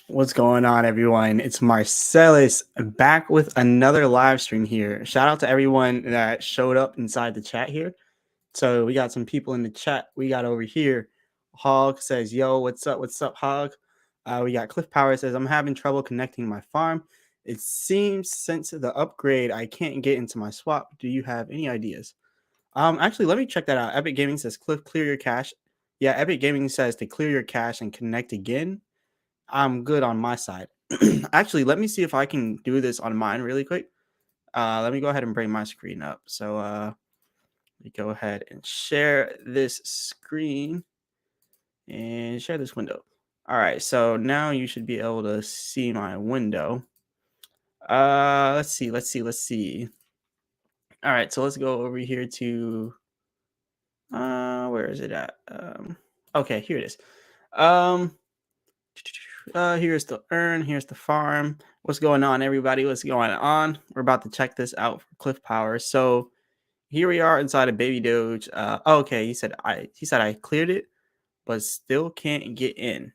What's going on, everyone? It's Marsellis back with another live stream here. Shout out to everyone that showed up inside the chat here. So we got some people in the chat. We got over here. Hog says, "Yo, what's up? What's up, Hog?" We got Cliff Power says, "I'm having trouble connecting my farm. It seems since the upgrade, I can't get into my swap. Do you have any ideas?" Actually, let me check that out. Epic Gaming says, "Cliff, clear your cache." Yeah, Epic Gaming says to clear your cache and connect again. I'm good on my side. Actually, let me see if I can do this on mine really quick. Let me go ahead and bring my screen up. So let me go ahead and share this screen and share this window. All right, so now you should be able to see my window. Let's see. All right, so let's go over here to where is it at? Okay, here it is. Um, Here's the earn. Here's the farm. What's going on, everybody? What's going on? We're about to check this out for Cliff Power. So here we are inside of Baby Doge. Okay, he said I cleared it, but still can't get in.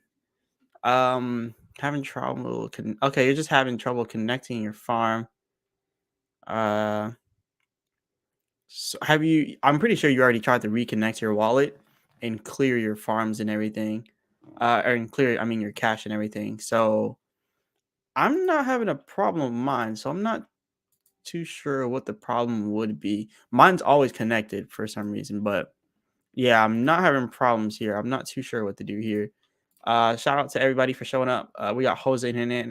Having trouble. Okay, you're just having trouble connecting your farm. So have you? I'm pretty sure you already tried to reconnect your wallet and clear your farms and everything. And clear. I mean your cash and everything. So I'm not having a problem with mine, so I'm not too sure what the problem would be. Mine's always connected for some reason, but yeah, I'm not having problems here. I'm not too sure what to do here. Shout out to everybody for showing up. We got Jose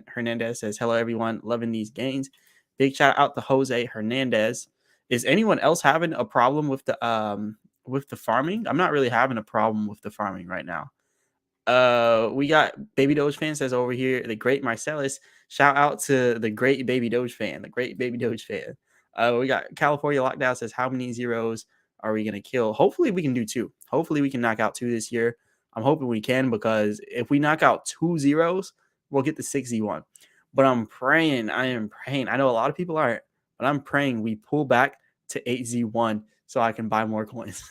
Hernandez says, "Hello, everyone. Loving these gains." Big shout out to Jose Hernandez. Is anyone else having a problem with the farming? I'm not really having a problem with the farming right now. We got Baby Doge fan says over here, the great Marcellus. Shout out to the great Baby Doge fan, the great Baby Doge fan. We got California Lockdown says, "How many zeros are we gonna kill?" Hopefully we can do two. Hopefully we can knock out two this year. I'm hoping we can, because if we knock out 2 zeros, we'll get the 6Z1. But I'm praying, I am praying. I know a lot of people aren't, but I'm praying we pull back to 8Z1 so I can buy more coins.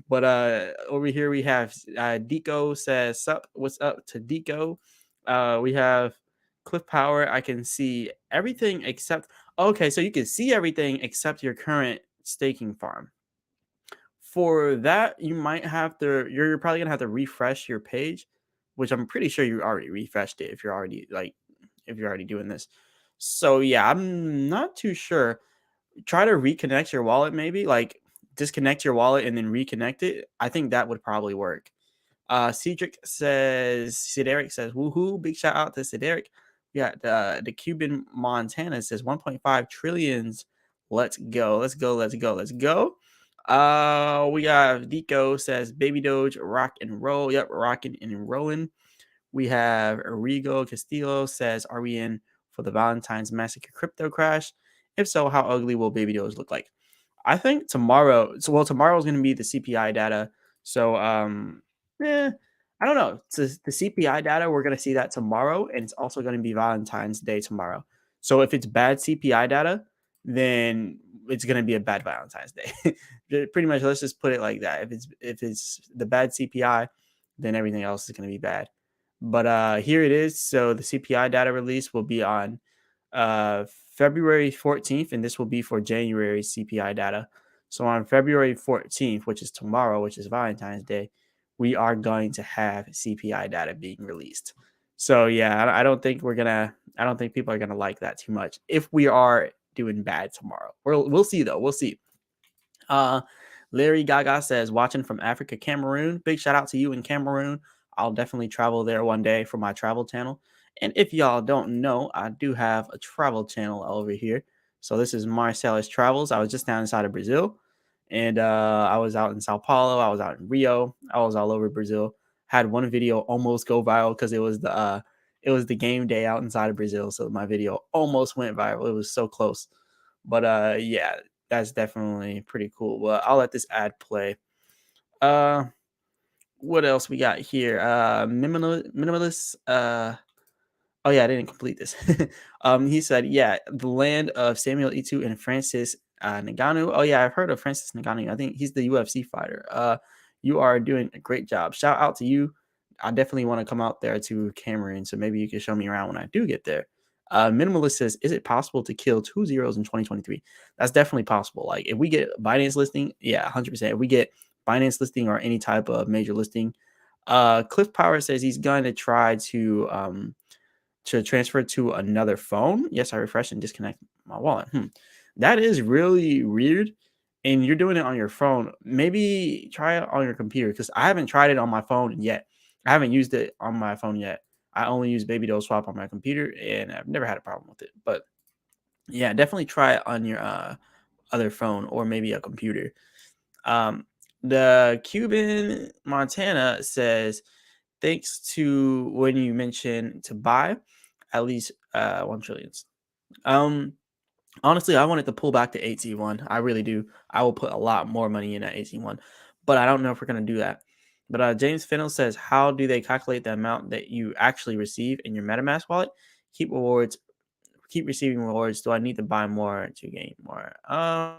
But over here we have Deco says, "Sup, what's up to Deco?" We have Cliff Power. I can see everything except, okay, so you can see everything except your current staking farm. For that, you might have to. You're probably gonna have to refresh your page, which I'm pretty sure you already refreshed it if you're already doing this. So yeah, I'm not too sure. Try to reconnect your wallet, maybe like disconnect your wallet and then reconnect it. I think that would probably work. Cedric says, "Woohoo!" Big shout out to Cedric. We got the Cuban Montana says 1.5 trillions. Let's go. Let's go. Let's go. Let's go. We got Deco says, "Baby Doge, rock and roll." Yep, rocking and rolling. We have Rigo Castillo says, "Are we in for the Valentine's Massacre crypto crash? If so, how ugly will Baby Doge look like?" I think tomorrow. So well, tomorrow is going to be the CPI data. So I don't know. So the CPI data, we're going to see that tomorrow, and it's also going to be Valentine's Day tomorrow. So if it's bad CPI data, then it's going to be a bad Valentine's Day. Pretty much, let's just put it like that. If it's the bad CPI, then everything else is going to be bad. But here it is. So the CPI data release will be on February 14th, and this will be for January CPI data. So on February 14th, which is tomorrow, which is Valentine's Day, we are going to have CPI data being released. So yeah, I don't think people are gonna like that too much if we are doing bad tomorrow. We'll see though. We'll see. Uh, Larry Gaga says, "Watching from Africa, Cameroon." Big shout out to you in Cameroon. I'll definitely travel there one day for my travel channel. And if y'all don't know, I do have a travel channel over here. So this is Marsellis Travels. I was just down inside of Brazil, and I was out in Sao Paulo. I was out in Rio. I was all over Brazil. Had one video almost go viral because it was the game day out inside of Brazil. So my video almost went viral. It was so close. But yeah, that's definitely pretty cool. Well, I'll let this ad play. Uh, what else we got here? Minimalist. Oh yeah, I didn't complete this. He said, "Yeah, the land of Samuel Eto'o and Francis Ngannou." Oh yeah, I've heard of Francis Ngannou. I think he's the UFC fighter. You are doing a great job. Shout out to you. I definitely want to come out there to Cameron, so maybe you can show me around when I do get there. Minimalist says, "Is it possible to kill two zeros in 2023?" That's definitely possible. Like if we get Binance listing, yeah, 100%. If we get Binance listing or any type of major listing, Cliff Power says he's going to transfer to another phone. Yes, I refresh and disconnect my wallet. That is really weird. And you're doing it on your phone. Maybe try it on your computer because I haven't tried it on my phone yet. I haven't used it on my phone yet. I only use babydoge swap on my computer and I've never had a problem with it. But yeah, definitely try it on your other phone or maybe a computer. Um, the Cuban Montana says, thanks to when you mentioned to buy at least 1 trillion. Um, Honestly, I wanted to pull back to 18-1. I really do. I will put a lot more money in at 18-1, but I don't know if we're going to do that. But James Fennell says, how do they calculate the amount that you actually receive in your MetaMask wallet? Keep rewards, keep receiving rewards. Do I need to buy more to gain more? I'm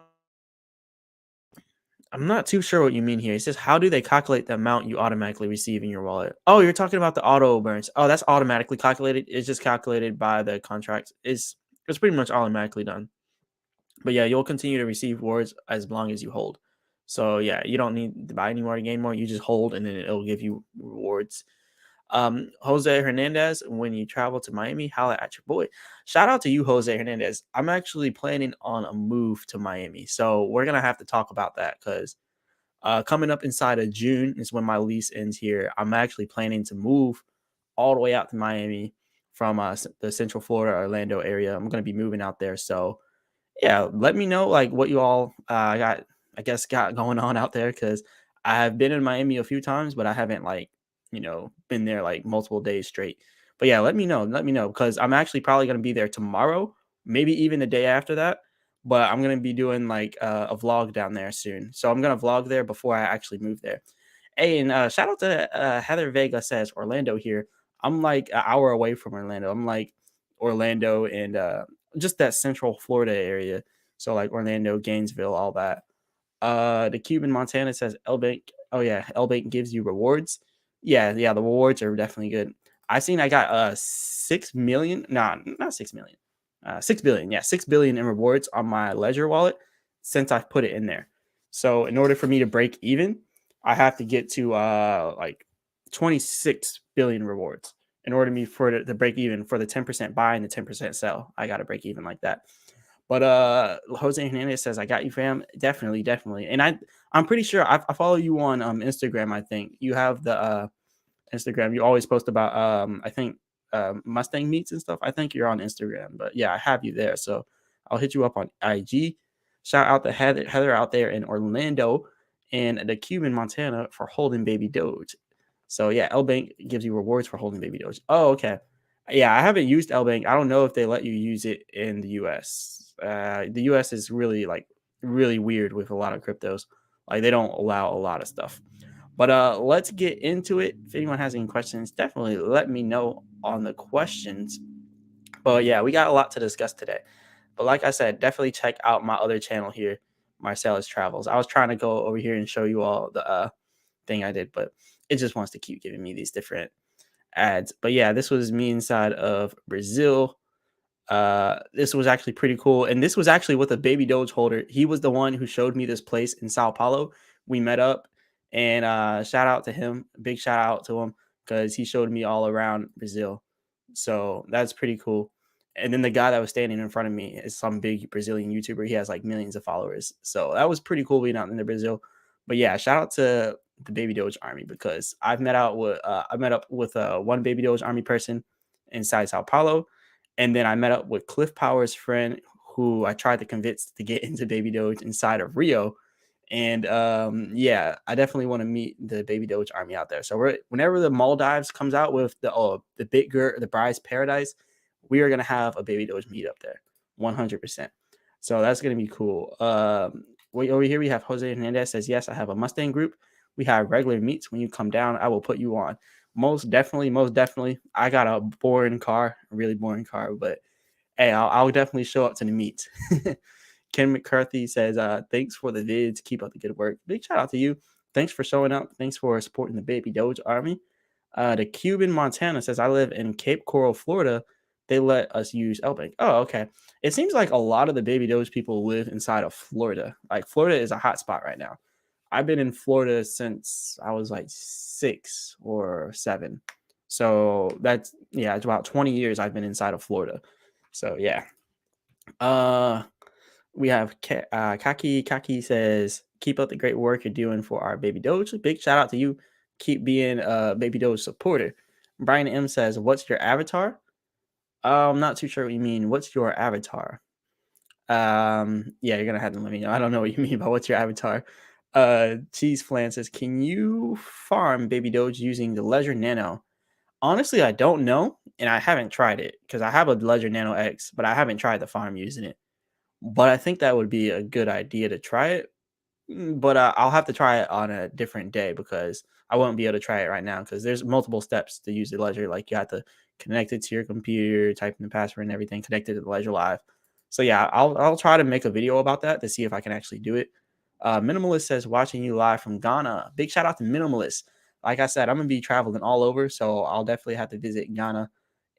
not too sure what you mean here. It says, how do they calculate the amount you automatically receive in your wallet? Oh, you're talking about the auto burns. Oh, that's automatically calculated. It's just calculated by the contract. It's pretty much automatically done. But yeah, you'll continue to receive rewards as long as you hold. So yeah, you don't need to buy any more to gain more. You just hold and then it'll give you rewards. Jose Hernandez, when you travel to Miami, holla at your boy. Shout out to you, Jose Hernandez. I'm actually planning on a move to Miami. So we're gonna have to talk about that because coming up inside of June is when my lease ends here. I'm actually planning to move all the way out to Miami from the Central Florida, Orlando area. I'm going to be moving out there. So yeah, let me know like what you all got going on out there because I've been in Miami a few times, but I haven't like been there like multiple days straight. But yeah, let me know because I'm actually probably gonna be there tomorrow, maybe even the day after that. But I'm gonna be doing like a vlog down there soon, so I'm gonna vlog there before I actually move there. Hey, and shout out to Heather Vega says Orlando here. I'm like an hour away from Orlando. I'm like Orlando and just that central Florida area. So like Orlando, Gainesville, all that. The Cuban Montana says L Bank. Oh yeah, L Bank gives you rewards. Yeah, yeah, the rewards are definitely good. I seen I got 6 million. Nah, not 6 million. 6 billion. Yeah, 6 billion in rewards on my Ledger wallet since I've put it in there. So in order for me to break even, I have to get to like 26 billion rewards in order for me to break even for the 10% buy and the 10% sell. I got to break even like that. But Jose Hernandez says, I got you, fam. Definitely, definitely. And I'm pretty sure I follow you on Instagram, I think. You have the Instagram. You always post about I think Mustang meats and stuff. I think you're on Instagram. But yeah, I have you there. So I'll hit you up on IG. Shout out to Heather out there in Orlando and the Cuban Montana for holding baby Doge. So yeah, L Bank gives you rewards for holding baby Doge. Oh, okay. Yeah, I haven't used L Bank. I don't know if they let you use it in the US. The US is really like really weird with a lot of cryptos. Like they don't allow a lot of stuff. But let's get into it. If anyone has any questions, definitely let me know on the questions. But yeah, we got a lot to discuss today. But like I said, definitely check out my other channel here, Marsellis Travels. I was trying to go over here and show you all the thing I did, but it just wants to keep giving me these different ads. But yeah, this was me inside of Brazil. This was actually pretty cool. And this was actually with a baby Doge holder. He was the one who showed me this place in Sao Paulo. We met up and shout out to him. Big shout out to him because he showed me all around Brazil. So that's pretty cool. And then the guy that was standing in front of me is some big Brazilian YouTuber. He has like millions of followers. So that was pretty cool being out in the Brazil. But yeah, shout out to the Baby Doge Army because I met up with one Baby Doge Army person inside Sao Paulo, and then I met up with Cliff Power's friend who I tried to convince to get into Baby Doge inside of Rio. And yeah, I definitely want to meet the Baby Doge Army out there. So whenever the Maldives comes out with the bigger the Bride's Paradise, we are gonna have a Baby Doge meet up there, 100%. So that's gonna be cool. Over here we have Jose Hernandez says yes, I have a Mustang group. We have regular meets. When you come down, I will put you on. Most definitely, most definitely. I got a boring car, a really boring car, but hey, I'll definitely show up to the meet. Ken McCarthy says, thanks for the vids. Keep up the good work. Big shout out to you. Thanks for showing up. Thanks for supporting the Baby Doge Army. The Cuban Montana says, I live in Cape Coral, Florida. They let us use Elbank. Oh, okay. It seems like a lot of the Baby Doge people live inside of Florida. Like Florida is a hot spot right now. I've been in Florida since I was like 6 or 7. So that's yeah, it's about 20 years I've been inside of Florida. So yeah. Uh we have Kaki. Kaki says, "Keep up the great work you're doing for our Baby Doge. Big shout out to you. Keep being a Baby Doge supporter." Brian M says, "What's your avatar?" I'm not too sure what you mean. What's your avatar? Yeah, you're gonna have to let me know. I don't know what you mean by what's your avatar. Cheese Flan says, "Can you farm Baby Doge using the Ledger Nano?" Honestly, I don't know, and I haven't tried it because I have a Ledger Nano X, but I haven't tried the farm using it. But I think that would be a good idea to try it. But I'll have to try it on a different day because I won't be able to try it right now because there's multiple steps to use the ledger. Like you have to connect it to your computer, type in the password and everything, connect it to the ledger live. So yeah, I'll try to make a video about that to see if I can actually do it. Minimalist says watching you live from Ghana. Big shout out to Minimalist. Like I said, I'm gonna be traveling all over, so I'll definitely have to visit Ghana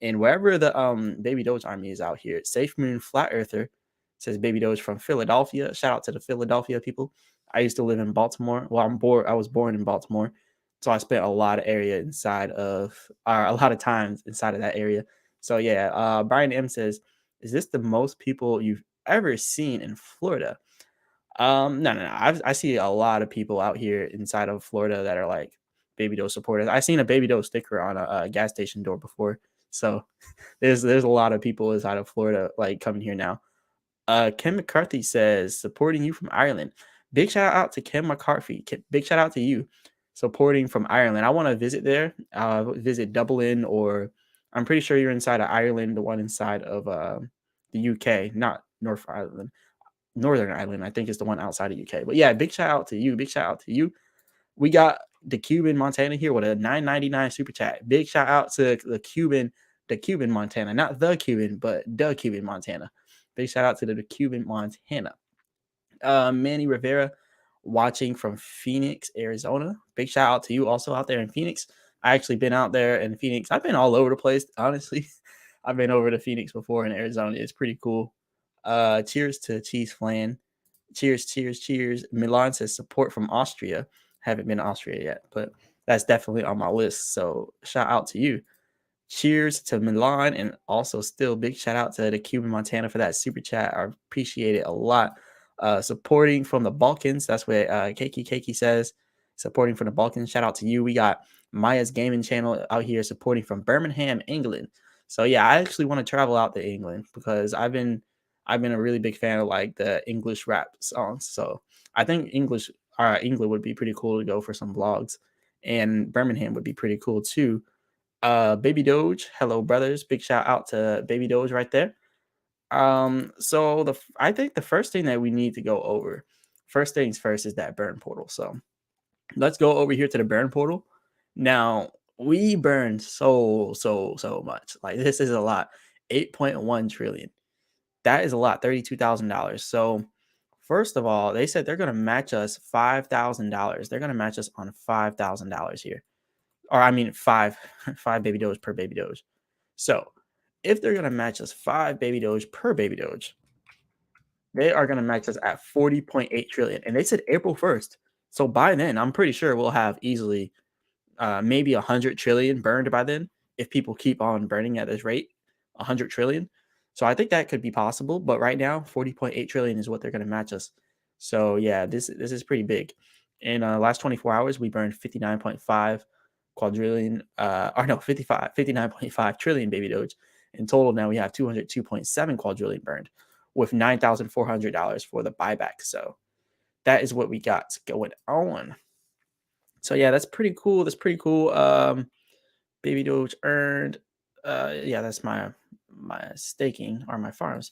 and wherever the Baby Doge Army is out here. Safe Moon Flat Earther says Baby Doge from Philadelphia. Shout out to the Philadelphia people. I used to live in Baltimore. Well, I was born in Baltimore, so I spent a lot of area inside of, or a lot of times inside of that area. So yeah, Brian M says, "Is this the most people you've ever seen in Florida?" No. I see a lot of people out here inside of Florida that are like Baby Doe supporters. I seen a Baby Doe sticker on a gas station door before, so there's a lot of people inside of Florida like coming here now. Ken McCarthy says, supporting you from Ireland. Big shout out to Ken McCarthy. Big shout out to you supporting from Ireland. I want to visit there, visit Dublin, or I'm pretty sure you're inside of Ireland, the one inside of the UK, not North Ireland, Northern Ireland, I think is the one outside of UK. But yeah, big shout out to you. Big shout out to you. We got the Cuban Montana here with a 9.99 super chat. Big shout out to the Cuban Montana, not the Cuban, but the Cuban Montana. Big shout out to the Cuban Montana. Manny Rivera watching from Phoenix, Arizona. Big shout out to you also out there in Phoenix. I actually been out there in Phoenix. I've been all over the place, honestly. I've been over to Phoenix before in Arizona. It's pretty cool. Cheers to Cheese Flan. Cheers, cheers, cheers. Milan says support from Austria. Haven't been to Austria yet, but that's definitely on my list. So shout out to you. Cheers to Milan, and also still big shout out to the Cuban Montana for that super chat. I appreciate it a lot. Supporting from the Balkans. That's what Keiki says. Supporting from the Balkans. Shout out to you. We got Maya's Gaming Channel out here supporting from Birmingham, England. So yeah, I actually want to travel out to England because I've been a really big fan of like the English rap songs. So I think England would be pretty cool to go for some vlogs, and Birmingham would be pretty cool too. Baby Doge, hello brothers. Big shout out to Baby Doge right there. So I think the first thing that we need to go over, first things first, is that burn portal. So let's go over here to the burn portal. Now we burn so much. Like this is a lot. 8.1 trillion. That is a lot. $32,000. So first of all, they said they're gonna match us $5,000. They're gonna match us on $5,000 here, or I mean five baby doge per baby doge. So if they're gonna match us 5 baby doge per baby doge, they are gonna match us at 40.8 trillion. And they said April 1st. So by then, I'm pretty sure we'll have easily maybe 100 trillion burned by then if people keep on burning at this rate, 100 trillion. So I think that could be possible. But right now, 40.8 trillion is what they're going to match us. So yeah, this is pretty big. In last 24 hours, we burned 59.5 quadrillion, or no, 59.5 trillion baby doge. In total, now we have 202.7 quadrillion burned with $9,400 for the buyback. So that is what we got going on. So yeah, that's pretty cool. That's pretty cool. Baby Doge earned. Yeah, that's my staking or my farms.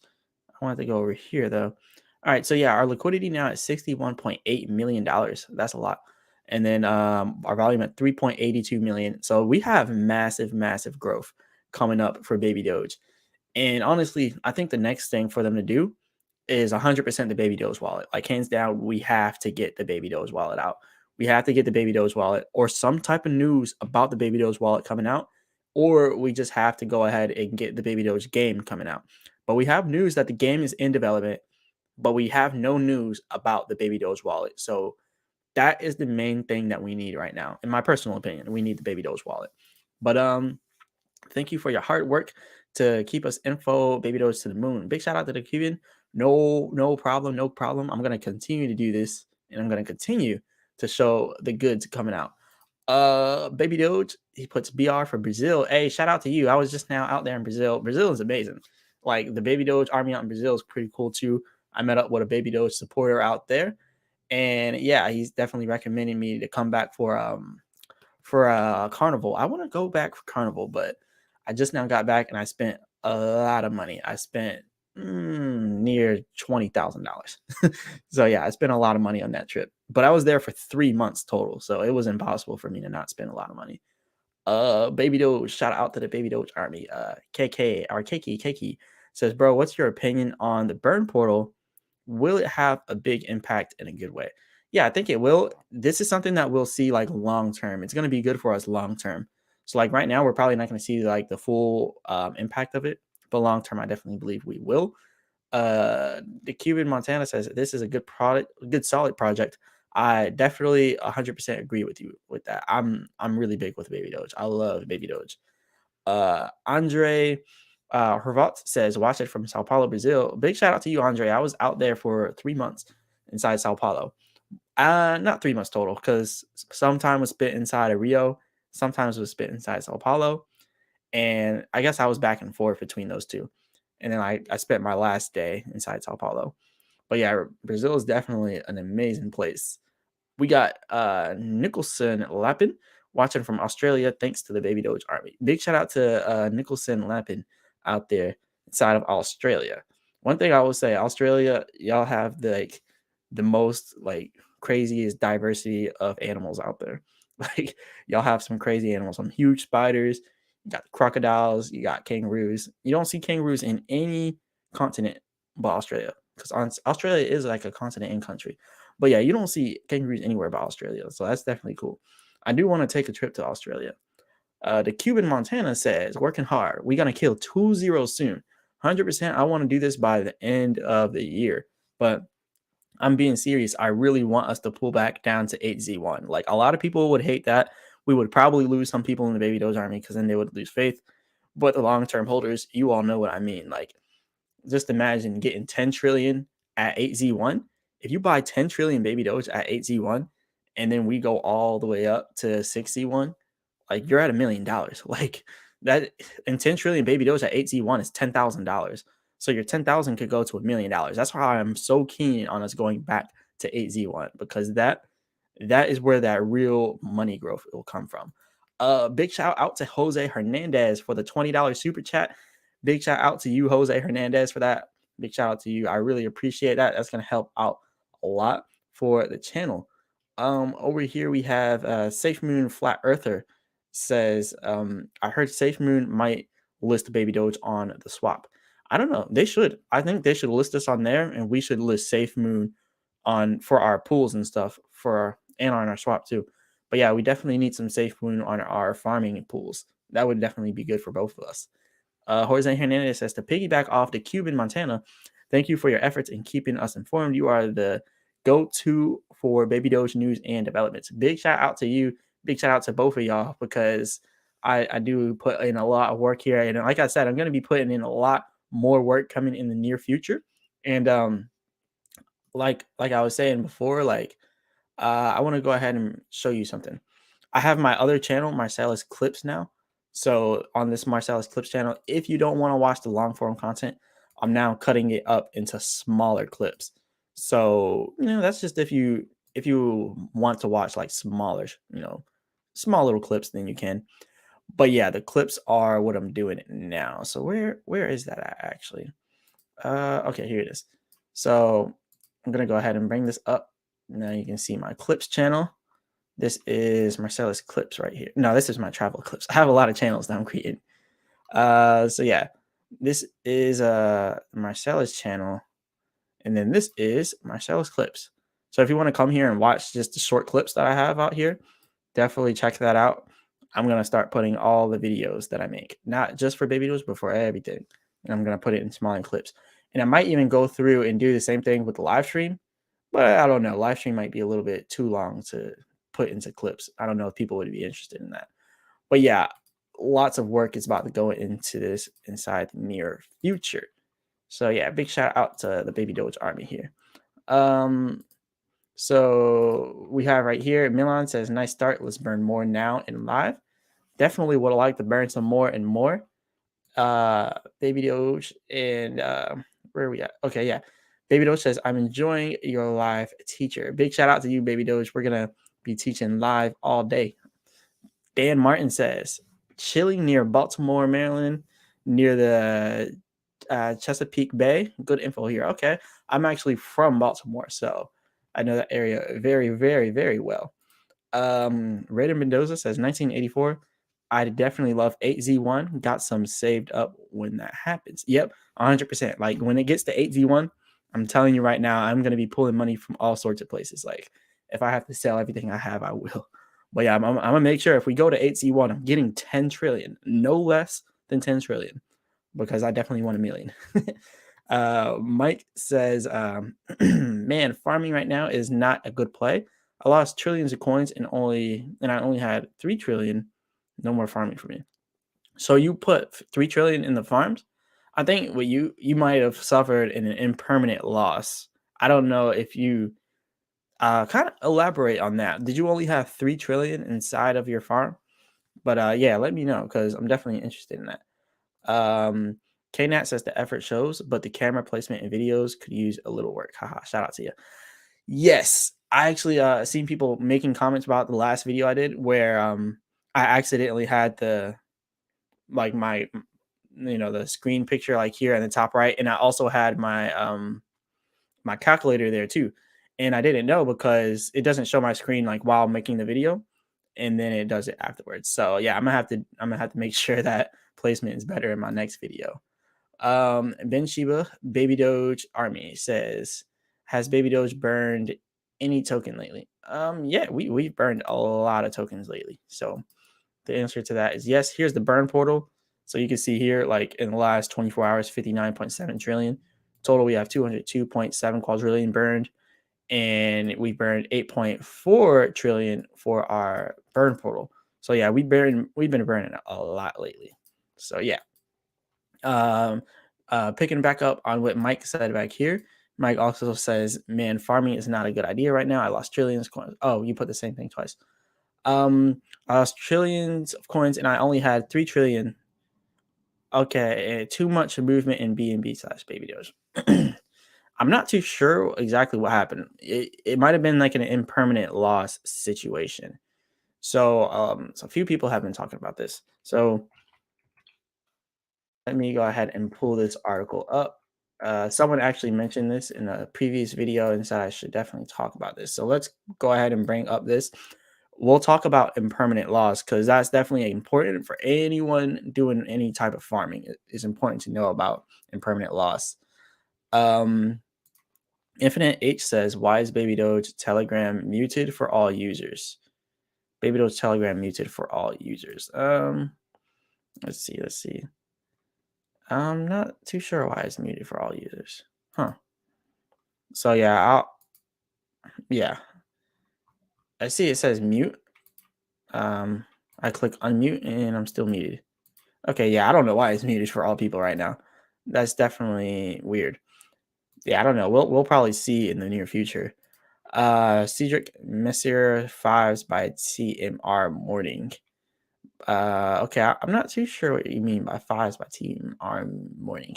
I wanted to go over here though. All right, so yeah, our liquidity now at $61.8 million. That's a lot. And then our volume at 3.82 million. So we have massive growth coming up for Baby Doge. And honestly, I think the next thing for them to do is 100% the Baby Doge wallet. Like hands down, we have to get the Baby Doge wallet out. We have to get the Baby Doge wallet or some type of news about the Baby Doge wallet coming out, or we just have to go ahead and get the Baby Doge game coming out. But we have news that the game is in development, but we have no news about the Baby Doge wallet. So that is the main thing that we need right now, in my personal opinion. We need the Baby Doge wallet. But thank you for your hard work to keep us info, Baby Doge to the moon. Big shout out to the Cuban. No problem, no problem. I'm gonna continue to do this, and I'm gonna continue to show the goods coming out. Baby Doge, he puts BR for Brazil. Hey, shout out to you. I was just now out there in Brazil. Brazil is amazing. Like the Baby Doge army out in Brazil is pretty cool too. I met up with a Baby Doge supporter out there, and yeah, he's definitely recommending me to come back for Carnival. I want to go back for Carnival, but I just now got back and I spent a lot of money. I spent near $20,000. So yeah, I spent a lot of money on that trip. But I was there for 3 months total, so it was impossible for me to not spend a lot of money. Baby Doge, shout out to the Baby Doge army. KK or Kiki says, bro, what's your opinion on the burn portal? Will it have a big impact in a good way? Yeah, I think it will. This is something that we'll see like long term. It's going to be good for us long term. So like right now, we're probably not going to see like the full impact of it, but long term, I definitely believe we will. The Cuban Montana says this is a good product, a good solid project. I definitely 100% agree with you with that. I'm really big with Baby Doge. I love Baby Doge. Andre Hervat says, watch it from Sao Paulo, Brazil. Big shout out to you, Andre. I was out there for 3 months inside Sao Paulo. Not 3 months total, because sometime was spent inside of Rio, sometimes was spent inside Sao Paulo, and I guess I was back and forth between those two. And then I spent my last day inside Sao Paulo. But yeah, Brazil is definitely an amazing place. We got Nicholson Lappin watching from Australia, thanks to the Baby Doge Army. Big shout out to Nicholson Lappin out there inside of Australia. One thing I will say, Australia, y'all have the most like craziest diversity of animals out there. Like y'all have some crazy animals, some huge spiders. You got crocodiles, you got kangaroos. You don't see kangaroos in any continent but Australia, because Australia is like a continent and country. But yeah, you don't see kangaroos anywhere but Australia, so that's definitely cool. I do want to take a trip to Australia. The Cuban Montana says, working hard. We're going to kill 2-0 soon. 100%. I want to do this by the end of the year. But I'm being serious. I really want us to pull back down to 8Z1. Like a lot of people would hate that. We would probably lose some people in the Baby Doge army because then they would lose faith. But the long-term holders, you all know what I mean. Like just imagine getting 10 trillion at 8Z1. If you buy 10 trillion Baby Doge at 8Z1 and then we go all the way up to 6Z1, like you're at $1 million. Like that, and 10 trillion Baby Doge at 8Z1 is $10,000. So your 10,000 could go to $1 million. That's why I'm so keen on us going back to 8Z1, because that is where that real money growth will come from. Big shout out to Jose Hernandez for the $20 super chat. Big shout out to you, Jose Hernandez, for that. Big shout out to you. I really appreciate that. That's going to help out a lot for the channel. Over here we have Safe Moon Flat Earther says, I heard Safe Moon might list Baby Doge on the swap. I don't know. They should. I think they should list us on there, and we should list Safe Moon on for our pools and stuff and on our swap too. But yeah, we definitely need some Safe Moon on our farming pools. That would definitely be good for both of us. Jose Hernandez says, to piggyback off the Cuban Montana, thank you for your efforts in keeping us informed. You are the go-to for Baby Doge news and developments. Big shout out to you. Big shout out to both of y'all, because I do put in a lot of work here. And like I said, I'm going to be putting in a lot more work coming in the near future. And like I was saying before, like I want to go ahead and show you something. I have my other channel, Marsellis Clips, now. So on this Marsellis Clips channel, if you don't want to watch the long form content, I'm now cutting it up into smaller clips. So, that's just if you want to watch like smaller, small little clips, then you can. But yeah, the clips are what I'm doing now. So where is that at actually? Okay, here it is. So I'm gonna go ahead and bring this up. Now you can see my clips channel. This is Marsellis Clips right here. No, this is my travel clips. I have a lot of channels that I'm creating. So yeah, this is Marsellis channel, and then this is Marsellis Clips. So if you want to come here and watch just the short clips that I have out here, definitely check that out. I'm gonna start putting all the videos that I make, not just for baby doge, but for everything. And I'm gonna put it in smaller clips. And I might even go through and do the same thing with the live stream, but I don't know. Live stream might be a little bit too long to put into clips. I don't know if people would be interested in that. But yeah, lots of work is about to go into this inside the near future. So yeah, big shout out to the Baby Doge Army here. Um, so we have right here, Milan says, nice start. Let's burn more now in live. Definitely would like to burn some more and more. Baby Doge and where are we at? Okay, yeah. Baby Doge says, I'm enjoying your live teacher. Big shout out to you, Baby Doge. We're gonna be teaching live all day. Dan Martin says, chilling near Baltimore, Maryland, near the Chesapeake Bay. Good info here. Okay. I'm actually from Baltimore, so I know that area very, very, very well. Raider Mendoza says 1984. I definitely love 8Z1. Got some saved up when that happens. Yep, 100%. Like when it gets to 8Z1, I'm telling you right now, I'm gonna be pulling money from all sorts of places. Like if I have to sell everything I have, I will. But yeah, I'm gonna make sure if we go to 8Z1, I'm getting 10 trillion, no less than 10 trillion, because I definitely want a million. Mike says, man, farming right now is not a good play. I lost trillions of coins and I only had 3 trillion. No more farming for me. So you put 3 trillion in the farms. I think what you might have suffered an impermanent loss. I don't know if you kind of elaborate on that. Did you only have 3 trillion inside of your farm? But yeah, let me know because I'm definitely interested in that. KNat says the effort shows, but the camera placement and videos could use a little work. Haha, shout out to you. Yes, I actually seen people making comments about the last video I did where I accidentally had the like my the screen picture like here in the top right, and I also had my calculator there too. And I didn't know because it doesn't show my screen like while making the video, and then it does it afterwards. So yeah, I'm gonna have to make sure that placement is better in my next video. Ben Shiba, Baby Doge Army says, has Baby Doge burned any token lately? Yeah, we've burned a lot of tokens lately. So the answer to that is yes. Here's the burn portal. So you can see here, like in the last 24 hours, 59.7 trillion. Total, we have 202.7 quadrillion burned, and we burned 8.4 trillion for our burn portal. So yeah, we've been burning a lot lately. So yeah. Picking back up on what Mike said back here. Mike also says, man, farming is not a good idea right now. I lost trillions of coins. Oh, you put the same thing twice. I lost trillions of coins and I only had 3 trillion. Okay, too much movement in BNB slash baby doge. I'm not too sure exactly what happened. It might have been like an impermanent loss situation. So a few people have been talking about this. So let me go ahead and pull this article up. Someone actually mentioned this in a previous video and said I should definitely talk about this. So let's go ahead and bring up this. We'll talk about impermanent loss because that's definitely important for anyone doing any type of farming. It's important to know about impermanent loss. Infinite H says, why is Baby Doge Telegram muted for all users? Baby Doge Telegram muted for all users. Let's see. I'm not too sure why it's muted for all users. Huh. So yeah. I see it says mute. I click unmute and I'm still muted. Okay, yeah, I don't know why it's muted for all people right now. That's definitely weird. Yeah, I don't know. We'll probably see in the near future. Cedric Messier 5s by TMR Morning. Okay, I'm not too sure what you mean by 5s by TMR Morning.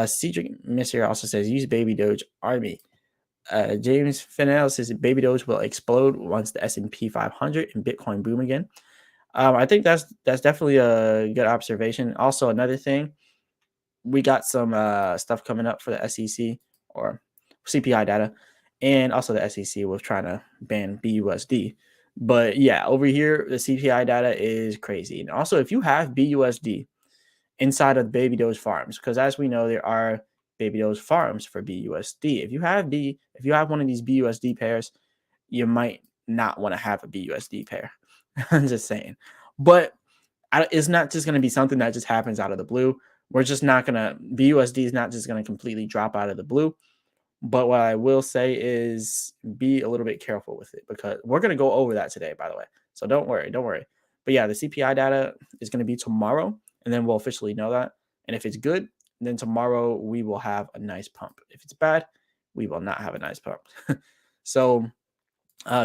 Cedric Messier also says use Baby Doge Army. James Fennell says Baby Doge will explode once the S&P 500 and Bitcoin boom again. I think that's definitely a good observation. Also, another thing, we got some stuff coming up for the SEC or CPI data, and also the SEC was trying to ban BUSD. But yeah, over here the CPI data is crazy. And also, if you have BUSD inside of Baby Doge farms, because as we know, there are Baby Doge farms for BUSD. If you have one of these BUSD pairs, you might not want to have a BUSD pair. I'm just saying. But it's not just going to be something that just happens out of the blue. We're just not going to, BUSD is not just going to completely drop out of the blue. But what I will say is be a little bit careful with it, because we're going to go over that today, by the way. So don't worry. But yeah, the CPI data is going to be tomorrow, and then we'll officially know that. And if it's good, then tomorrow we will have a nice pump. If it's bad, we will not have a nice pump. So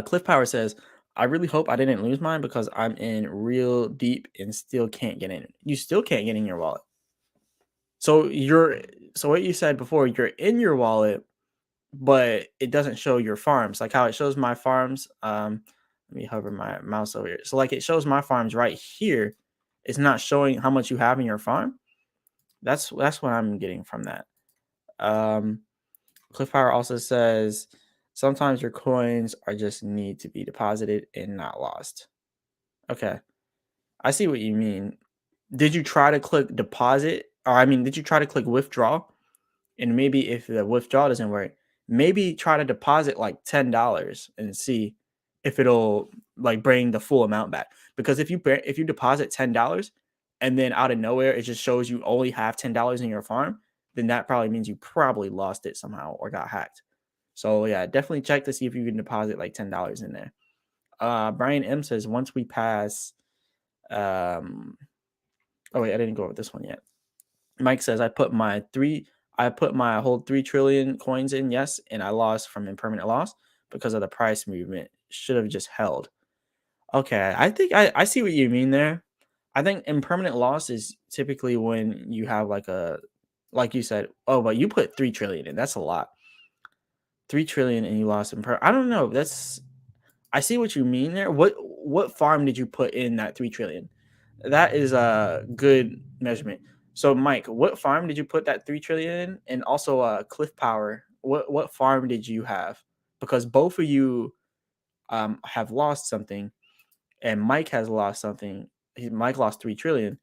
Cliff Power says, I really hope I didn't lose mine because I'm in real deep and still can't get in. You still can't get in your wallet. So what you said before, you're in your wallet, but it doesn't show your farms, like how it shows my farms. Let me hover my mouse over here. So like it shows my farms right here. It's not showing how much you have in your farm. That's what I'm getting from that. Cliff Power also says sometimes your coins are just need to be deposited and not lost. Okay, I see what you mean. Did you try to click deposit? Or did you try to click withdraw? And maybe if the withdrawal doesn't work, maybe try to deposit like $10 and see if it'll like bring the full amount back. Because if you deposit $10 and then out of nowhere it just shows you only have $10 in your farm, then that probably means you probably lost it somehow or got hacked. So yeah, definitely check to see if you can deposit like $10 in there. Brian M says once we pass, oh wait, I didn't go over this one yet. Mike says I put my whole 3 trillion coins in, yes, and I lost from impermanent loss because of the price movement. Should have just held. Okay, I think I see what you mean there. I think impermanent loss is typically when you have like you said, oh, but you put 3 trillion in. That's a lot. 3 trillion and you lost I don't know. I see what you mean there. What farm did you put in that 3 trillion? That is a good measurement. So, Mike, what farm did you put that 3 trillion in? And also, Cliff Power, what farm did you have? Because both of you have lost something, and Mike has lost something. Mike lost 3 trillion,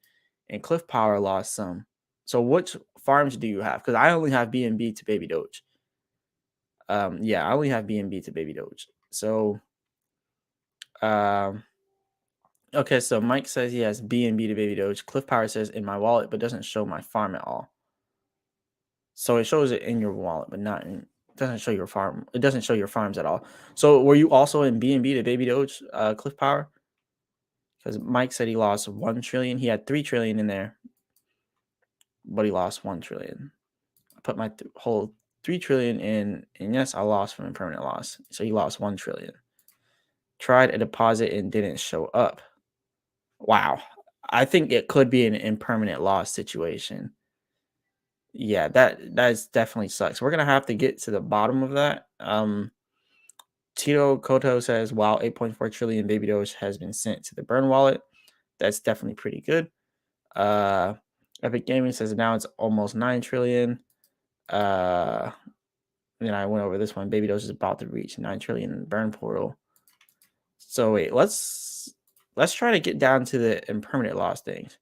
and Cliff Power lost some. So, which farms do you have? Because I only have BNB to Baby Doge. Yeah, I only have BNB to Baby Doge. So, okay, so Mike says he has BNB to Baby Doge. Cliff Power says in my wallet, but doesn't show my farm at all. So it shows it in your wallet, but not in. It doesn't show your farm. It doesn't show your farms at all. So were you also in BNB to Baby Doge, Cliff Power? Because Mike said he lost 1 trillion. He had 3 trillion in there, but he lost 1 trillion. I put my whole 3 trillion in, and yes, I lost from impermanent loss. So he lost 1 trillion. Tried a deposit and didn't show up. Wow. I think it could be an impermanent loss situation. Yeah, that's definitely sucks. We're gonna have to get to the bottom of that. Tito Koto says, wow, 8.4 trillion Baby Doge has been sent to the burn wallet. That's definitely pretty good. Epic Gaming says now it's almost 9 trillion. Then I went over this one. Baby Doge is about to reach 9 trillion burn portal. So wait, let's try to get down to the impermanent loss things.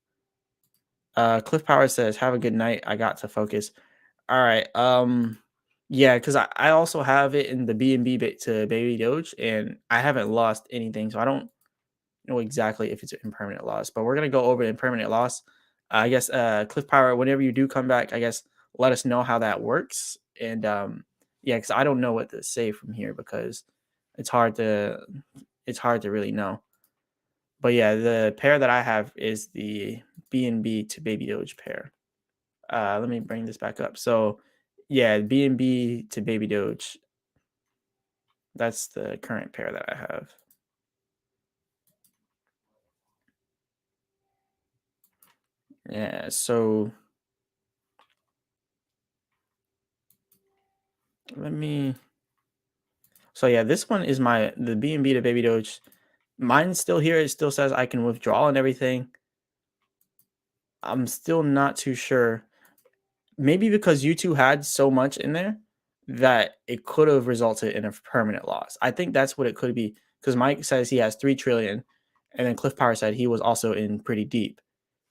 Cliff Power says, have a good night. I got to focus. All right. Yeah, because I also have it in the BNB to Baby Doge, and I haven't lost anything, so I don't know exactly if it's an impermanent loss. But we're gonna go over impermanent loss. I guess Cliff Power, whenever you do come back, I guess let us know how that works. And yeah, because I don't know what to say from here because it's hard to really know. But yeah, the pair that I have is the BNB to Baby Doge pair. Let me bring this back up. So yeah, BNB to Baby Doge. That's the current pair that I have. Yeah, so so yeah, this one is the BNB to Baby Doge. Mine's still here. It still says I can withdraw and everything. I'm still not too sure. Maybe because you two had so much in there that it could have resulted in a permanent loss. I think that's what it could be, because Mike says he has 3 trillion, and then Cliff Power said he was also in pretty deep.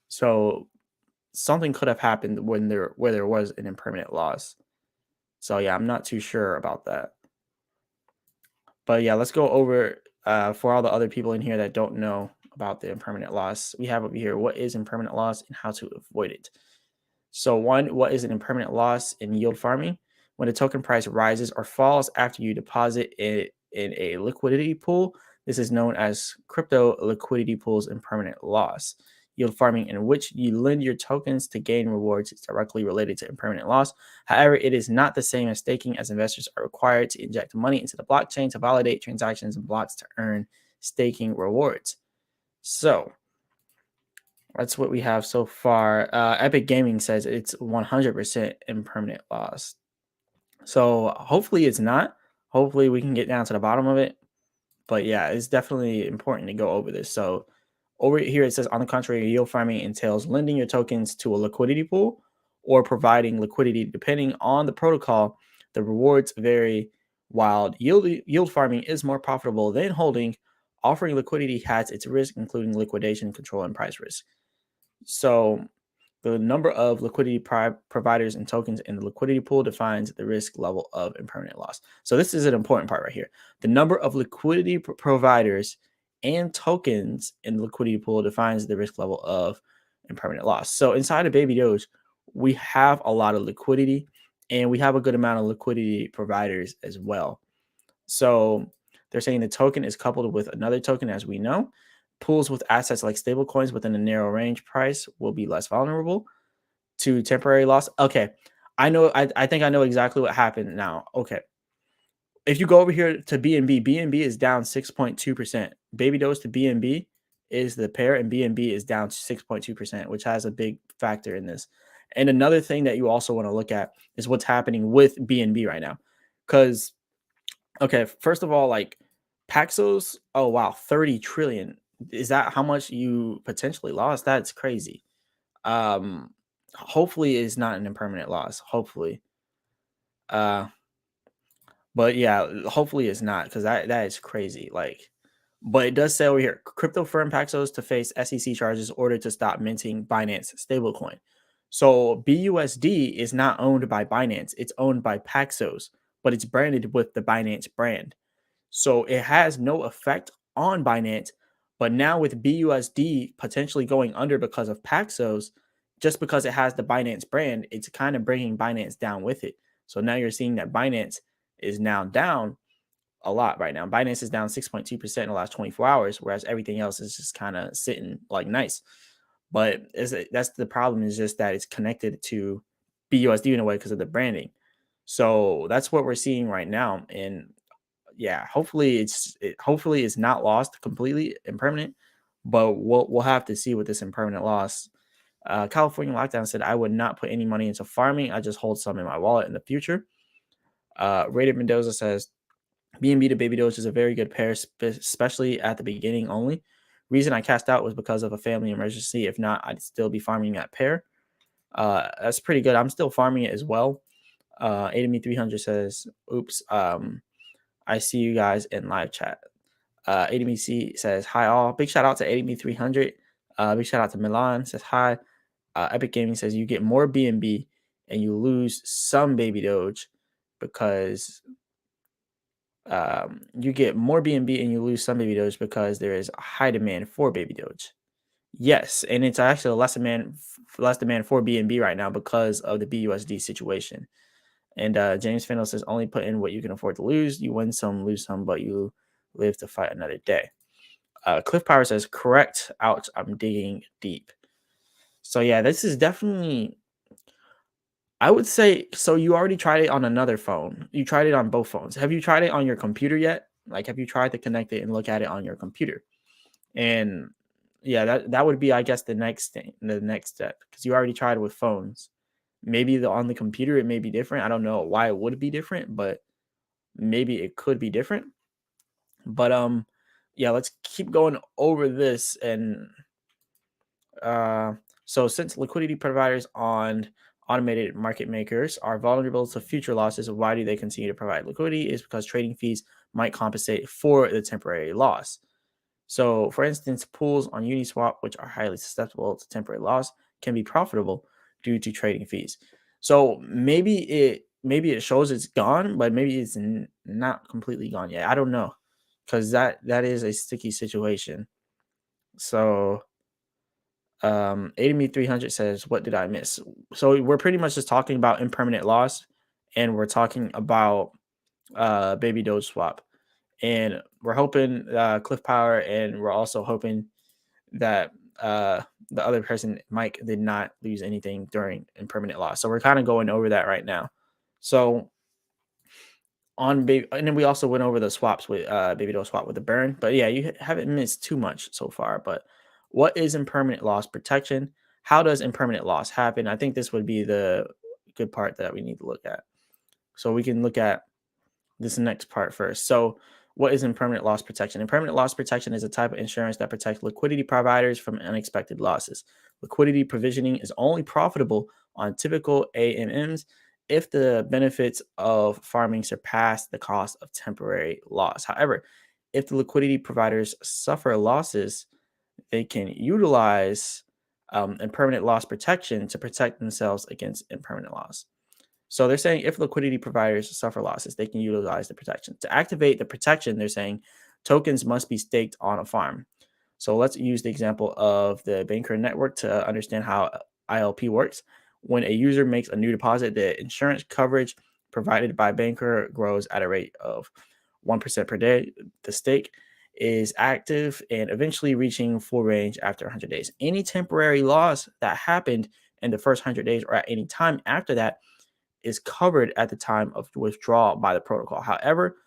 So something could have happened when where there was an impermanent loss. So yeah, I'm not too sure about that. But yeah, let's go over for all the other people in here that don't know about the impermanent loss. We have over here what is impermanent loss and how to avoid it. So one, what is an impermanent loss in yield farming? When the token price rises or falls after you deposit it in a liquidity pool, this is known as crypto liquidity pool's impermanent loss. Yield farming, in which you lend your tokens to gain rewards, is directly related to impermanent loss. However, it is not the same as staking, as investors are required to inject money into the blockchain to validate transactions and blocks to earn staking rewards. So that's what we have so far. Epic Gaming says it's 100% impermanent loss. So hopefully it's not. Hopefully we can get down to the bottom of it. But yeah, it's definitely important to go over this. So over here it says, on the contrary, yield farming entails lending your tokens to a liquidity pool or providing liquidity depending on the protocol. The rewards vary. While yield farming is more profitable than holding, offering liquidity has its risk, including liquidation, control, and price risk. So the number of liquidity providers and tokens in the liquidity pool defines the risk level of impermanent loss. So this is an important part right here. The number of liquidity providers and tokens in the liquidity pool defines the risk level of impermanent loss. So inside of Baby Doge, we have a lot of liquidity and we have a good amount of liquidity providers as well. So they're saying the token is coupled with another token, as we know. Pools with assets like stablecoins within a narrow range price will be less vulnerable to temporary loss. Okay. I know, I think I know exactly what happened now. Okay. If you go over here to BNB, BNB is down 6.2%. Baby Doge to BNB is the pair, and BNB is down 6.2%, which has a big factor in this. And another thing that you also want to look at is what's happening with BNB right now. Because okay, first of all, like Paxos, oh wow, 30 trillion. Is that how much you potentially lost? That's crazy. Hopefully it's not an impermanent loss. Hopefully. Uh but yeah, hopefully it's not, because that is crazy. Like, but it does say over here, crypto firm Paxos to face SEC charges ordered to stop minting Binance stablecoin. So BUSD is not owned by Binance, it's owned by Paxos, but it's branded with the Binance brand. So it has no effect on Binance. But now with BUSD potentially going under because of Paxos, just because it has the Binance brand, it's kind of bringing Binance down with it. So now you're seeing that Binance is now down a lot right now. Binance is down 6.2% in the last 24 hours, whereas everything else is just kind of sitting like nice. But that's the problem, is just that it's connected to BUSD in a way because of the branding. So that's what we're seeing right now. And yeah, hopefully hopefully it's not lost completely impermanent, but we'll have to see with this impermanent loss. California Lockdown said, I would not put any money into farming. I just hold some in my wallet in the future. Rated Mendoza says, BNB to Baby Doge is a very good pair, especially at the beginning only. Reason I cast out was because of a family emergency. If not, I'd still be farming that pair. That's pretty good. I'm still farming it as well. ADME 300 says, oops, I see you guys in live chat. ADMC says, hi all. Big shout out to ADME 300. Big shout out to Milan, says hi. Epic Gaming says, you get more BNB and you lose some Baby Doge because you get more BNB and you lose some Baby Doge because there is a high demand for Baby Doge. Yes, and it's actually less demand for BNB right now because of the BUSD situation. And James Fennell says, only put in what you can afford to lose. You win some, lose some, but you live to fight another day. Cliff Power says, correct. Ouch, I'm digging deep. So yeah, this is definitely, I would say, so you already tried it on another phone. You tried it on both phones. Have you tried it on your computer yet? Like, have you tried to connect it and look at it on your computer? And yeah, that would be, I guess, the next step, because you already tried it with phones. Maybe on the computer it may be different. I don't know why it would be different, but maybe it could be different. But yeah, let's keep going over this. And so since liquidity providers on automated market makers are vulnerable to future losses, why do they continue to provide liquidity? Is because trading fees might compensate for the temporary loss. So for instance, pools on Uniswap, which are highly susceptible to temporary loss, can be profitable, due to trading fees. So maybe it shows it's gone, but maybe it's not completely gone yet. I don't know, because that is a sticky situation. So 80 300 says, what did I miss? So we're pretty much just talking about impermanent loss, and we're talking about baby doge swap, and we're hoping cliff power, and we're also hoping that uh the other person, Mike, did not lose anything during impermanent loss. So we're kind of going over that right now. So on baby, and then we also went over the swaps with baby doll swap with the burn. But yeah, you haven't missed too much so far. But what is impermanent loss protection? How does impermanent loss happen? I think this would be the good part that we need to look at. So we can look at this next part first. So, what is impermanent loss protection? Impermanent loss protection is a type of insurance that protects liquidity providers from unexpected losses. Liquidity provisioning is only profitable on typical AMMs if the benefits of farming surpass the cost of temporary loss. However, if the liquidity providers suffer losses, they can utilize impermanent loss protection to protect themselves against impermanent loss. So they're saying if liquidity providers suffer losses, they can utilize the protection. To activate the protection, they're saying tokens must be staked on a farm. So let's use the example of the banker network to understand how ILP works. When a user makes a new deposit, the insurance coverage provided by banker grows at a rate of 1% per day. The stake is active and eventually reaching full range after 100 days. Any temporary loss that happened in the first 100 days or at any time after that is covered at the time of withdrawal by the protocol. However,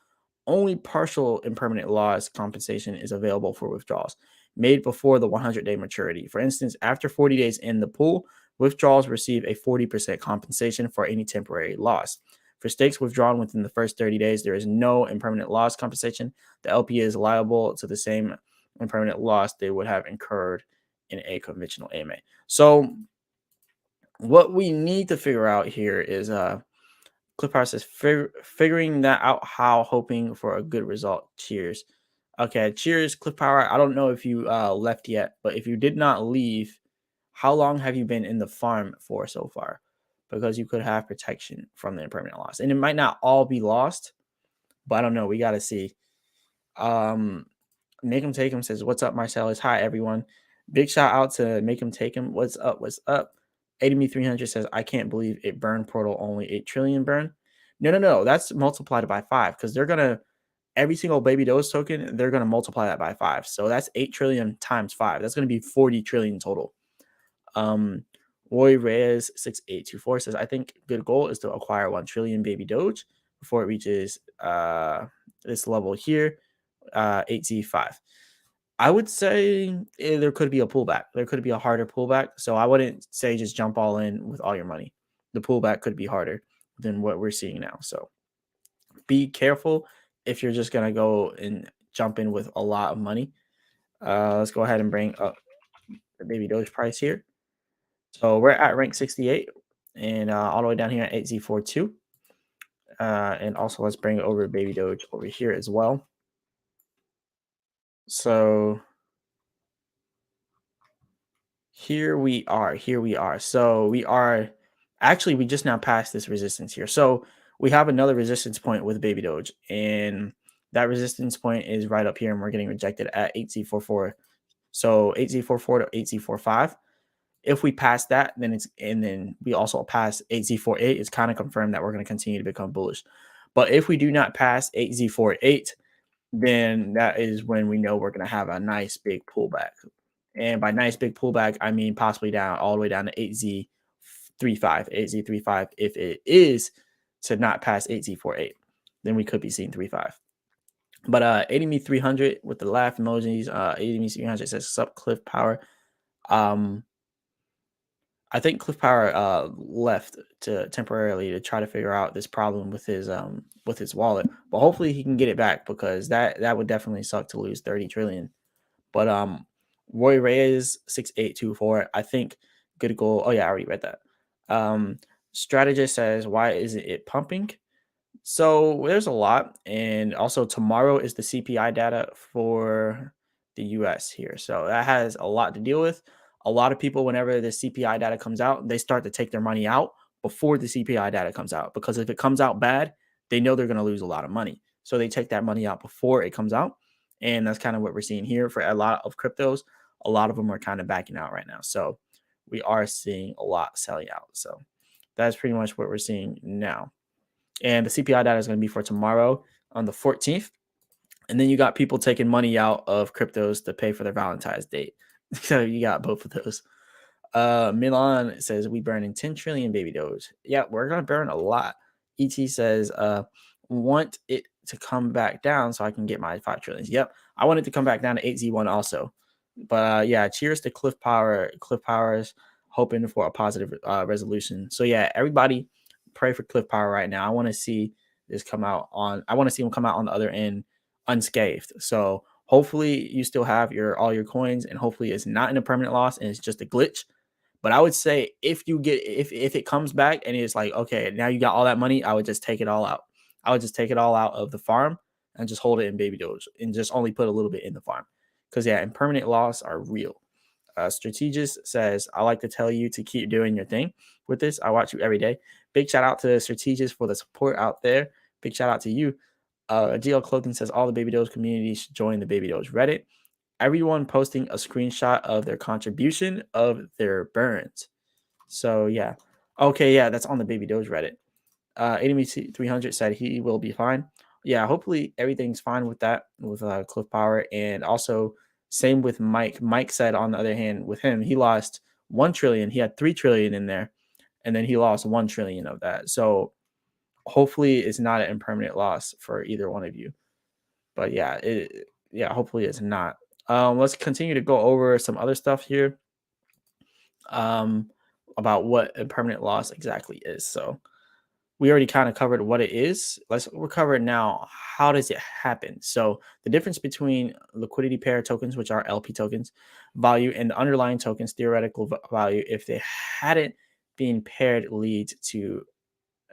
only partial impermanent loss compensation is available for withdrawals made before the 100-day maturity. For instance, after 40 days in the pool, withdrawals receive a 40% compensation for any temporary loss. For stakes withdrawn within the first 30 days, there is no impermanent loss compensation. The LP is liable to the same impermanent loss they would have incurred in a conventional AMA. So what we need to figure out here is Cliff House says figuring that out how hoping for a good result. Cheers. Okay, cheers, Cliff Power. I don't know if you left yet, but if you did not leave, how long have you been in the farm for so far? Because you could have protection from the impermanent loss, and it might not all be lost, but I don't know. We got to see. Um, Make him take him says, "What's up, Marsellis? Hi, everyone. Big shout out to Make him take him. What's up? What's up?" 80 300 says, "I can't believe it burned portal only 8 trillion burn." No, no, no. That's multiplied by 5 because they're gonna every single baby dose token, they're gonna multiply that by 5. So that's 8 trillion times 5. That's gonna be 40 trillion total. Um Roy Reyes 6824 says, "I think good goal is to acquire 1 trillion baby doge before it reaches this level here, 8Z5. I would say there could be a pullback. There could be a harder pullback. So I wouldn't say just jump all in with all your money. The pullback could be harder than what we're seeing now. So be careful if you're just gonna go and jump in with a lot of money. Let's go ahead and bring up the baby Doge price here. So we're at rank 68 and all the way down here at 8Z42. And also let's bring over baby Doge over here as well. So here we are. Here we are. So we are actually we just now passed this resistance here. So we have another resistance point with baby Doge, and that resistance point is right up here, and we're getting rejected at 8Z44. So 8Z44 to 8Z45. If we pass that, then it's and then we also pass 8Z48, it's kind of confirmed that we're going to continue to become bullish. But if we do not pass 8Z48, then that is when we know we're going to have a nice big pullback. And by nice big pullback, I mean possibly down all the way down to 8Z35, 8Z35. If it is to not pass 8Z48, then we could be seeing 35. But 80 300 with the laugh emojis, 80 300 says sup Cliff Power. I think Cliff Power left to temporarily to try to figure out this problem with his wallet, but hopefully he can get it back because that would definitely suck to lose 30 trillion. But Roy Reyes 6824, I think good goal. Oh yeah, I already read that. Strategist says, why isn't it pumping? So there's a lot, and also tomorrow is the CPI data for the US here. So that has a lot to deal with. A lot of people, whenever the CPI data comes out, they start to take their money out before the CPI data comes out, because if it comes out bad, they know they're going to lose a lot of money. So they take that money out before it comes out. And that's kind of what we're seeing here for a lot of cryptos. A lot of them are kind of backing out right now. So we are seeing a lot selling out. So that's pretty much what we're seeing now. And the CPI data is going to be for tomorrow on the 14th. And then you got people taking money out of cryptos to pay for their Valentine's date. So you got both of those. Milan says we burning 10 trillion baby doge. Yeah, we're gonna burn a lot. ET says want it to come back down so I can get my 5 trillions. Yep, I want it to come back down to 8Z1 also. But yeah, cheers to Cliff Power. Cliff Powers hoping for a positive resolution. So yeah, everybody pray for Cliff Power right now. I want to see this come out on. I want to see him come out on the other end unscathed. So hopefully you still have your all your coins, and hopefully it's not in a permanent loss and it's just a glitch. But I would say if you get if it comes back and it's like, okay, now you got all that money, I would just take it all out. I would just take it all out of the farm and just hold it in baby doge and just only put a little bit in the farm. Because yeah, impermanent loss are real. Strategist says, I like to tell you to keep doing your thing with this. I watch you every day. Big shout out to Strategist for the support out there. Big shout out to you. GL Clothing says all the Baby Doge community should join the Baby Doge Reddit. Everyone posting a screenshot of their contribution of their burns. So yeah. Okay, yeah, that's on the Baby Doge Reddit. Enemy 300 said he will be fine. Yeah, hopefully everything's fine with that, with Cliff Power. And also same with Mike. Mike said on the other hand, with him, he lost 1 trillion. He had 3 trillion in there, and then he lost 1 trillion of that. So hopefully it's not an impermanent loss for either one of you. But yeah, hopefully it's not. Let's continue to go over some other stuff here about what a permanent loss exactly is. So we already kind of covered what it is. Let's recover now. How does it happen? So the difference between liquidity pair tokens, which are LP tokens, value, and the underlying tokens, theoretical value, if they hadn't been paired, leads to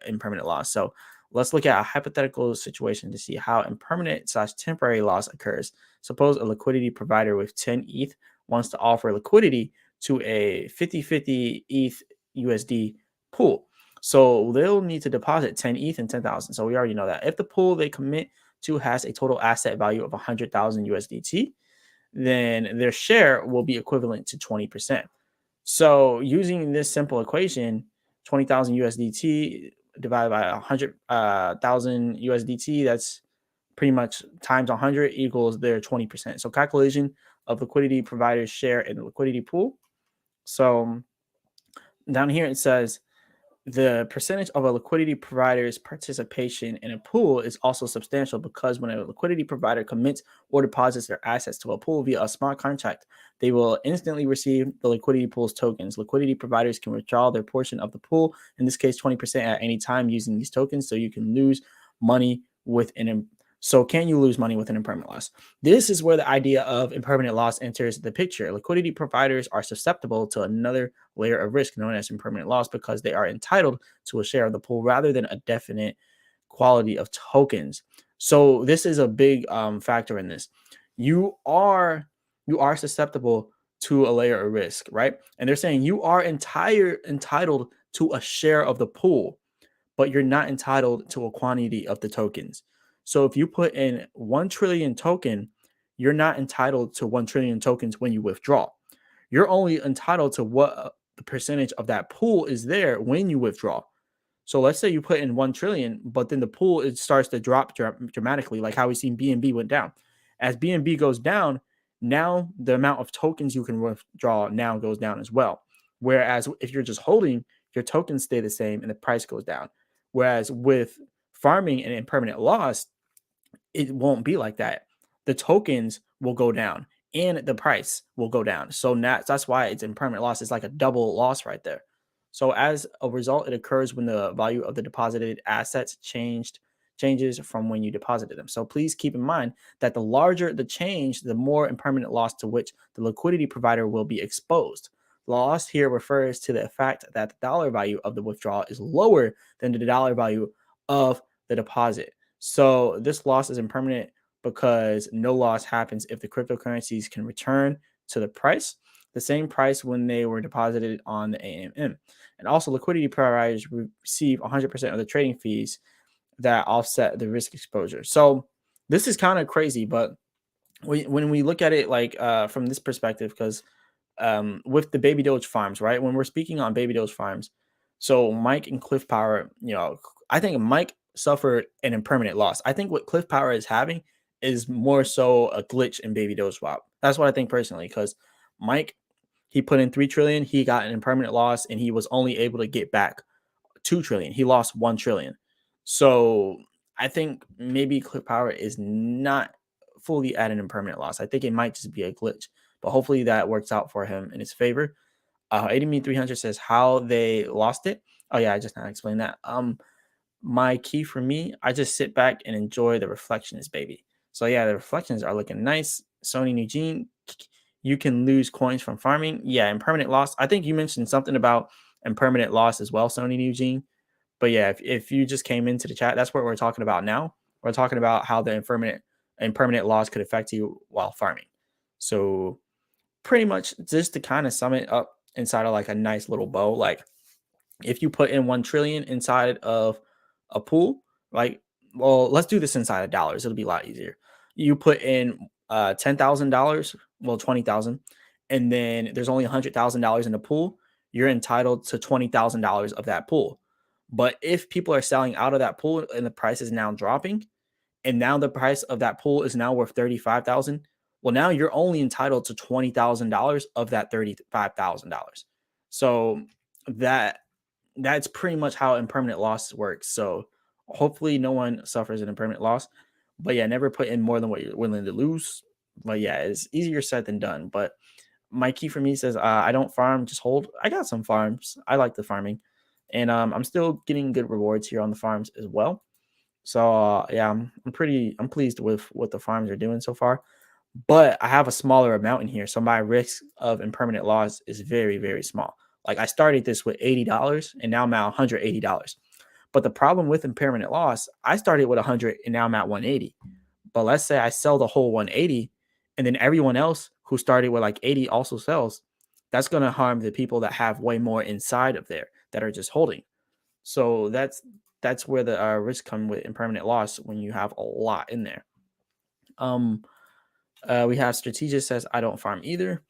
impermanent loss. So let's look at a hypothetical situation to see how impermanent/temporary loss occurs. Suppose a liquidity provider with 10 ETH wants to offer liquidity to a 50-50 ETH USD pool. So they'll need to deposit 10 ETH and 10,000. So we already know that. If the pool they commit to has a total asset value of 100,000 USDT, then their share will be equivalent to 20%. So using this simple equation, 20,000 USDT divided by 100,000 USDT, that's pretty much times 100 equals their 20%. So calculation of liquidity providers share in the liquidity pool. So down here it says the percentage of a liquidity provider's participation in a pool is also substantial because when a liquidity provider commits or deposits their assets to a pool via a smart contract, they will instantly receive the liquidity pool's tokens. Liquidity providers can withdraw their portion of the pool, in this case 20% at any time using these tokens, so you can lose money with an so can you lose money with an impermanent loss? This is where the idea of impermanent loss enters the picture. Liquidity providers are susceptible to another layer of risk known as impermanent loss because they are entitled to a share of the pool rather than a definite quality of tokens. So this is a big factor in this. You are susceptible to a layer of risk, right? And they're saying you are entitled to a share of the pool, but you're not entitled to a quantity of the tokens. So if you put in 1 trillion token, you're not entitled to 1 trillion tokens when you withdraw. You're only entitled to what the percentage of that pool is there when you withdraw. So let's say you put in 1 trillion, but then the pool it starts to drop dramatically, like how we seen BNB went down. As BNB goes down, now the amount of tokens you can withdraw now goes down as well. Whereas if you're just holding, your tokens stay the same and the price goes down. Whereas with farming and impermanent loss, it won't be like that. The tokens will go down and the price will go down. So that's why it's impermanent loss. It's like a double loss right there. So as a result, it occurs when the value of the deposited assets changes from when you deposited them. So please keep in mind that the larger the change, the more impermanent loss to which the liquidity provider will be exposed. Loss here refers to the fact that the dollar value of the withdrawal is lower than the dollar value of the deposit. So this loss is impermanent because no loss happens if the cryptocurrencies can return to the price. the same price when they were deposited on the AMM. And also, liquidity providers receive 100% of the trading fees that offset the risk exposure. So this is kind of crazy, but when we look at it like from this perspective, because with the Baby Doge farms, right? When we're speaking on Baby Doge farms, so Mike and Cliff Power, I think Mike suffered an impermanent loss. I think what Cliff Power is having is more so a glitch in Baby Doge swap. That's what I think personally, because Mike, he put in 3 trillion, he got an impermanent loss, and he was only able to get back 2 trillion. He lost 1 trillion. So I think maybe Cliff Power is not fully at an impermanent loss. I think it might just be a glitch, but hopefully that works out for him in his favor. 80me300 says how they lost it. Oh yeah, I just now explained that. My key for me, I just sit back and enjoy the reflections, baby. So yeah, the reflections are looking nice. Sony Eugene, you can lose coins from farming. Yeah, impermanent loss. I think you mentioned something about impermanent loss as well, Sony Eugene. But yeah, if you just came into the chat, that's what we're talking about now. We're talking about how the impermanent loss could affect you while farming. So pretty much just to kind of sum it up inside of like a nice little bow, like if you put in 1 trillion inside of a pool, like, well, let's do this inside of dollars. It'll be a lot easier. You put in $10,000, well, 20,000, and then there's only $100,000 in the pool. You're entitled to $20,000 of that pool. But if people are selling out of that pool and the price is now dropping, and now the price of that pool is now worth 35,000, well, now you're only entitled to $20,000 of that $35,000. So that's pretty much how impermanent loss works. So hopefully no one suffers an impermanent loss. But yeah, never put in more than what you're willing to lose. But yeah, it's easier said than done. But my key for me says I don't farm, just hold. I got some farms. I like the farming, and I'm still getting good rewards here on the farms as well. So yeah, I'm pleased with what the farms are doing so far. But I have a smaller amount in here, so my risk of impermanent loss is very, very small. Like I started this with $80 and now I'm at $180. But the problem with impermanent loss, I started with 100 and now I'm at 180. But let's say I sell the whole 180 and then everyone else who started with like 80 also sells. That's going to harm the people that have way more inside of there that are just holding. So that's where the risk come with impermanent loss when you have a lot in there. We have strategist says I don't farm either.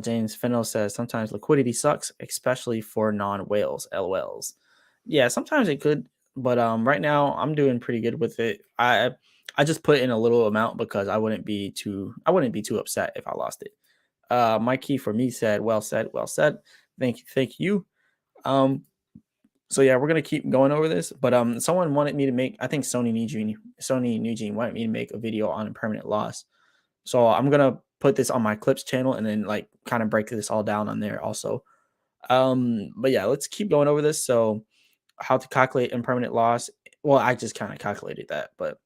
James Fennell says sometimes liquidity sucks, especially for non-whales. LOLs. Yeah, sometimes it could, but right now I'm doing pretty good with it. I just put in a little amount because I wouldn't be too upset if I lost it. My key for me said well said, well said. Thank you. So yeah, we're gonna keep going over this, but someone wanted me to make, I think Sony Nugene wanted me to make a video on impermanent loss. So I'm gonna put this on my clips channel and then like kind of break this all down on there also. But yeah, let's keep going over this. So how to calculate impermanent loss. Well, I just kind of calculated that, but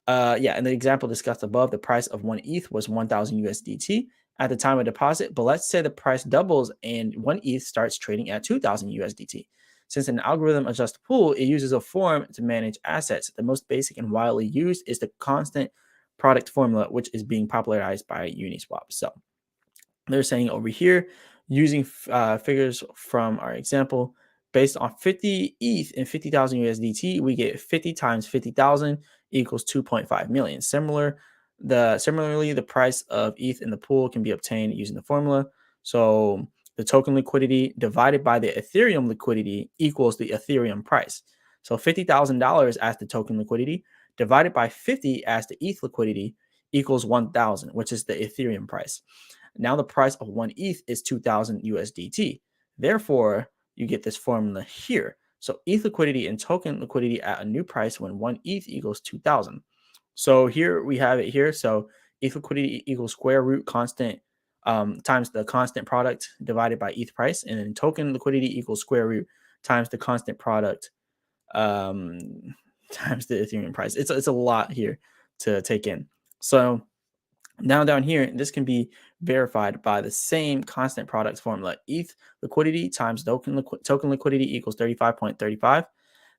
yeah, in the example discussed above, the price of 1 ETH was 1,000 USDT at the time of deposit. But let's say the price doubles and 1 ETH starts trading at 2,000 USDT. Since an algorithm adjusts the pool, it uses a form to manage assets. The most basic and widely used is the constant product formula, which is being popularized by Uniswap. So they're saying over here, using figures from our example, based on 50 ETH and 50,000 USDT, we get 50 times 50,000 equals 2.5 million. Similarly, the price of ETH in the pool can be obtained using the formula. So the token liquidity divided by the Ethereum liquidity equals the Ethereum price. So $50,000 as the token liquidity divided by 50 as the ETH liquidity equals 1,000, which is the Ethereum price. Now the price of 1 ETH is 2,000 USDT. Therefore, you get this formula here. So ETH liquidity and token liquidity at a new price when 1 ETH equals 2,000. So here we have it here. So ETH liquidity equals square root constant times the constant product divided by ETH price. And then token liquidity equals square root times the constant product times the Ethereum price. It's a lot here to take in. So now down here, this can be verified by the same constant product formula. ETH liquidity times token liquidity equals 35.35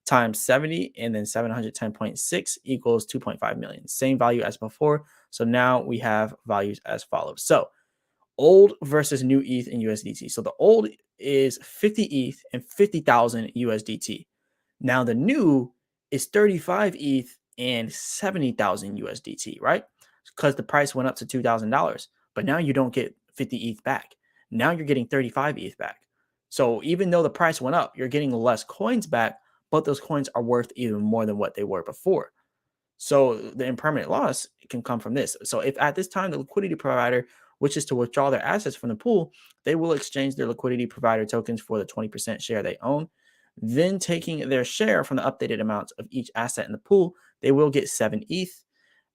times 70, and then 710.6 equals 2.5 million. Same value as before. So now we have values as follows. So old versus new ETH in USDT. So the old is 50 ETH and 50,000 USDT. Now the new is 35 ETH and 70,000 USDT, right? Because the price went up to $2,000. But now you don't get 50 ETH back. Now you're getting 35 ETH back. So even though the price went up, you're getting less coins back, but those coins are worth even more than what they were before. So the impermanent loss can come from this. So if at this time the liquidity provider wishes to withdraw their assets from the pool, they will exchange their liquidity provider tokens for the 20% share they own. Then taking their share from the updated amounts of each asset in the pool, they will get 7 ETH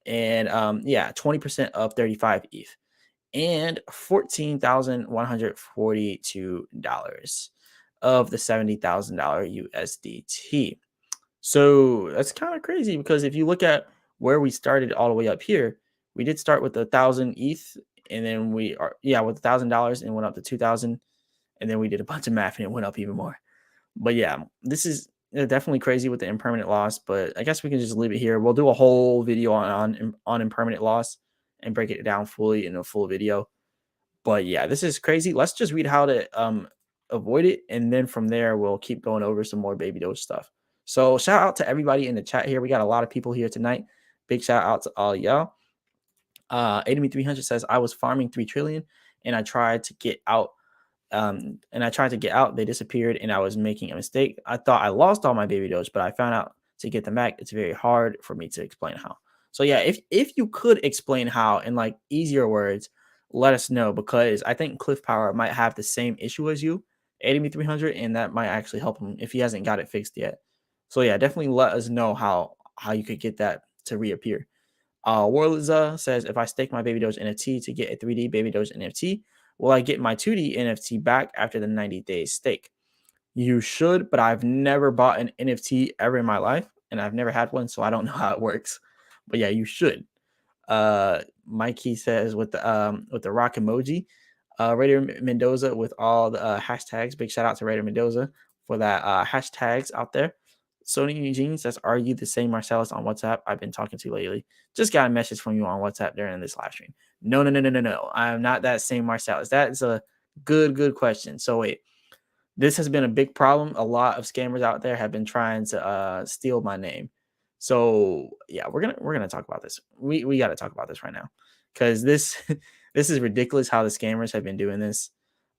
and 20% of 35 ETH and $14,142 of the $70,000 USDT. So that's kind of crazy because if you look at where we started all the way up here, we did start with 1,000 ETH, and then we are with $1,000 and went up to 2,000, and then we did a bunch of math and it went up even more. But yeah, this is definitely crazy with the impermanent loss. But I guess we can just leave it here. We'll do a whole video on impermanent loss and break it down fully in a full video. But yeah, this is crazy. Let's just read how to avoid it, and then from there we'll keep going over some more baby doge stuff. So shout out to everybody in the chat here. We got a lot of people here tonight. Big shout out to all y'all. 8300 says I was farming 3 trillion and I tried to get out. They disappeared and I was making a mistake. I thought I lost all my baby doge, but I found out to get them back, it's very hard for me to explain how. So yeah, if you could explain how in like easier words, let us know, because I think Cliff Power might have the same issue as you, 8300, and that might actually help him if he hasn't got it fixed yet. So yeah, definitely let us know how you could get that to reappear. Warliza says, if I stake my baby doge NFT to get a 3D baby doge NFT, will I get my 2D NFT back after the 90-day stake? You should, but I've never bought an NFT ever in my life, and I've never had one, so I don't know how it works. But yeah, you should. Mikey says with the rock emoji. Raider Mendoza with all the hashtags. Big shout out to Raider Mendoza for that hashtags out there. Sony Eugene says, are you the same Marsellis on WhatsApp I've been talking to lately? Just got a message from you on WhatsApp during this live stream. No. I am not that same Marsellis. That is a good question. So wait, this has been a big problem. A lot of scammers out there have been trying to steal my name. So yeah, we're gonna talk about this. We got to talk about this right now, because this this is ridiculous how the scammers have been doing this.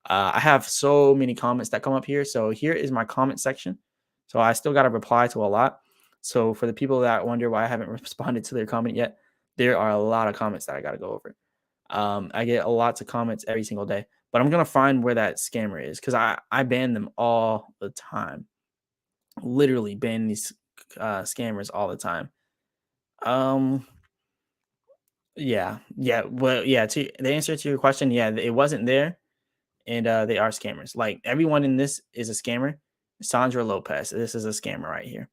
I have so many comments that come up here. So here is my comment section. So I still got to reply to a lot. So for the people that wonder why I haven't responded to their comment yet, there are a lot of comments that I got to go over. I get a lots of comments every single day, but I'm gonna find where that scammer is, because I ban them all the time. Literally ban these scammers all the time. To the answer to your question, yeah, it wasn't there, and they are scammers. Like everyone in this is a scammer. Sandra Lopez, this is a scammer right here.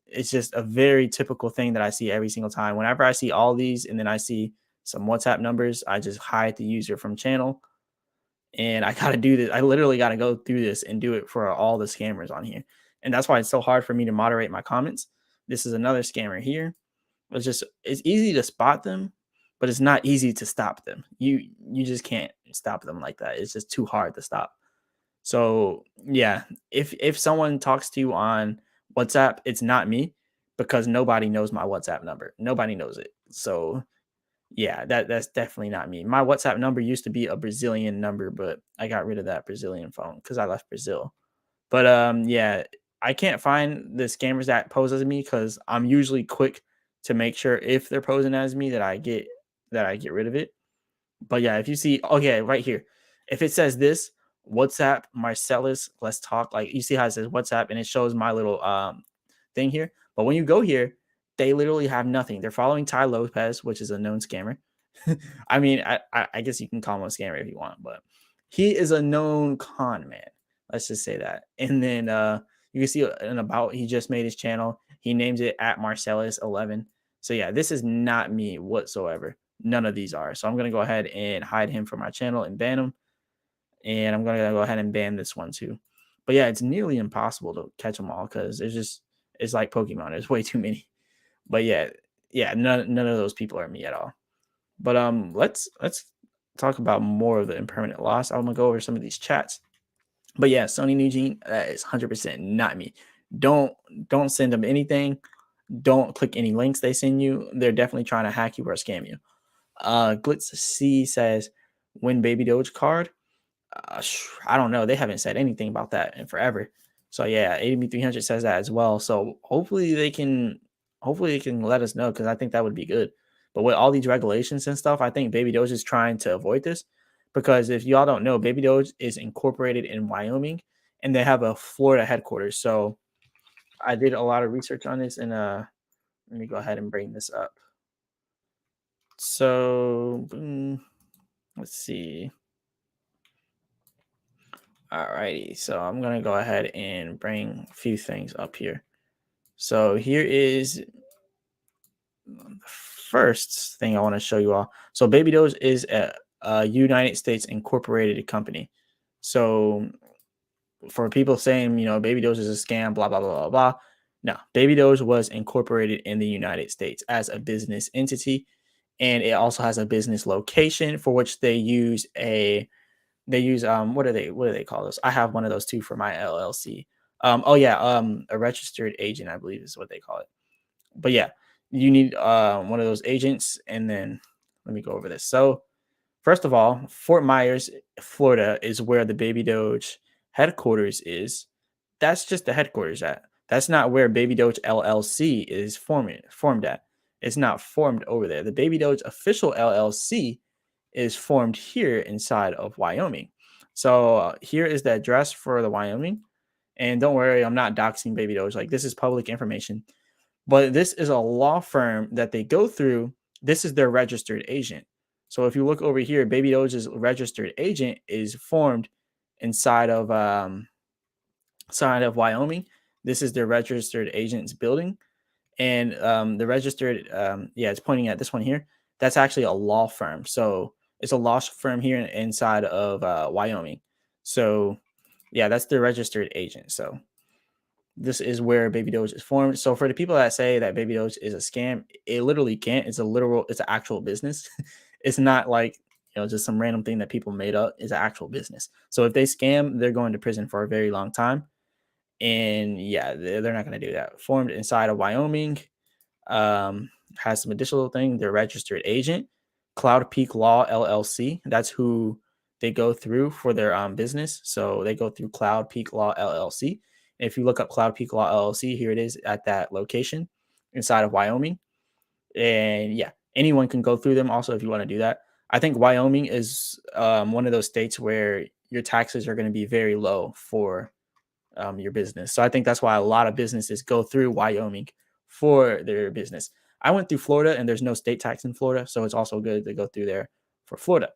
It's just a very typical thing that I see every single time. Whenever I see all these and then I see some WhatsApp numbers, I just hide the user from channel. And I got to do this. I literally got to go through this and do it for all the scammers on here. And that's why it's so hard for me to moderate my comments. This is another scammer here. It's easy to spot them, but it's not easy to stop them. You just can't stop them like that. It's just too hard to stop. So yeah, if someone talks to you on WhatsApp, it's not me, because nobody knows my WhatsApp number. Nobody knows it. So yeah, that's definitely not me. My WhatsApp number used to be a Brazilian number, but I got rid of that Brazilian phone because I left Brazil. But yeah, I can't find the scammers that pose as me, because I'm usually quick to make sure if they're posing as me that I get rid of it. But yeah, if you see, okay, right here, if it says this WhatsApp Marsellis, let's talk. Like you see how it says WhatsApp and it shows my little thing here. But when you go here, they literally have nothing. They're following Ty Lopez, which is a known scammer. I mean, I guess you can call him a scammer if you want, but he is a known con man. Let's just say that. And then you can see an about. He just made his channel. He names it at Marsellis11. So yeah, this is not me whatsoever. None of these are. So I'm gonna go ahead and hide him from my channel and ban him. And I'm gonna go ahead and ban this one too. But yeah, it's nearly impossible to catch them all, because it's like Pokemon. There's way too many. But yeah, none of those people are me at all. But let's talk about more of the impermanent loss. I'm gonna go over some of these chats. But yeah, Sony Nugent, that is 100% not me. Don't don't send them anything. Don't click any links they send you. They're definitely trying to hack you or scam you. Glitz C says, "Win Baby Doge card." I don't know. They haven't said anything about that in forever. So yeah, ADB 300 says that as well. So hopefully they can let us know, because I think that would be good. But with all these regulations and stuff, I think Baby Doge is trying to avoid this, because if y'all don't know, Baby Doge is incorporated in Wyoming and they have a Florida headquarters. So I did a lot of research on this, and let me go ahead and bring this up. So let's see. Alrighty, so I'm gonna go ahead and bring a few things up here. So here is the first thing I want to show you all. So Baby Doge is a United States incorporated company. So for people saying, Baby Doge is a scam, blah blah blah blah blah. No, Baby Doge was incorporated in the United States as a business entity, and it also has a business location for which they use what do they call those? I have one of those too for my LLC. Oh yeah, a registered agent, I believe is what they call it. But yeah, you need one of those agents, and then let me go over this. So first of all, Fort Myers, Florida is where the Baby Doge headquarters is. That's just the headquarters at. That's not where Baby Doge LLC is formed at. It's not formed over there. The Baby Doge official LLC is formed here inside of Wyoming. So here is the address for the Wyoming. And don't worry, I'm not doxing Baby Doge. Like, this is public information. But this is a law firm that they go through. This is their registered agent. So if you look over here, Baby Doge's registered agent is formed inside of Wyoming. This is their registered agent's building, and the registered it's pointing at this one here. That's actually a law firm. So it's a law firm here inside of Wyoming. So yeah, that's the registered agent. So this is where Baby Doge is formed. So for the people that say that Baby Doge is a scam, it literally can't. It's an actual business. It's not like, just some random thing that people made up. It's an actual business. So if they scam, they're going to prison for a very long time. And yeah, they're not going to do that. Formed inside of Wyoming, has some additional thing. Their registered agent, Cloud Peak Law LLC. That's who they go through for their business. So they go through Cloud Peak Law LLC. If you look up Cloud Peak Law LLC, here it is at that location inside of Wyoming. And yeah, anyone can go through them. Also, if you want to do that, I think Wyoming is one of those states where your taxes are going to be very low for your business. So I think that's why a lot of businesses go through Wyoming for their business. I went through Florida, and there's no state tax in Florida, so it's also good to go through there for Florida.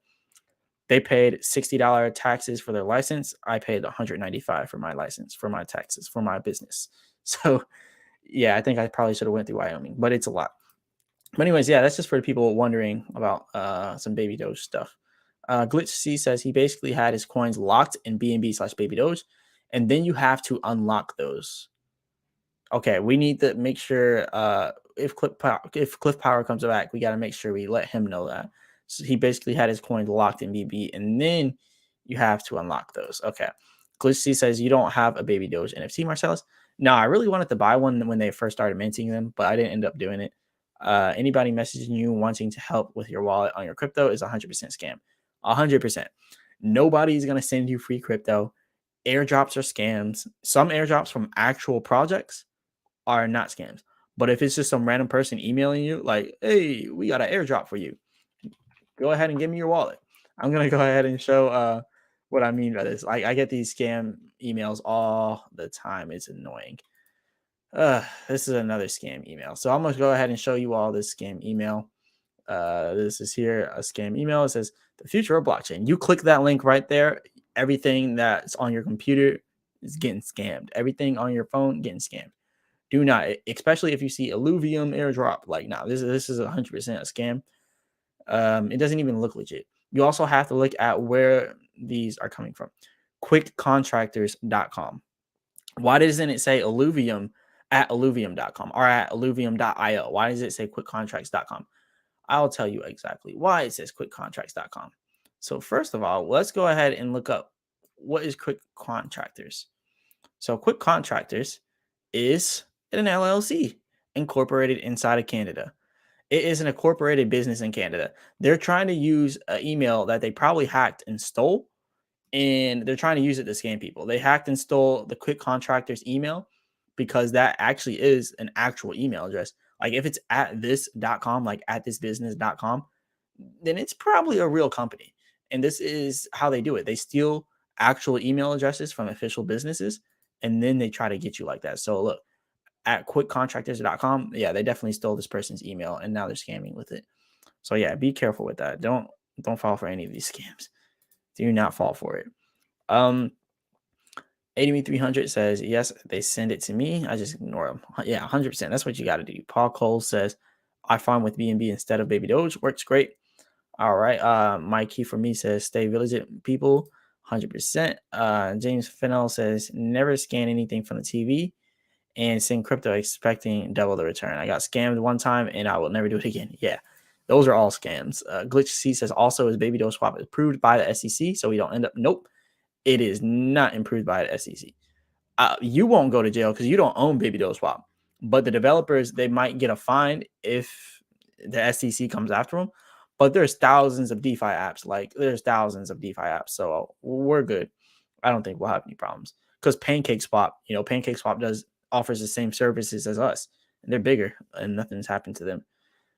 They paid $60 taxes for their license. I paid $195 for my license, for my taxes, for my business. So yeah, I think I probably should have went through Wyoming, but it's a lot. But anyways, yeah, that's just for the people wondering about some Baby Doge stuff. Glitch C says he basically had his coins locked in BNB/Baby Doge, and then you have to unlock those. Okay, we need to make sure if Cliff Power comes back, we got to make sure we let him know that. So he basically had his coins locked in BB, and then you have to unlock those. Okay. Glitch C says you don't have a Baby Doge NFT, Marsellis. No, I really wanted to buy one when they first started minting them, but I didn't end up doing it. Anybody messaging you wanting to help with your wallet on your crypto is 100% scam. 100%. Nobody's going to send you free crypto. Airdrops are scams. Some airdrops from actual projects are not scams. But if it's just some random person emailing you, like, hey, we got an airdrop for you, go ahead and give me your wallet. I'm going to go ahead and show what I mean by this. I get these scam emails all the time. It's annoying. This is another scam email. So I'm going to go ahead and show you all this scam email. This is here, a scam email. It says the future of blockchain. You click that link right there. Everything that's on your computer is getting scammed. Everything on your phone getting scammed. Do not, especially if you see Illuvium airdrop. Like, no, this is 100% a scam. It doesn't even look legit. You also have to look at where these are coming from. Quickcontractors.com. Why doesn't it say Illuvium at Illuvium.com or at Illuvium.io? Why does it say quickcontracts.com? I'll tell you exactly why it says quickcontracts.com. So first of all, let's go ahead and look up what is quick contractors. So quick contractors is an LLC incorporated inside of Canada. It is an incorporated business in Canada. They're trying to use an email that they probably hacked and stole, and they're trying to use it to scam people. They hacked and stole the quick contractors email because that actually is an actual email address. Like if it's at this.com, like at thisbusiness.com, then it's probably a real company. And this is how they do it. They steal actual email addresses from official businesses and then they try to get you like that. So look, at quickcontractors.com, yeah, they definitely stole this person's email and now they're scamming with it. So yeah, be careful with that. Don't fall for any of these scams. Do not fall for it. 8300 says, yes, they send it to me. I just ignore them. Yeah, 100%. That's what you got to do. Paul Cole says, I find with B&B instead of Baby Doge. Works great. All right. My key for me says, stay vigilant, people. 100%. James Fennell says, never scan anything from the TV and send crypto expecting double the return. I got scammed one time and I will never do it again. Yeah, those are all scams. Glitch C says, also, is Baby Doge Swap approved by the SEC? So we don't end up, nope. It is not improved by the SEC. You won't go to jail because you don't own Baby Doge Swap. But the developers, they might get a fine if the SEC comes after them. But there's thousands of DeFi apps. Like there's thousands of DeFi apps. So we're good. I don't think we'll have any problems. Because Pancake Swap offers the same services as us. And they're bigger and nothing's happened to them.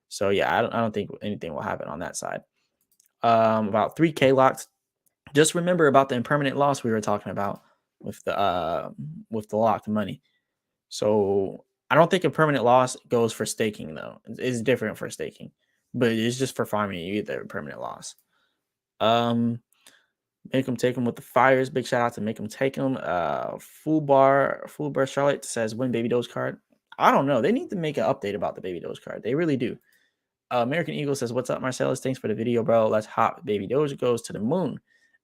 So yeah, I don't think anything will happen on that side. About 3K locked. Just remember about the impermanent loss we were talking about with the locked money. So I don't think a permanent loss goes for staking though. It's different for staking, but it's just for farming. You get the permanent loss. Make them take them with the fires. Big shout out to make them take them. Full bar Charlotte says win Baby Doge card. I don't know. They need to make an update about the Baby Doge card. They really do. American Eagle says, what's up, Marsellis? Thanks for the video, bro. Let's hop. Baby Doge goes to the moon.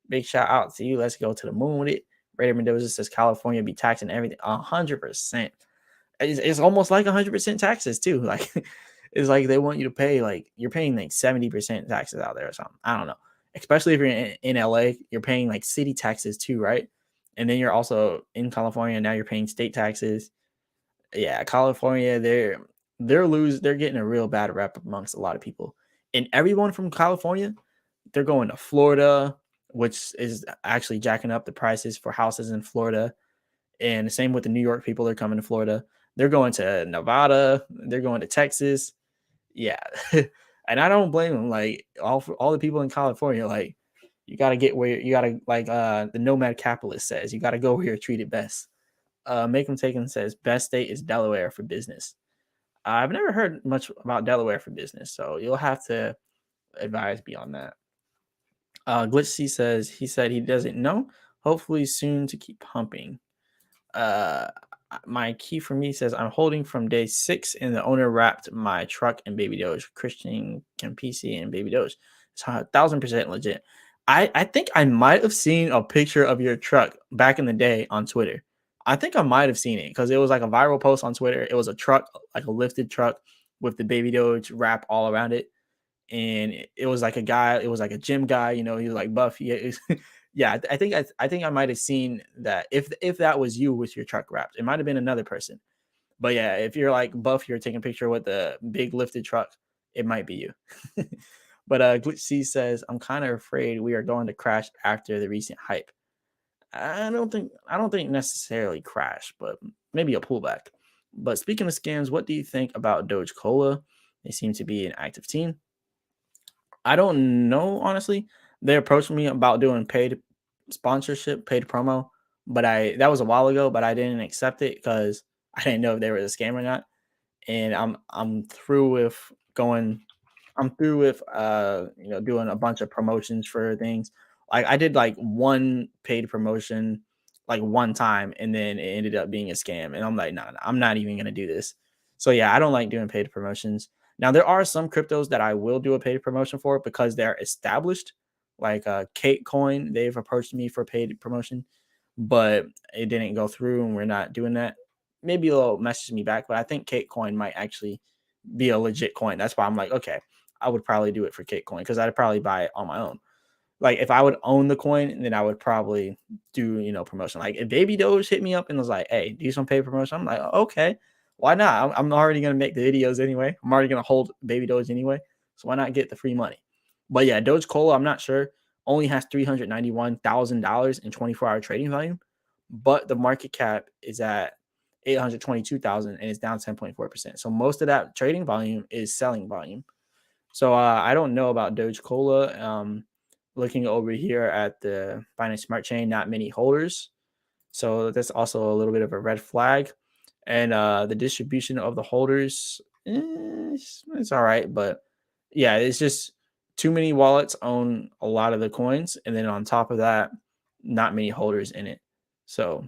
Big shout out to you. Let's go to the moon with it. Raider Mendoza says California be taxing everything 100%. It's almost like 100% taxes too. Like it's like they want you to pay like you're paying like 70% taxes out there or something. I don't know. Especially if you're in LA, you're paying like city taxes too, right? And then you're also in California. Now you're paying state taxes. Yeah, California, they're getting a real bad rep amongst a lot of people. And everyone from California, they're going to Florida, which is actually jacking up the prices for houses in Florida. And the same with the New York people, they're coming to Florida. They're going to Nevada, they're going to Texas. Yeah. And I don't blame them. Like all the people in California, like you got to get where you got to like the nomad capitalist says, you got to go where you're treated best. Make them taken says best state is Delaware for business. I've never heard much about Delaware for business, so you'll have to advise me on that. Glitch C says he said he doesn't know. Hopefully soon to keep pumping. Uh, my key for me says I'm holding from day 6, and the owner wrapped my truck in Baby Doge. Christian Campisi and Baby Doge. It's 1,000% legit. I think I might have seen a picture of your truck back in the day on Twitter. I think I might have seen it because it was like a viral post on Twitter. It was a truck, like a lifted truck with the Baby Doge wrap all around it. And it was like a guy, it was like a gym guy, he was like buff. Yeah, yeah. I think I might have seen that if that was you with your truck wrapped, it might have been another person. But yeah, if you're like buff, you're taking a picture with the big lifted truck, it might be you. But Glitch C says, I'm kind of afraid we are going to crash after the recent hype. I don't think necessarily crash, but maybe a pullback. But speaking of scams, what do you think about Doge Cola? They seem to be an active team. I don't know, honestly. They approached me about doing paid sponsorship, paid promo, but that was a while ago, but I didn't accept it because I didn't know if they were a scam or not. And I'm through with going. I'm through with doing a bunch of promotions for things. Like I did like one paid promotion like one time and then it ended up being a scam. And I'm like, no, I'm not even gonna do this. So yeah, I don't like doing paid promotions. Now there are some cryptos that I will do a paid promotion for because they're established. Like Kate Coin, they've approached me for paid promotion, but it didn't go through and we're not doing that. Maybe they'll message me back, but I think Kate Coin might actually be a legit coin. That's why I'm like, okay, I would probably do it for Kate Coin because I'd probably buy it on my own. Like if I would own the coin, then I would probably do, promotion. Like if Baby Doge hit me up and was like, "Hey, do some paid promotion," I'm like, okay, why not? I'm already gonna make the videos anyway. I'm already gonna hold Baby Doge anyway, so why not get the free money? But yeah, Doge Cola, I'm not sure. Only has $391,000 in 24-hour trading volume, but the market cap is at 822,000 and it's down 10.4%. So most of that trading volume is selling volume. So I don't know about Doge Cola. Looking over here at the Binance Smart Chain, not many holders. So that's also a little bit of a red flag. And the distribution of the holders, it's all right. But yeah, it's just too many wallets own a lot of the coins. And then on top of that, not many holders in it. So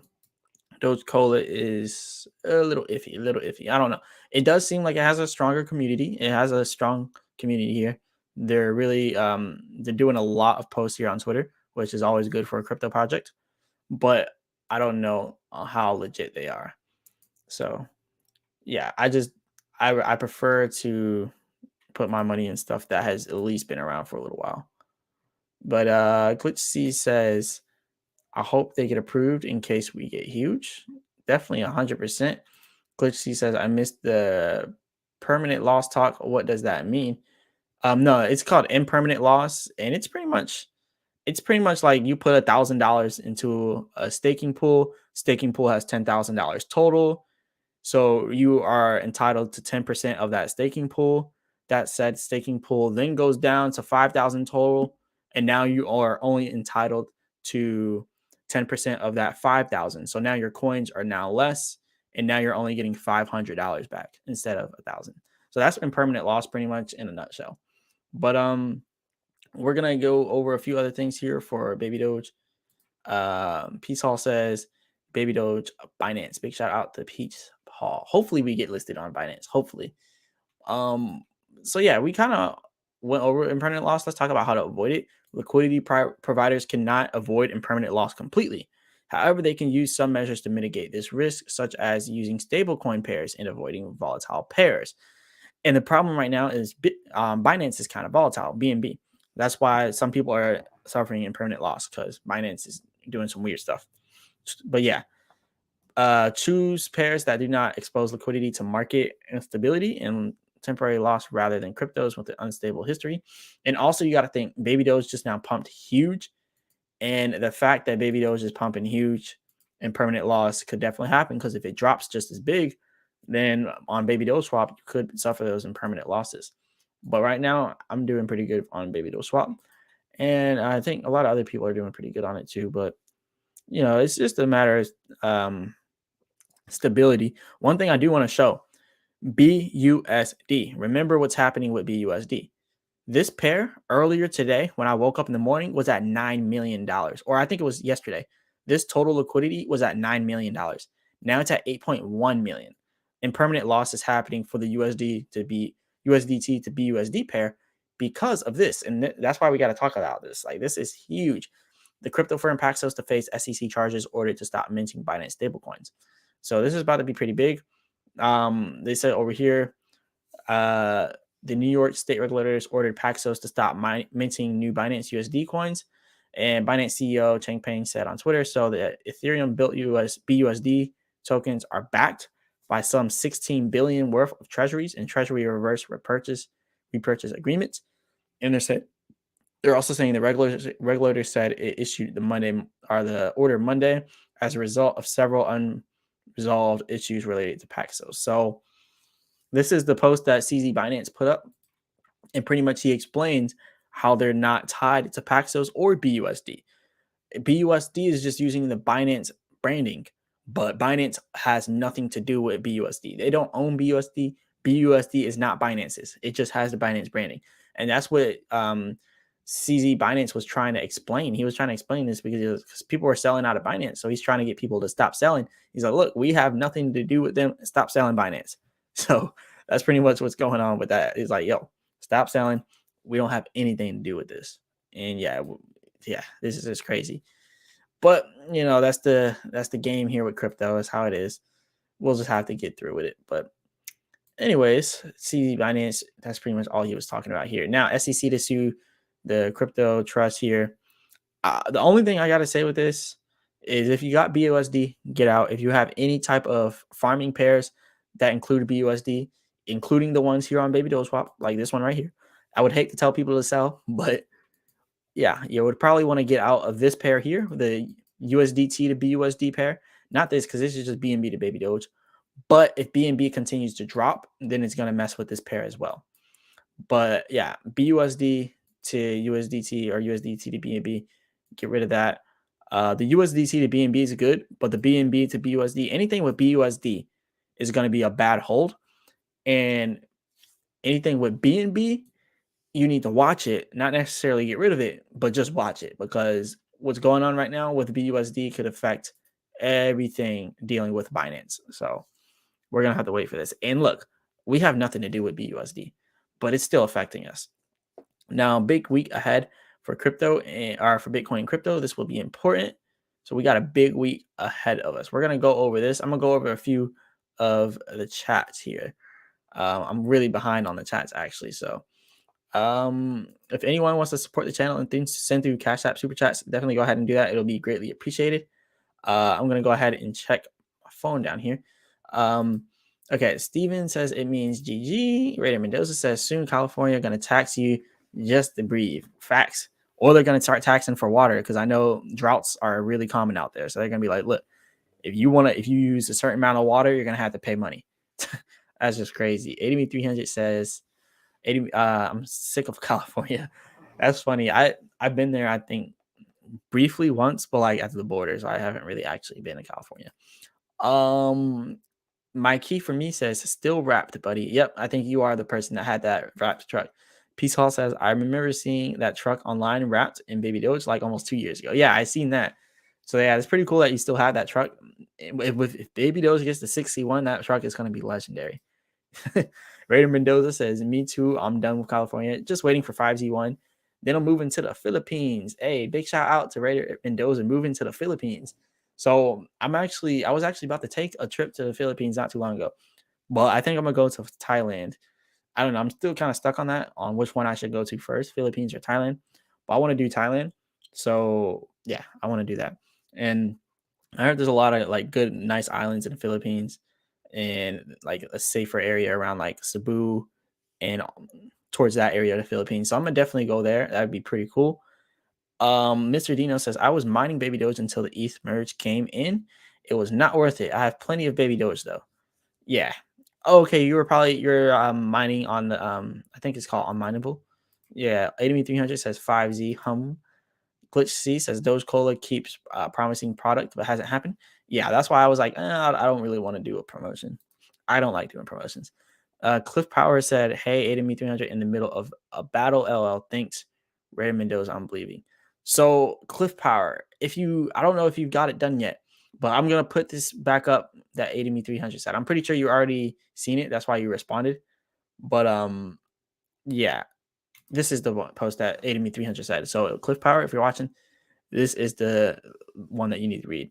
Doge Cola is a little iffy, a little iffy. I don't know. It does seem like it has a stronger community. It has a strong community here. They're really they're doing a lot of posts here on Twitter, which is always good for a crypto project. But I don't know how legit they are. So yeah, I prefer to put my money in stuff that has at least been around for a little while. But Glitch C says, I hope they get approved in case we get huge. Definitely 100%. Glitch C says, I missed the permanent loss talk. What does that mean? No, it's called impermanent loss, and it's pretty much like you put $1,000 into a staking pool. Staking pool has $10,000 total. So you are entitled to 10% of that staking pool. That said staking pool then goes down to 5,000 total. And now you are only entitled to 10% of that 5,000. So now your coins are now less. And now you're only getting $500 back instead of 1,000. So that's impermanent loss pretty much in a nutshell. But we're gonna go over a few other things here for Baby Doge. Peace Hall says Baby Doge Binance. Big shout out to Peace Hall. Hopefully we get listed on Binance. Hopefully. So yeah, we kind of went over impermanent loss. Let's talk about how to avoid it. Liquidity providers cannot avoid impermanent loss completely. However, they can use some measures to mitigate this risk, such as using stablecoin pairs and avoiding volatile pairs. And the problem right now is Binance is kind of volatile, BNB. That's why some people are suffering impermanent loss because Binance is doing some weird stuff. But yeah, choose pairs that do not expose liquidity to market instability and temporary loss rather than cryptos with an unstable history. And also, you got to think Baby Doge just now pumped huge. And the fact that Baby Doge is pumping huge and permanent loss could definitely happen because if it drops just as big, then on Baby Doge Swap, you could suffer those impermanent losses. But right now, I'm doing pretty good on Baby Doge Swap. And I think a lot of other people are doing pretty good on it too. But, it's just a matter of stability. One thing I do want to show BUSD. Remember what's happening with BUSD. This pair earlier today, when I woke up in the morning, was at $9 million, or I think it was yesterday. This total liquidity was at $9 million. Now it's at 8.1 million. Impermanent loss is happening for the USDT to BUSD pair because of this. And that's why we got to talk about this. Like, this is huge. The crypto firm Paxos to face SEC charges ordered to stop minting Binance stablecoins. So this is about to be pretty big. They said over here, the New York state regulators ordered Paxos to stop minting new Binance USD coins. And Binance CEO Changpeng said on Twitter, so the Ethereum built BUSD tokens are backed by some 16 billion worth of treasuries and treasury reverse repurchase agreements. And they're also saying the regulators said it issued the order Monday as a result of several unresolved issues related to Paxos. So this is the post that CZ Binance put up. And pretty much he explains how they're not tied to Paxos or BUSD. BUSD is just using the Binance branding, but Binance has nothing to do with BUSD. They don't own BUSD. BUSD is not Binance's. It just has the Binance branding. And that's what CZ Binance was trying to explain. He was trying to explain this because people were selling out of Binance. So he's trying to get people to stop selling. He's like, look, we have nothing to do with them. Stop selling Binance. So that's pretty much what's going on with that. He's like, yo, stop selling. We don't have anything to do with this. And yeah, this is just crazy. But that's the game here with crypto. Is how it is. We'll just have to get through with it. But anyways, CZ Binance. That's pretty much all he was talking about here. Now, SEC to sue the crypto trust here. The only thing I gotta say with this is if you got BUSD, get out. If you have any type of farming pairs that include BUSD, including the ones here on Baby Doge Swap, like this one right here, I would hate to tell people to sell, but yeah, you would probably want to get out of this pair here, the USDT to BUSD pair. Not this, because this is just BNB to Baby Doge. But if BNB continues to drop, then it's going to mess with this pair as well. But yeah, BUSD to USDT or USDT to BNB, get rid of that. The USDT to BNB is good, but the BNB to BUSD, anything with BUSD is going to be a bad hold. And anything with BNB, you need to watch it, not necessarily get rid of it, but just watch it, because what's going on right now with BUSD could affect everything dealing with Binance. So we're going to have to wait for this. And look, we have nothing to do with BUSD, but it's still affecting us. Now, big week ahead for crypto or for Bitcoin and crypto. This will be important. So we got a big week ahead of us. We're going to go over this. I'm going to go over a few of the chats here. I'm really behind on the chats actually. So if anyone wants to support the channel and things to send through Cash App Super Chats, definitely go ahead and do that. It'll be greatly appreciated. I'm going to go ahead and check my phone down here. Okay, Steven says it means GG. Raider Mendoza says soon California going to tax you just to breathe. Facts. Or they're going to start taxing for water, because I know droughts are really common out there. So they're going to be like, look, if you use a certain amount of water, you're going to have to pay money. That's just crazy. 8300 says, I'm sick of California. That's funny. I've been there, I think, briefly once, but like at the borders. I haven't really actually been to California. My key for me says still wrapped, buddy. Yep, I think you are the person that had that wrapped truck. Peace Hall says I remember seeing that truck online wrapped in Baby Doge like almost 2 years ago. Yeah, I seen that. So yeah, it's pretty cool that you still have that truck. If Baby Doge gets to 61, that truck is going to be legendary. Raider Mendoza says, me too. I'm done with California. Just waiting for 5G1. Then I'm moving to the Philippines. Hey, big shout out to Raider Mendoza moving to the Philippines. So I was actually about to take a trip to the Philippines not too long ago. But I think I'm gonna go to Thailand. I don't know. I'm still kind of stuck on that, on which one I should go to first, Philippines or Thailand. But I want to do Thailand. So yeah, I want to do that. And I heard there's a lot of like good, nice islands in the Philippines, and like a safer area around like Cebu and towards that area of the Philippines. So I'm gonna definitely go there. That'd be pretty cool. Mr. Dino says I was mining Baby Doge until the ETH merge came in. It was not worth it. I have plenty of Baby Doge though. Yeah. Okay, you're mining on the I think it's called unmineable. Yeah, 80300 says 5Z hum. Glitch C says Doge Cola keeps promising product but hasn't happened. Yeah, that's why I was like, I don't really want to do a promotion. I don't like doing promotions. Cliff Power said, hey, ADME 300 in the middle of a battle. LL, thanks. Ray Mendoza, I'm believing. So, Cliff Power, I don't know if you've got it done yet, but I'm going to put this back up that ADME 300 said. I'm pretty sure you already seen it. That's why you responded. But, yeah, this is the one post that ADME 300 said. So, Cliff Power, if you're watching, this is the one that you need to read.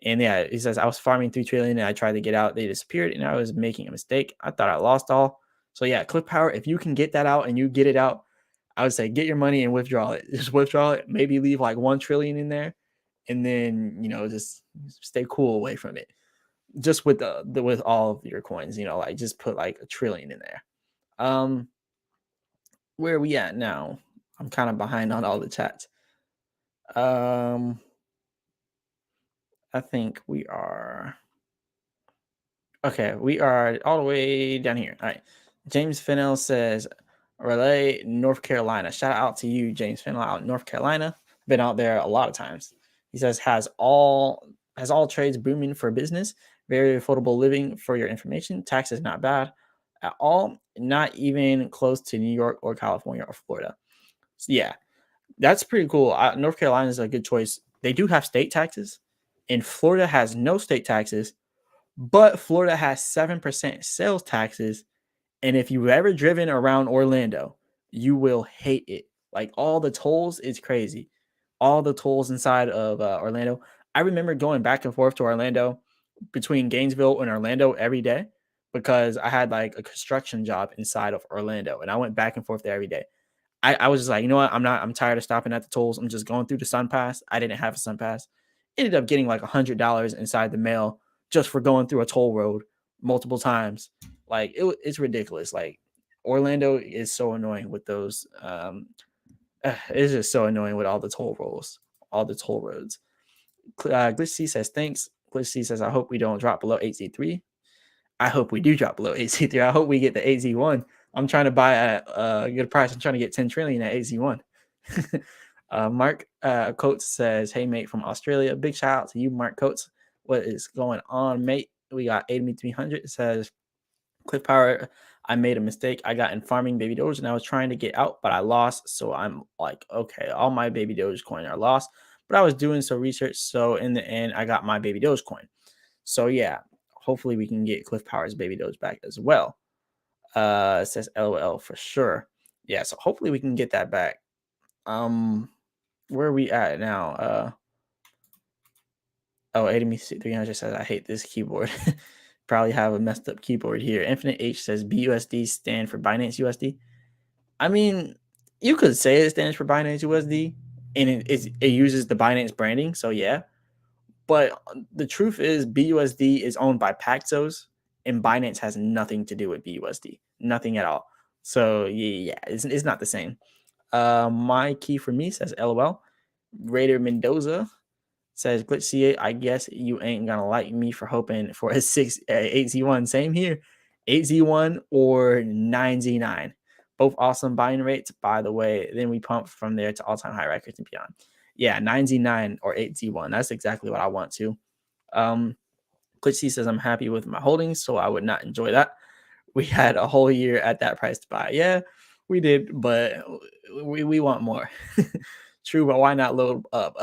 And yeah, he says, I was farming 3 trillion and I tried to get out. They disappeared and I was making a mistake. I thought I lost all. So yeah, Cliff Power, if you can get that out and you get it out, I would say get your money and withdraw it. Just withdraw it. Maybe leave like 1 trillion in there. And then, just stay cool away from it. Just with with all of your coins, like just put like 1 trillion in there. Where are we at now? I'm kind of behind on all the chats. I think we are. Okay, we are all the way down here. All right. James Fennell says, Relay, North Carolina. Shout out to you, James Fennell, out in North Carolina. Been out there a lot of times. He says, has all trades booming for business. Very affordable living for your information. Taxes not bad at all. Not even close to New York or California or Florida. So yeah, that's pretty cool. North Carolina is a good choice. They do have state taxes, and Florida has no state taxes, but Florida has 7% sales taxes. And if you've ever driven around Orlando, you will hate it. Like all the tolls is crazy. All the tolls inside of Orlando. I remember going back and forth to Orlando between Gainesville and Orlando every day because I had like a construction job inside of Orlando and I went back and forth there every day. I was just like, you know what? I'm tired of stopping at the tolls. I'm just going through the Sun Pass. I didn't have a Sun Pass. Ended up getting like $100 inside the mail just for going through a toll road multiple times. Like it's ridiculous. Like Orlando is so annoying with those. It's just so annoying with all the toll rolls, all the toll roads. Glitch C says thanks. Glitch C says I hope we don't drop below 8Z3. I hope we do drop below 8Z3. I hope we get the 8Z1. I'm trying to buy at a good price. I'm trying to get 10 trillion at 8Z1. Mark Coates says, hey, mate, from Australia. Big shout out to you, Mark Coates. What is going on, mate? We got 8300. It says, Cliff Power, I made a mistake. I got in farming baby doge and I was trying to get out, but I lost. So I'm like, okay, all my baby doge coin are lost. But I was doing some research. So in the end, I got my baby doge coin. So yeah, hopefully we can get Cliff Power's baby doge back as well. It says LOL for sure. Yeah, so hopefully we can get that back. Where are we at now? 8300 says I hate this keyboard. Probably have a messed up keyboard here. Infinite H says BUSD stand for Binance USD. I mean, you could say it stands for Binance USD, and it uses the Binance branding. So yeah, but the truth is BUSD is owned by Paxos, and Binance has nothing to do with BUSD, nothing at all. So yeah, it's not the same. My key for me says LOL. Raider Mendoza says Glitch C8. I guess you ain't gonna like me for hoping for a 8Z1. Same here, 8Z1 or 9Z9. Both awesome buying rates, by the way. Then we pump from there to all-time high records and beyond. Yeah, 9Z9 or 8Z1. That's exactly what I want to. Glitch C says I'm happy with my holdings, so I would not enjoy that. We had a whole year at that price to buy. Yeah, we did, but we want more. True, but why not load up?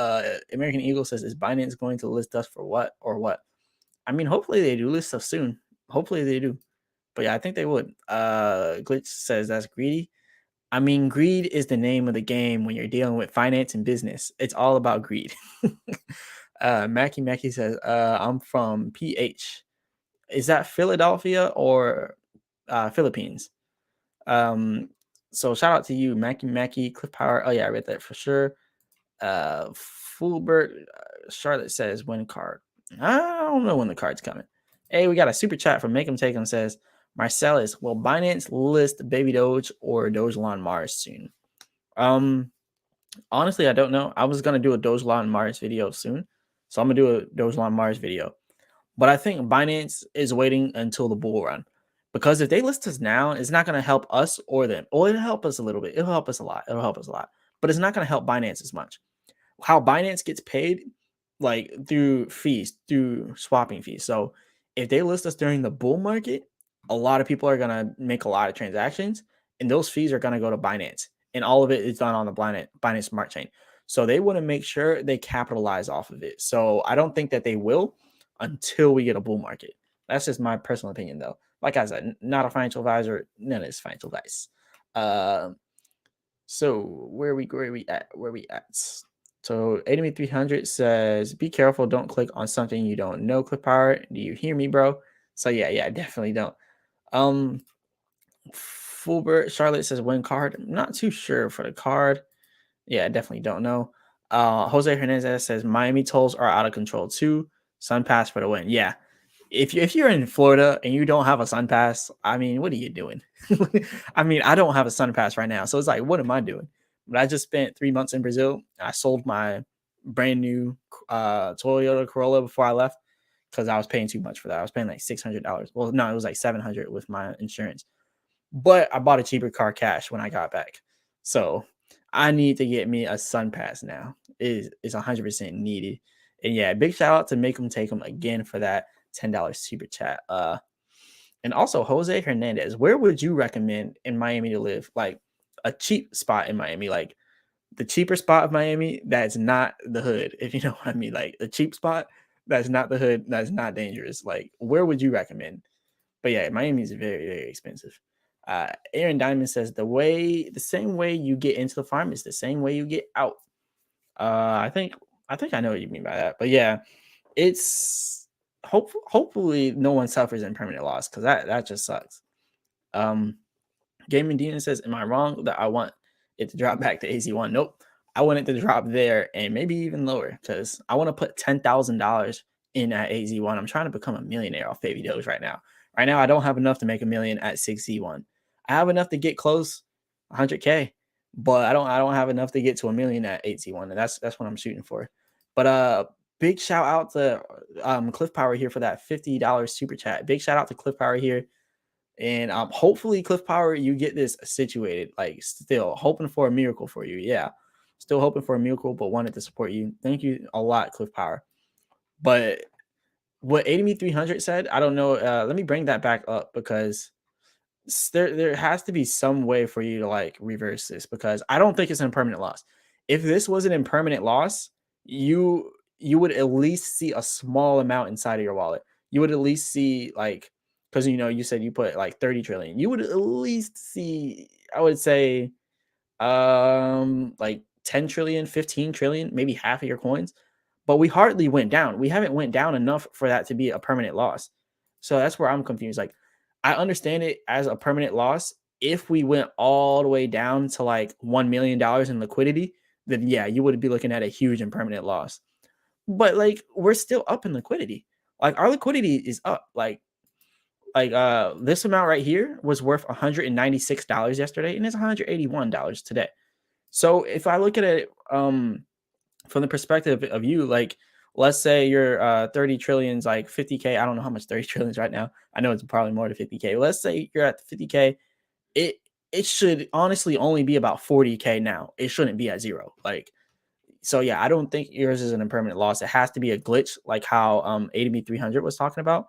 American Eagle says, is Binance going to list us for what or what? I mean, hopefully they do list us soon. Hopefully they do. But yeah, I think they would. Glitch says that's greedy. I mean, greed is the name of the game when you're dealing with finance and business. It's all about greed. Mackie says, I'm from PH. Is that Philadelphia or Philippines? So shout out to you, Mackie, Cliff Power. Oh yeah, I read that for sure. Fulbert, Charlotte says when card. I don't know when the card's coming. Hey, we got a super chat from Make 'em Take 'em says, Marsellis, will Binance list Baby Doge or Dogelon Mars soon? Honestly, I don't know. I was gonna do a Dogelon Mars video soon, so I'm gonna do a Dogelon Mars video. But I think Binance is waiting until the bull run, because if they list us now, it's not going to help us or them. Or it'll help us a little bit. It'll help us a lot. It'll help us a lot. But it's not going to help Binance as much. How Binance gets paid, like through fees, through swapping fees. So if they list us during the bull market, a lot of people are going to make a lot of transactions, and those fees are going to go to Binance. And all of it is done on the Binance Smart Chain. So they want to make sure they capitalize off of it. So I don't think that they will until we get a bull market. That's just my personal opinion, though. Like I said, not a financial advisor. None of this financial advice. So where are we at? So 80300 says, be careful. Don't click on something you don't know, Clip Power. Do you hear me, bro? So yeah, definitely don't. Fulbert Charlotte says win card. I'm not too sure for the card. Yeah, I definitely don't know. Jose Hernandez says Miami tolls are out of control too. Sun pass for the win. Yeah. If you're in Florida and you don't have a sun pass, I mean, what are you doing? I mean, I don't have a sun pass right now. So it's like, what am I doing? But I just spent 3 months in Brazil. I sold my brand new Toyota Corolla before I left because I was paying too much for that. I was paying like $600. Well, no, it was like $700 with my insurance. But I bought a cheaper car cash when I got back. So I need to get me a sun pass now. It is 100% needed. And yeah, big shout out to Make 'em Take 'em again for that $10 super chat. And also Jose Hernandez, where would you recommend in Miami to live? Like a cheap spot in Miami, like the cheaper spot of Miami that's not the hood, if you know what I mean. Like a cheap spot that's not the hood, that's not dangerous. Like where would you recommend? But yeah, Miami is very, very expensive. Aaron Diamond says the same way you get into the farm is the same way you get out. I think I know what you mean by that. But yeah, it's hopefully no one suffers in permanent loss, because that just sucks. Gaming Demon says, am I wrong that I want it to drop back to AZ1. Nope. I want it to drop there and maybe even lower because I want to put $10,000 in at AZ1. I'm trying to become a millionaire off Baby Doge right now. Right now, I don't have enough to make a million at 6Z1. I have enough to get close, 100K, but I don't have enough to get to a million at 8Z1, and that's what I'm shooting for. But big shout out to Cliff Power here for that $50 super chat. Big shout out to Cliff Power here. And hopefully, Cliff Power, you get this situated. Like, still hoping for a miracle for you. Yeah, still hoping for a miracle, but wanted to support you. Thank you a lot, Cliff Power. But what 8300 said, I don't know. Let me bring that back up because there has to be some way for you to like reverse this because I don't think it's an impermanent loss. If this was an impermanent loss, you would at least see a small amount inside of your wallet. You would at least see like because you said you put like 30 trillion. You would at least see, I would say, like 10 trillion, 15 trillion, maybe half of your coins. But we hardly went down. We haven't went down enough for that to be a permanent loss. So that's where I'm confused. Like, I understand it as a permanent loss. If we went all the way down to like $1 million in liquidity, then yeah, you would be looking at a huge impermanent loss. But like, we're still up in liquidity. Like, our liquidity is up. Like this amount right here was worth $196 yesterday, and it's $181 today. So if I look at it from the perspective of you, like let's say your 30 trillions, like 50K. I don't know how much 30 trillions right now. I know it's probably more than 50K. Let's say you're at 50K. It it should honestly only be about 40K now. It shouldn't be at zero. Like, so yeah, I don't think yours is an impermanent loss. It has to be a glitch, like how ADB 300 was talking about.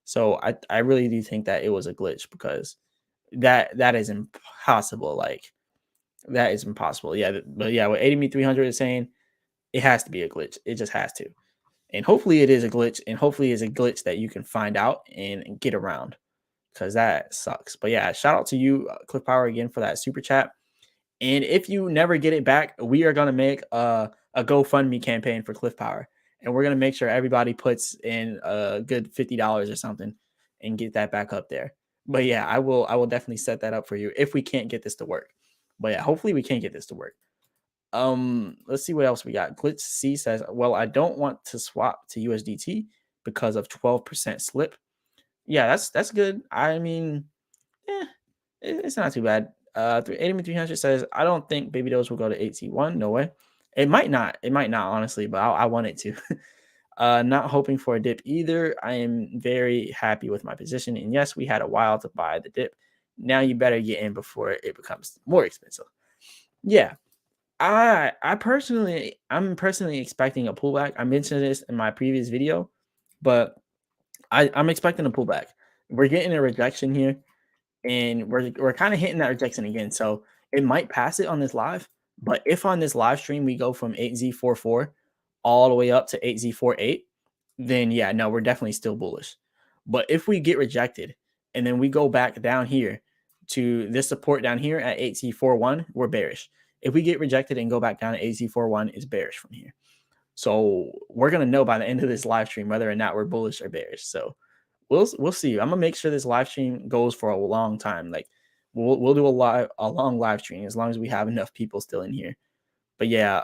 So I really do think that it was a glitch because that is impossible. Like, that is impossible. Yeah, but yeah, what ADB 300 is saying, it has to be a glitch. It just has to. And hopefully it is a glitch. And hopefully it's a glitch that you can find out and get around because that sucks. But yeah, shout out to you, Cliff Power, again for that super chat. And if you never get it back, we are going to make a GoFundMe campaign for Cliff Power. And we're going to make sure everybody puts in a good $50 or something and get that back up there. But yeah, I will definitely set that up for you if we can't get this to work. But yeah, hopefully we can get this to work. Let's see what else we got. Glitch C says, well, I don't want to swap to USDT because of 12% slip. Yeah, that's good. I mean, yeah, it's not too bad. 300 says, I don't think Baby Doge will go to 8C1. No way. It might not. It might not, honestly, but I want it to. Not hoping for a dip either. I am very happy with my position. And yes, we had a while to buy the dip. Now you better get in before it becomes more expensive. Yeah. I'm personally expecting a pullback. I mentioned this in my previous video, but I'm expecting a pullback. We're getting a rejection here, and we're kind of hitting that rejection again. So it might pass it on this live, but if on this live stream we go from 8Z44 all the way up to 8Z48, then yeah, no, we're definitely still bullish. But if we get rejected and then we go back down here to this support down here at 8Z41, we're bearish. If we get rejected and go back down to 8Z41, it's bearish from here. So we're gonna know by the end of this live stream whether or not we're bullish or bearish. So we'll see. I'm gonna make sure this live stream goes for a long time. Like, we'll do a long live stream as long as we have enough people still in here. But yeah,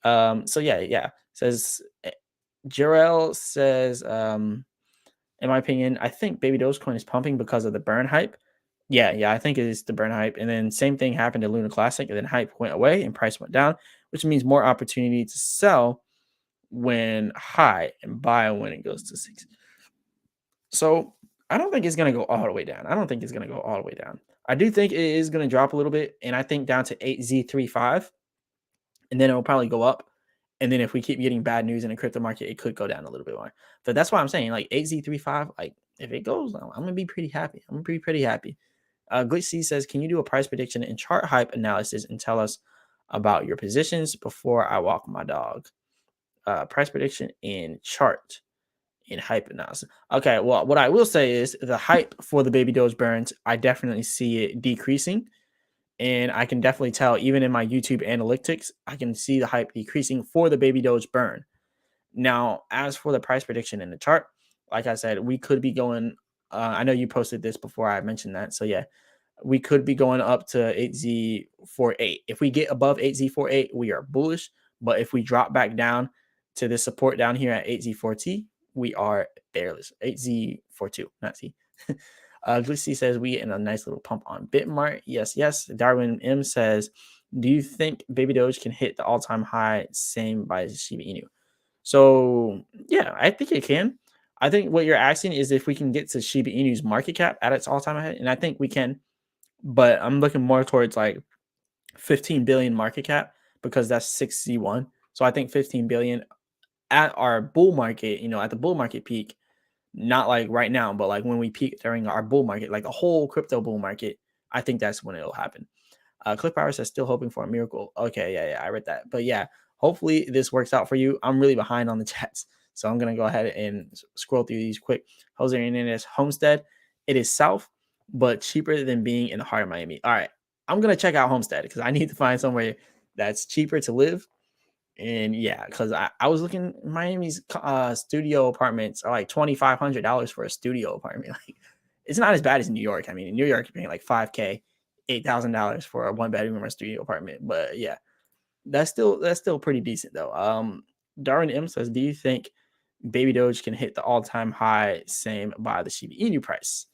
so yeah. Says Jarrell says, in my opinion, I think Baby Dogecoin is pumping because of the burn hype. Yeah, I think it is the burn hype. And then same thing happened to Luna Classic, and then hype went away and price went down, which means more opportunity to sell when high and buy when it goes to 6. So I don't think it's going to go all the way down. I do think it is going to drop a little bit, and I think down to 8Z35, and then it will probably go up. And then if we keep getting bad news in the crypto market, it could go down a little bit more. But that's why I'm saying, like, 8Z35, like, if it goes, I'm going to be pretty happy. Pretty happy. Glitch C says, can you do a price prediction and chart hype analysis and tell us about your positions before I walk my dog? Price prediction and chart in hype analysis. Okay, well, what I will say is the hype for the Baby Doge burns, I definitely see it decreasing. And I can definitely tell, even in my YouTube analytics, I can see the hype decreasing for the Baby Doge burn. Now, as for the price prediction in the chart, like I said, we could be going. I know you posted this before I mentioned that. So yeah, we could be going up to 8Z48. If we get above 8Z48, we are bullish. But if we drop back down to this support down here at 8Z4T, we are bearish. 8Z42, not Z. Glissy says we in a nice little pump on Bitmart. Yes, yes. Darwin M says, do you think Baby Doge can hit the all-time high same by Shiba Inu? So yeah, I think it can. I think what you're asking is if we can get to Shiba Inu's market cap at its all-time high, and I think we can. But I'm looking more towards like 15 billion market cap because that's 6Z1. So I think 15 billion at our bull market, at the bull market peak, not like right now, but like when we peak during our bull market, like a whole crypto bull market, I think that's when it'll happen. Click Power says still hoping for a miracle. Okay, yeah, I read that. But yeah, hopefully this works out for you. I'm really behind on the chats, so I'm gonna go ahead and scroll through these quick. Jose Hernandez, Homestead. It is south, but cheaper than being in the heart of Miami. All right, I'm gonna check out Homestead because I need to find somewhere that's cheaper to live. And yeah, because I was looking, Miami's studio apartments are like $2,500 for a studio apartment. Like, it's not as bad as New York. I mean, in New York, you're paying like $5K, $8,000 for a 1 bedroom or studio apartment. But yeah, that's still pretty decent though. Darwin M says, do you think Baby Doge can hit the all-time high same by the Shiba Inu price?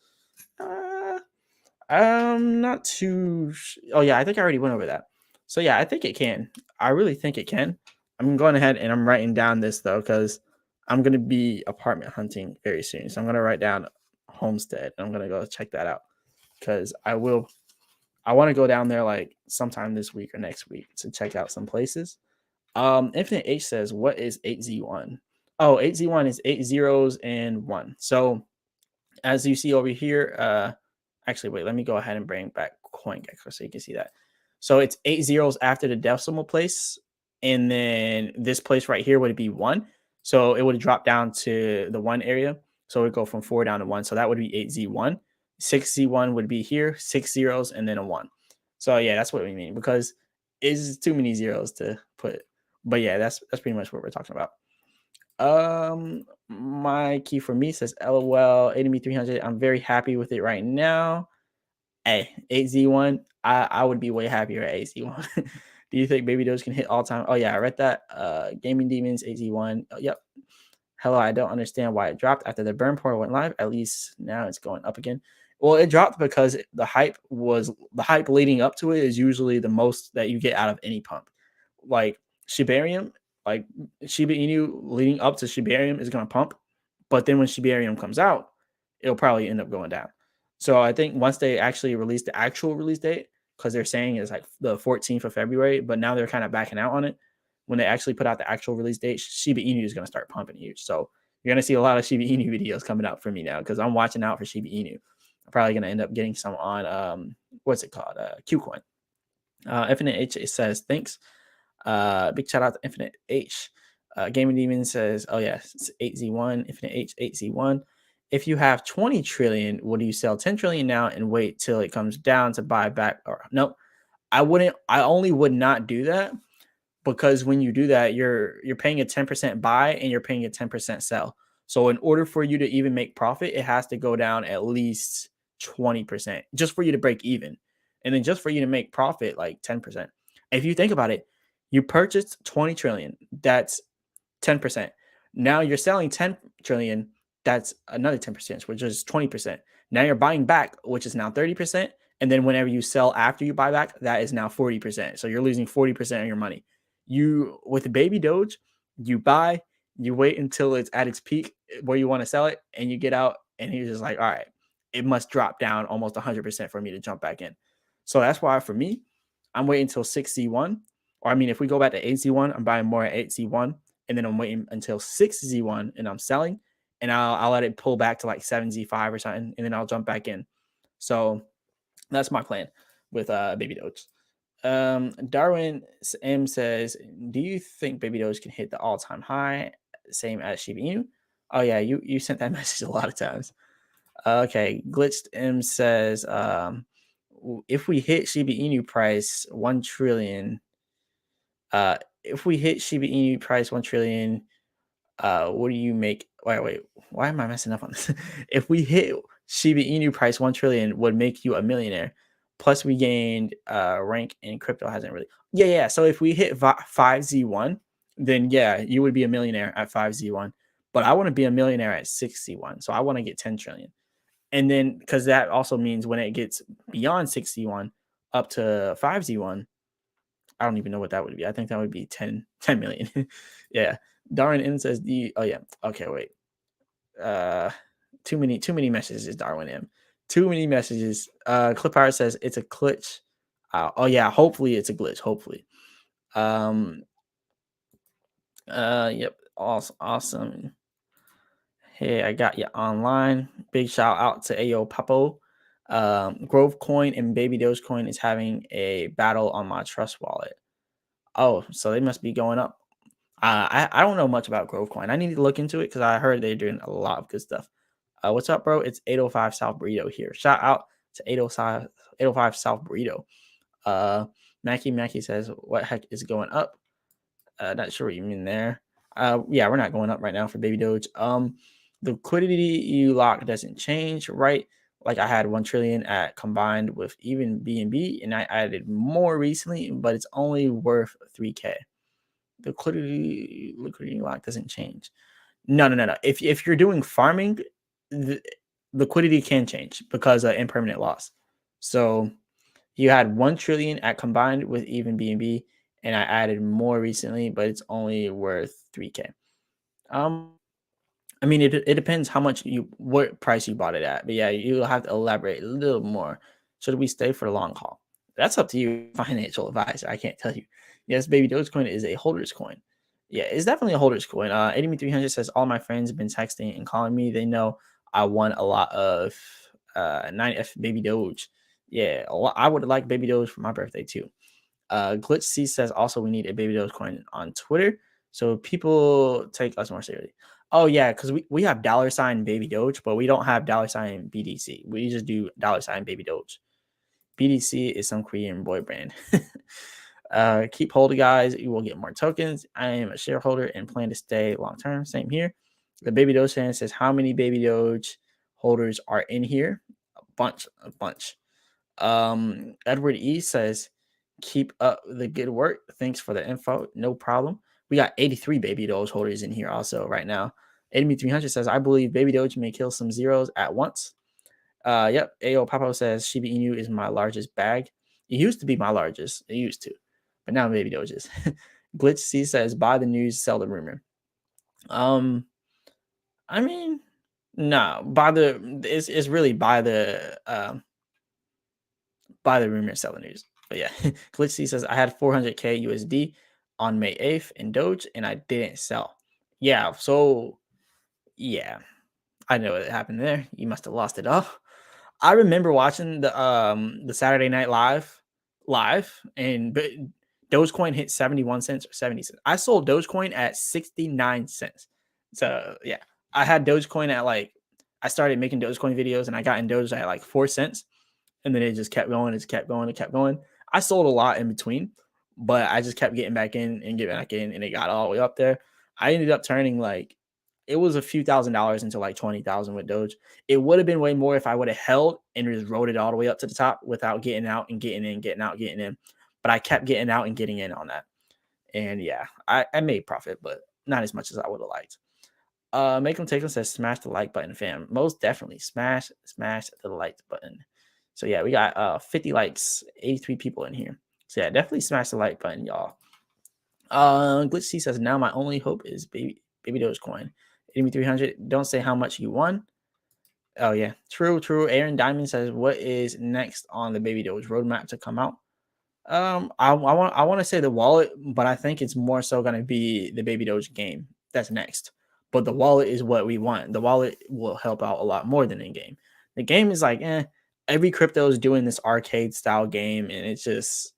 Not too. Oh yeah, I think I already went over that. So yeah, I think it can. I really think it can. I'm going ahead and I'm writing down this though because I'm gonna be apartment hunting very soon. So I'm gonna write down Homestead. I'm gonna go check that out because I will. I want to go down there like sometime this week or next week to check out some places. Infinite H says, what is 8Z1? Oh, 8Z1 is 8 zeros and 1. So as you see over here, actually, wait, let me go ahead and bring back CoinGecko so you can see that. So it's 8 zeros after the decimal place, and then this place right here would be 1. So it would drop down to the 1 area. So it would go from 4 down to 1. So that would be 8Z1. 6Z1 would be here, 6 zeros, and then a 1. So yeah, that's what we mean because it's too many zeros to put. But yeah, that's pretty much what we're talking about. My key for me says LOL 80me300. I'm very happy with it right now. Hey, 8Z1. I would be way happier at 8Z1. Do you think Baby Doge can hit all time? Oh yeah, I read that. Gaming Demons 8Z1. Oh, yep. Hello, I don't understand why it dropped after the burn portal went live. At least now it's going up again. Well, it dropped because the hype leading up to it is usually the most that you get out of any pump. Like Shibarium, like Shiba Inu leading up to Shibarium is going to pump, but then when Shibarium comes out, it'll probably end up going down. So I think once they actually release the actual release date, because they're saying it's like the 14th of February, but now they're kind of backing out on it. When they actually put out the actual release date, Shiba Inu is going to start pumping huge. So you're going to see a lot of Shiba Inu videos coming out for me now because I'm watching out for Shiba Inu. I'm probably going to end up getting some on what's it called? Qcoin. Infinite H says thanks. Big shout out to Infinite H. Gaming Demon says, oh yeah, it's 8Z1. Infinite H 8Z1. If you have 20 trillion, would you sell 10 trillion now and wait till it comes down to buy back? Or no, I wouldn't. I only would not do that because when you do that, you're paying a 10% buy and you're paying a 10% sell. So in order for you to even make profit, it has to go down at least 20% just for you to break even. And then just for you to make profit, like 10%. If you think about it, you purchased 20 trillion, that's 10%. Now you're selling 10 trillion, that's another 10%, which is 20%. Now you're buying back, which is now 30%. And then whenever you sell after you buy back, that is now 40%. So you're losing 40% of your money. You with the Baby Doge, you buy, you wait until it's at its peak where you want to sell it, and you get out, and you're just like, all right, it must drop down almost 100% for me to jump back in. So that's why for me, I'm waiting until 6Z1. Or I mean, if we go back to 8Z1, I'm buying more at 8Z1, and then I'm waiting until 6Z1 and I'm selling, and I'll let it pull back to like 7Z5 or something, and then I'll jump back in. So that's my plan with Baby Doge. Darwin M says, do you think Baby Doge can hit the all-time high, same as Shiba Inu? Oh yeah, you sent that message a lot of times. Okay, Glitched M says, if we hit Shiba Inu price 1 trillion, if we hit Shiba Inu price 1 trillion, what do you make? Wait, why am I messing up on this? If we hit Shiba Inu price 1 trillion would make you a millionaire. Plus we gained rank in crypto hasn't really. Yeah. So if we hit 5Z1, then yeah, you would be a millionaire at 5Z1. But I want to be a millionaire at 6Z1. So I want to get 10 trillion. And then because that also means when it gets beyond 6Z1 up to 5Z1, I don't even know what that would be. I think that would be 10 million. Yeah. Darwin M says the oh yeah. Okay, wait. Uh too many messages, Darwin M. Too many messages. Clipart says it's a glitch. Oh yeah, hopefully it's a glitch. Hopefully. Um yep. Awesome. Hey, I got you online. Big shout out to Ayo Papo. Grove Coin and Baby Dogecoin is having a battle on my Trust wallet. Oh, so they must be going up. I don't know much about Grove Coin. I need to look into it because I heard they're doing a lot of good stuff. What's up, bro? It's 805 South Burrito here. Shout out to 805 South Burrito. Mackie says, what heck is going up? Not sure what you mean there. Yeah, we're not going up right now for Baby Doge. The liquidity you lock doesn't change, right? Like I had 1 trillion at combined with even BNB, and I added more recently, but it's only worth 3K. The liquidity lock doesn't change. No. If you're doing farming, the liquidity can change because of impermanent loss. So you had 1 trillion at combined with even BNB, and I added more recently, but it's only worth 3K. I mean, it depends how much what price you bought it at. But yeah, you'll have to elaborate a little more. Should we stay for the long haul? That's up to you, financial advisor. I can't tell you. Yes, baby Dogecoin is a holder's coin. Yeah, it's definitely a holder's coin. 8300 says all my friends have been texting and calling me. They know I won a lot of 9F baby Doge. Yeah, I would like baby Doge for my birthday too. Glitch C says also we need a baby Dogecoin on Twitter so people take us more seriously. Oh yeah, because we have $ baby Doge, but we don't have $ BDC. We just do $ baby Doge. BDC is some Korean boy brand. Keep holding, guys. You will get more tokens. I am a shareholder and plan to stay long term. Same here. The baby Doge fan says how many baby Doge holders are in here? A bunch. Edward E says, keep up the good work. Thanks for the info. No problem. We got 83 baby Doge holders in here also right now. 8300 says, I believe baby Doge may kill some zeros at once. Yep. Ayo Papo says, Shiba Inu is my largest bag. It used to be my largest. It used to. But now baby Doge is. Glitch C says, buy the news, sell the rumor. I mean, no, it's really buy the rumor, sell the news. But yeah, Glitch C says I had 400K USD on May 8th in Doge and I didn't sell. Yeah, so yeah, I know what happened there. You must have lost it all. I remember watching the Saturday Night live, and but Dogecoin hit 71 cents or 70 cents. I sold Dogecoin at 69 cents. So yeah, I had Dogecoin at like I started making Dogecoin videos and I got in Doge at like 4 cents. And then it just kept going. It kept going. It kept going. I sold a lot in between, but I just kept getting back in and getting back in, and it got all the way up there. I ended up turning like it was a few $1,000s into like 20,000 with Doge. It would have been way more if I would have held and just rode it all the way up to the top without getting out and getting in, getting out, getting in. But I kept getting out and getting in on that. And yeah, I made profit, but not as much as I would have liked. Make them take them says smash the like button, fam. Most definitely smash the like button. So yeah, we got 50 likes, 83 people in here. So yeah, definitely smash the like button, y'all. Glitch C says now my only hope is baby Dogecoin. 8300. Don't say how much you won. Oh yeah, true. Aaron Diamond says what is next on the baby Doge roadmap to come out? I want to say the wallet, but I think it's more so going to be the baby Doge game that's next. But the wallet is what we want. The wallet will help out a lot more than in game. The game is like, every crypto is doing this arcade style game, and it's just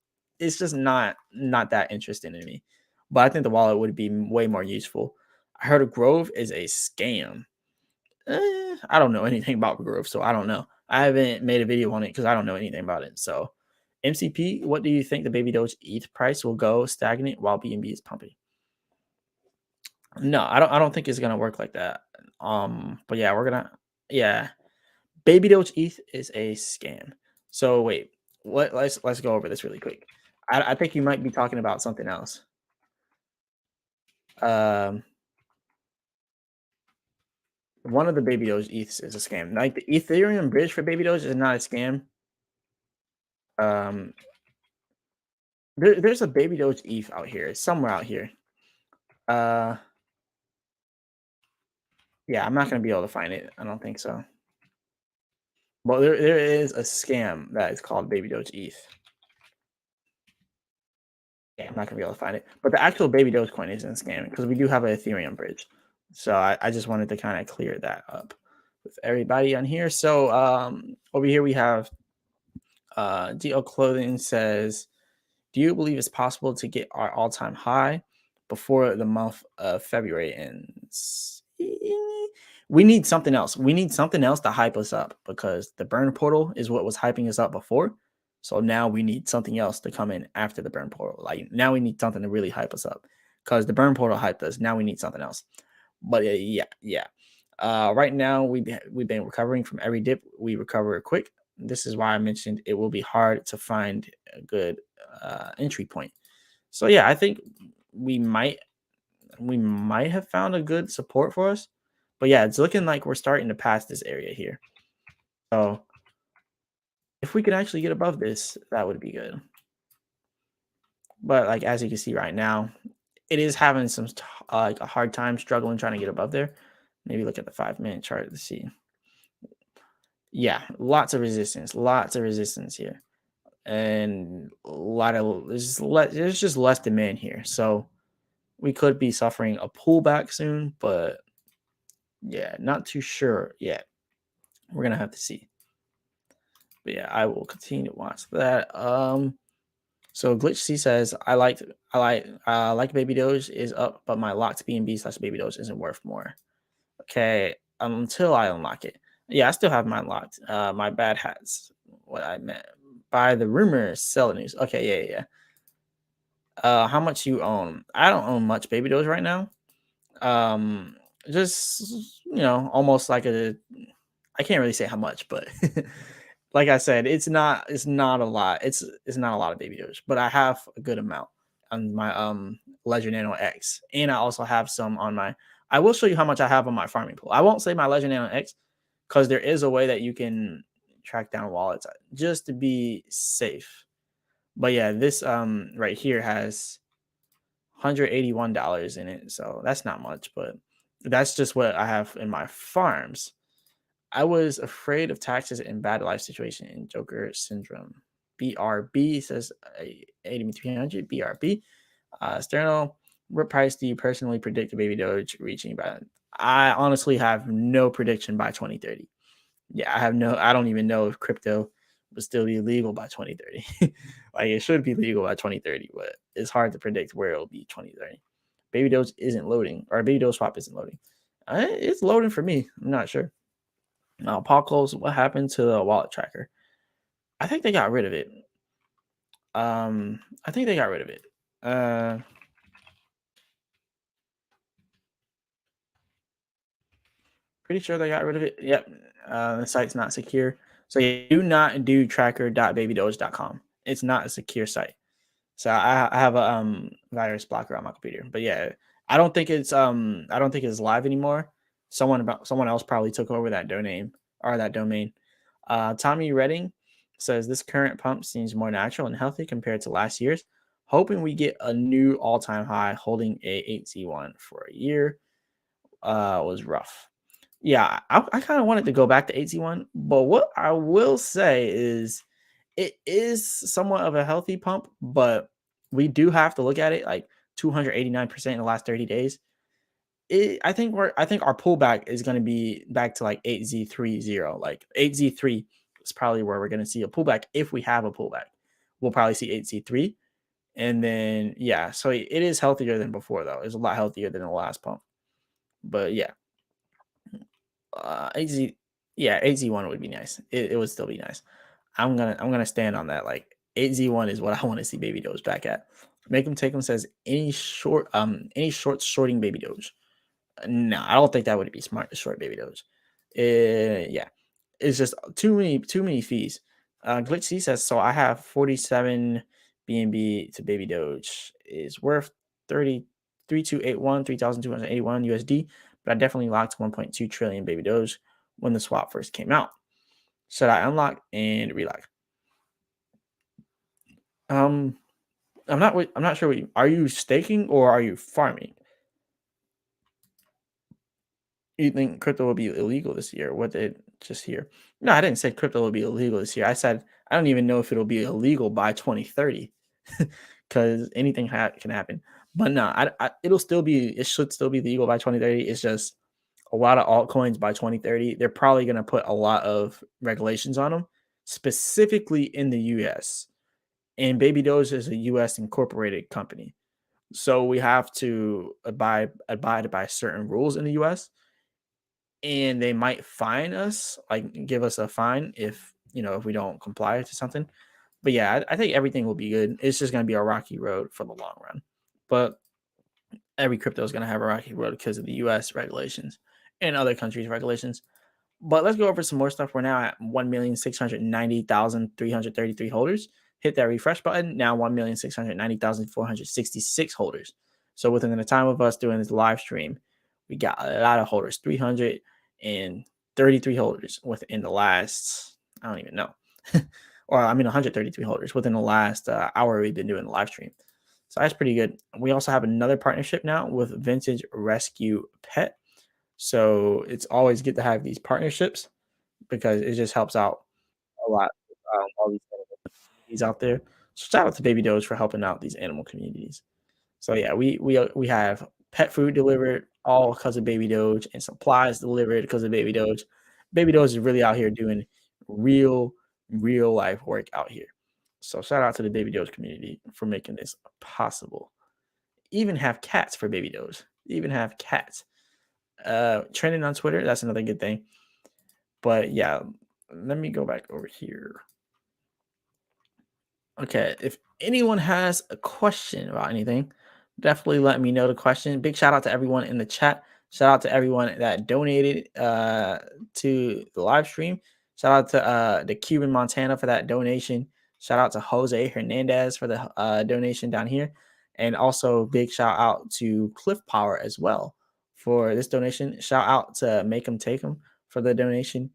not that interesting to me. But I think the wallet would be way more useful. I heard a Grove is a scam. I don't know anything about Grove, so I don't know. I haven't made a video on it because I don't know anything about it. So, MCP, what do you think the baby Doge ETH price will go stagnant while BNB is pumping? No, I don't think it's gonna work like that. But yeah, yeah, baby Doge ETH is a scam. So wait, let's go over this really quick. I think you might be talking about something else. Um, one of the Baby Doge ETHs is a scam. Like the Ethereum bridge for Baby Doge is not a scam. Um, there's a Baby Doge ETH out here. It's somewhere out here. Uh, yeah, I'm not gonna be able to find it. I don't think so. But there is a scam that is called Baby Doge ETH. Yeah, I'm not gonna be able to find it. But the actual Baby Dogecoin isn't scamming because we do have an Ethereum bridge. So I just wanted to kind of clear that up with everybody on here. So over here we have DL Clothing says, do you believe it's possible to get our all-time high before the month of February ends? We need something else. We need something else to hype us up because the burn portal is what was hyping us up before. So now we need something else to come in after the burn portal. Like now we need something to really hype us up because the burn portal hyped us. Now we need something else. But yeah. Right now we've been recovering from every dip. We recover quick. This is why I mentioned it will be hard to find a good entry point. So yeah, I think we might we might have found a good support for us. But yeah, it's looking like we're starting to pass this area here. So if we could actually get above this, that would be good. But like as you can see right now, it is having some like a hard time struggling trying to get above there. Maybe look at the 5 minute chart to see. Yeah, lots of resistance here, and a lot of there's just less demand here. So we could be suffering a pullback soon, but yeah, not too sure yet. We're gonna have to see. But yeah, I will continue to watch that. So Glitch C says I like Baby Doge is up, but my locked BNB slash Baby Doge isn't worth more. Okay, until I unlock it. Yeah, I still have mine locked. My bad hats. What I meant by the rumors, sell news. Okay, yeah. How much you own? I don't own much Baby Doge right now. Um, just almost like a. I can't really say how much, but like I said, it's not a lot. It's not a lot of Baby Doge, but I have a good amount on my Legend Nano X, and I also have some on my. I will show you how much I have on my farming pool. I won't say my Legend Nano X because there is a way that you can track down wallets just to be safe. But yeah, this right here has $181 in it, so that's not much, but that's just what I have in my farms. I was afraid of taxes in bad life situation in Joker syndrome. BRB says 8300 BRB. Sterno, what price do you personally predict the baby Doge reaching by? I honestly have no prediction by 2030. Yeah, I don't even know if crypto will still be legal by 2030. Like it should be legal by 2030, but it's hard to predict where it'll be 2030. Baby Doge isn't loading, or Baby Doge swap isn't loading. It's loading for me. I'm not sure. Now, Paul Coles, what happened to the wallet tracker? I think they got rid of it. I think they got rid of it. Uh, Pretty sure they got rid of it. Yep. The site's not secure. So you do not do tracker.babydoge.com. It's not a secure site. So I have a virus blocker on my computer. But yeah, I don't think it's live anymore. Someone else probably took over that domain or that domain. Tommy Redding says this current pump seems more natural and healthy compared to last year's. Hoping we get a new all-time high holding a 8Z1 for a year was rough. Yeah, I kind of wanted to go back to 8Z1, but what I will say is it is somewhat of a healthy pump, but we do have to look at it like 289% in the last 30 days. I think our pullback is going to be back to like 8Z30. Like 8Z3 is probably where we're going to see a pullback if we have a pullback. We'll probably see 8Z3. And then yeah, so it is healthier than before though. It's a lot healthier than the last pump. But yeah, 8Z yeah, 8Z1 would be nice. It would still be nice. I'm gonna stand on that. Like 8Z1 is what I want to see Baby Doge back at. Make them take them says any short shorting Baby Doge. No, I don't think that would be smart to short Baby Doge. Yeah, it's just too many fees. Glitch C says, so I have 47 BNB to Baby Doge is worth 3281, 3,281 USD, but I definitely locked 1.2 trillion Baby Doge when the swap first came out. Should I unlock and relock? Um, I'm not sure are you staking or are you farming? You think crypto will be illegal this year? What did just hear? No, I didn't say crypto will be illegal this year. I said I don't even know if it'll be illegal by 2030 because anything can happen. But no, it'll still be, it should still be legal by 2030. It's just a lot of altcoins by 2030. They're probably going to put a lot of regulations on them, specifically in the US. And Baby Doge is a US incorporated company. So we have to abide by certain rules in the US, and they might fine us, like give us a fine if if we don't comply to something. But yeah, I think everything will be good. It's just gonna be a rocky road for the long run. But every crypto is gonna have a rocky road because of the US regulations and other countries' regulations. But let's go over some more stuff. We're now at 1,690,333 holders. Hit that refresh button. Now 1,690,466 holders. So within the time of us doing this live stream, we got a lot of holders, 333 holders within the last, I don't even know. Or I mean 133 holders within the last hour we've been doing the live stream. So that's pretty good. We also have another partnership now with Vintage Rescue Pet. So it's always good to have these partnerships because it just helps out a lot. All these animal communities out there. So shout out to Baby Doge for helping out these animal communities. So yeah, we have pet food delivered all because of Baby Doge and supplies delivered because of Baby Doge. Baby Doge is really out here doing real, real life work out here. So shout out to the Baby Doge community for making this possible. Even have cats for Baby Doge. Even have cats. Trending on Twitter, that's another good thing. But yeah, let me go back over here. Okay, if anyone has a question about anything, definitely let me know the question. Big shout out to everyone in the chat. Shout out to everyone that donated to the live stream. Shout out to the Cuban Montana for that donation. Shout out to Jose Hernandez for the donation down here. And also big shout out to Cliff Power as well for this donation. Shout out to Make 'em Take 'em for the donation.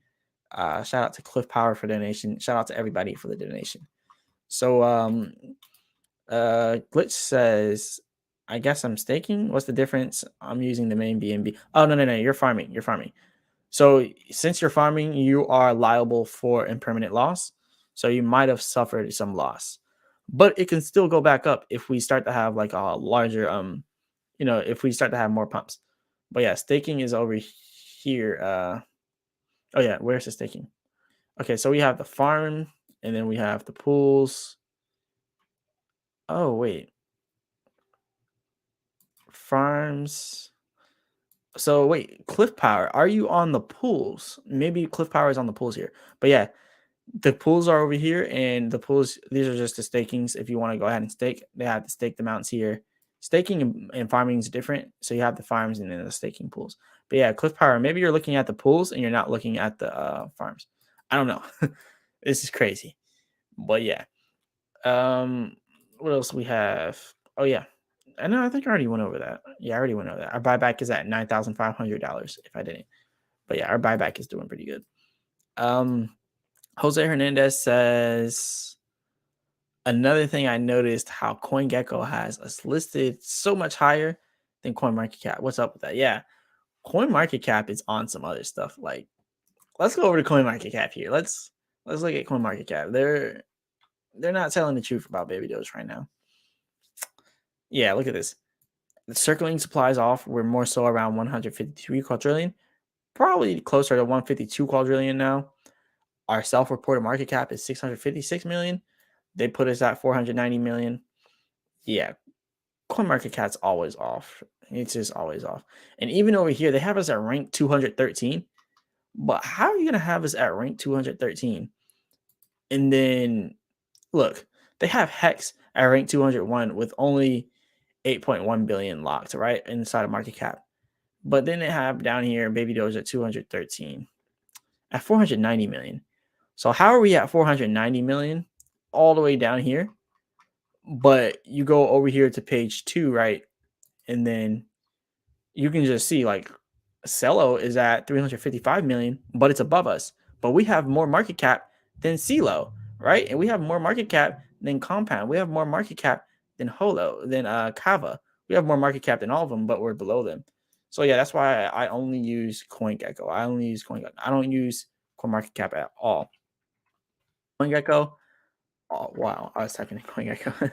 Shout out to Cliff Power for donation. Shout out to everybody for the donation. So Glitch says, I guess I'm staking. What's the difference? I'm using the main BNB. Oh no, you're farming. You're farming. So since you're farming, you are liable for impermanent loss. So you might have suffered some loss. But it can still go back up if we start to have like a larger if we start to have more pumps. But yeah, staking is over here. Oh yeah, where's the staking? Okay, so we have the farm and then we have the pools. Oh wait. Farms. So wait, Cliff Power, are you on the pools? Maybe Cliff Power is on the pools here. But yeah, the pools are over here, and the pools, these are just the stakings. If you want to go ahead and stake, they have to stake the mounts here. Staking and farming is different. So you have the farms and then the staking pools. But yeah, Cliff Power, maybe you're looking at the pools and you're not looking at the farms. I don't know. This is crazy. But yeah. What else we have? Oh yeah. I know. I think I already went over that. Yeah, I already went over that. Our buyback is at $9,500. If I didn't, but yeah, our buyback is doing pretty good. Jose Hernandez says another thing I noticed how CoinGecko has us listed so much higher than CoinMarketCap. What's up with that? Yeah, CoinMarketCap is on some other stuff. Like, let's go over to CoinMarketCap here. Let's look at CoinMarketCap. They're not telling the truth about Baby Doge right now. Yeah, look at this. The circling supplies off. We're more so around 153 quadrillion, probably closer to 152 quadrillion now. Our self-reported market cap is 656 million. They put us at 490 million. Yeah, coin market cap's always off. It's just always off. And even over here, they have us at rank 213. But how are you gonna have us at rank 213? And then look, they have Hex at rank 201 with only 8.1 billion locked, right? Inside of market cap. But then they have down here Baby Doge at 213 at 490 million. So how are we at 490 million all the way down here? But you go over here to page 2, right? And then you can just see like Cello is at 355 million, but it's above us. But we have more market cap than CeeLo, right? And we have more market cap than Compound. We have more market cap than Holo, than Kava. We have more market cap than all of them, but we're below them. So yeah, that's why I only use CoinGecko. I only use CoinGecko. I don't use CoinMarketCap at all. CoinGecko. Oh wow, I was typing in CoinGecko.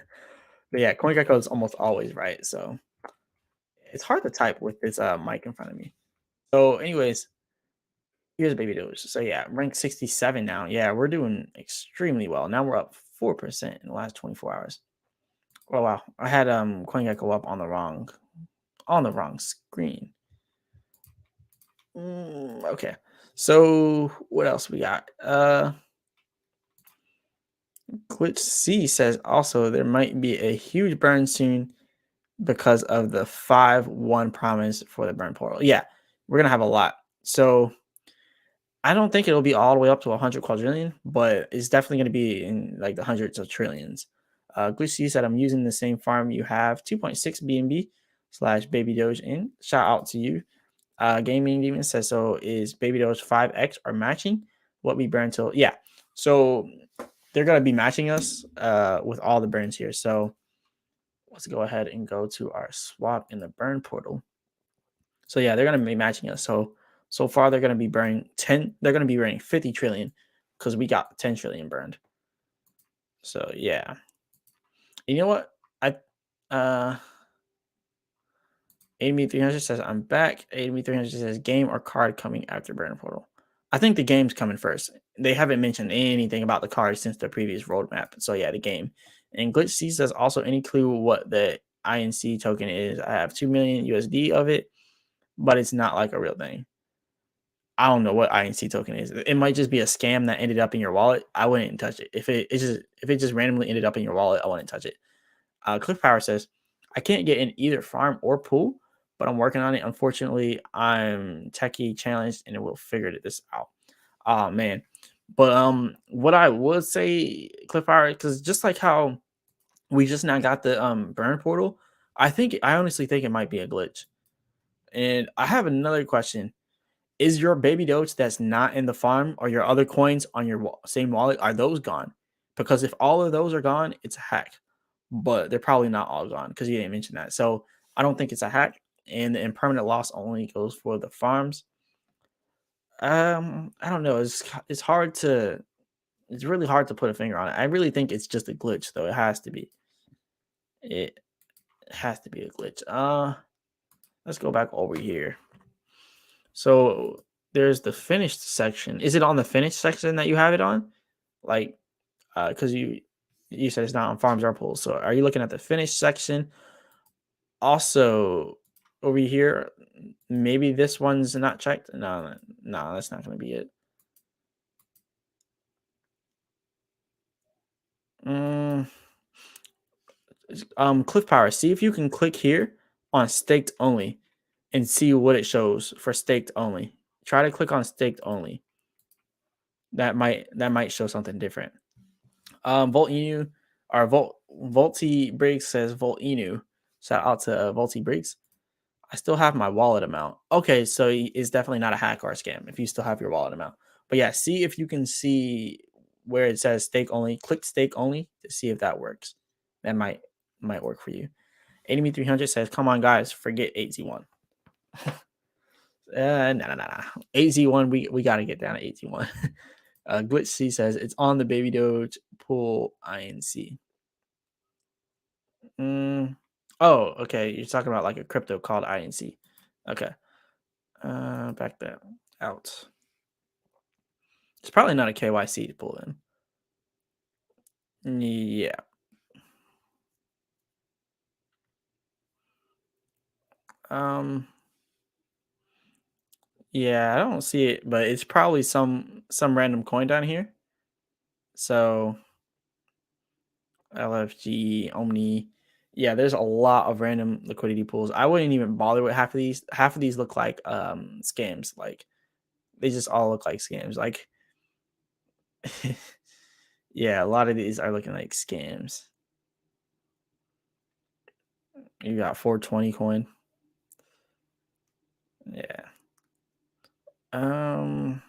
But yeah, CoinGecko is almost always right. So it's hard to type with this mic in front of me. So, anyways, here's Baby Doge. So yeah, rank 67 now. Yeah, we're doing extremely well. Now we're up 4% in the last 24 hours. Oh wow. I had CoinGecko up on the wrong screen. Okay. So what else we got? Glitch C says also there might be a huge burn soon because of the 5-1 promise for the burn portal. Yeah, we're gonna have a lot. So I don't think it'll be all the way up to 100 quadrillion, but it's definitely going to be in like the hundreds of trillions. Glitchy said, I'm using the same farm you have, 2.6 BNB slash Baby Doge in. Shout out to you. Gaming Demon says, so is Baby Doge 5X or matching what we burn till? Yeah. So they're going to be matching us with all the burns here. So let's go ahead and go to our swap in the burn portal. So yeah, they're gonna be matching us. So far they're gonna be burning 10. They're gonna be burning 50 trillion because we got 10 trillion burned. So yeah, you know what? I uh 8300 says I'm back. 8300 says game or card coming after burn portal. I think the game's coming first. They haven't mentioned anything about the card since the previous roadmap. So yeah, the game. And Glitch C says also any clue what the INC token is. I have 2 million USD of it, but it's not like a real thing. I don't know what INC token is. It might just be a scam that ended up in your wallet. I wouldn't touch it. If it just randomly ended up in your wallet, I wouldn't touch it. Cliff Power says, I can't get in either farm or pool, but I'm working on it. Unfortunately, I'm techie challenged and it will figure this out. Oh man. But what I would say, Cliff Power, because just like how we just now got the burn portal, I honestly think it might be a glitch. And I have another question. Is your baby doge that's not in the farm or your other coins on your same wallet, are those gone? Because if all of those are gone, it's a hack. But they're probably not all gone because you didn't mention that. So I don't think it's a hack. And the impermanent loss only goes for the farms. I don't know. It's hard to it's really hard to put a finger on it. I really think it's just a glitch though. It has to be. It has to be a glitch. Let's go back over here. So there's the finished section. Is it on the finished section that you have it on? Like, because you said it's not on farms or pools. So are you looking at the finished section? Also, over here, maybe this one's not checked. No, that's not going to be it. Mm, Cliff Power. See if you can click here on staked only and see what it shows for staked only. Try to click on staked only. That might show something different. Volt Inu or Volty Briggs says Volt Inu. Shout out to Volty Briggs. I still have my wallet amount. Okay, so it's definitely not a hack or a scam if you still have your wallet amount. But yeah, see if you can see where it says stake only. Click stake only to see if that works. That might work for you. 8300 says, "Come on, guys, forget 8Z1." No. 8Z1, we gotta get down to 8Z1. Glitch C says it's on the Baby Doge pool INC. Oh, okay. You're talking about like a crypto called INC. Okay. Back that out. It's probably not a KYC to pull in. Yeah. Um. Yeah, I don't see it, but it's probably some random coin down here. So LFG, Omni. Yeah, there's a lot of random liquidity pools. I wouldn't even bother with half of these. Half of these look like scams. Like they just all look like scams. Like Yeah, a lot of these are looking like scams. You got 420 coin. Yeah. Um.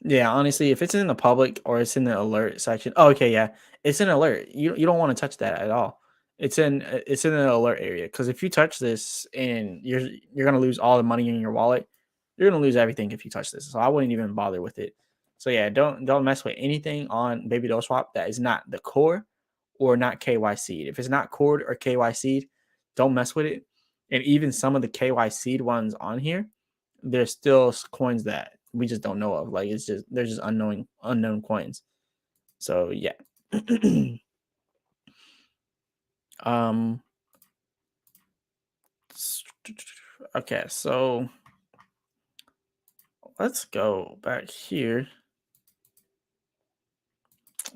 Yeah, honestly, if it's in the public or it's in the alert section, oh, okay, yeah, it's an alert. You don't want to touch that at all. It's in an alert area because if you touch this and you're gonna lose all the money in your wallet, you're gonna lose everything if you touch this. So I wouldn't even bother with it. So yeah, don't mess with anything on Baby Doge Swap that is not the core or not KYC. If it's not core or KYC, don't mess with it. And even some of the KYC ones on here, there's still coins that we just don't know of. Like it's just they're just unknown coins. So yeah. um. Okay, so let's go back here.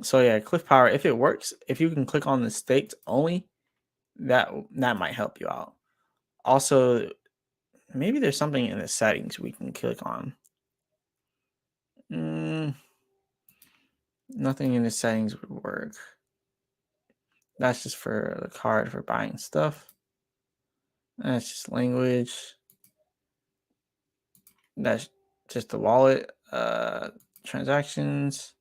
So yeah, Cliff Power. If it works, if you can click on the staked only, that might help you out. Also, maybe there's something in the settings we can click on. Mm, nothing in the settings would work. That's just for the card for buying stuff. That's just language. That's just the wallet. Transactions.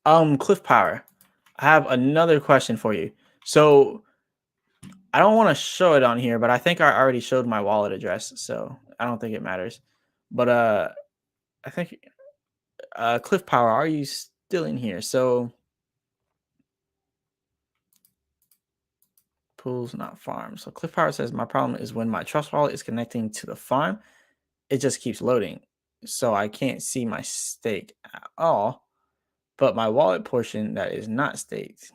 Cliff Power. I have another question for you. So I don't want to show it on here, but I think I already showed my wallet address, so I don't think it matters. But I think Cliff Power, are you still in here? So pools, not farm. So Cliff Power says my problem is when my trust wallet is connecting to the farm, it just keeps loading. So I can't see my stake at all. But my wallet portion that is not staked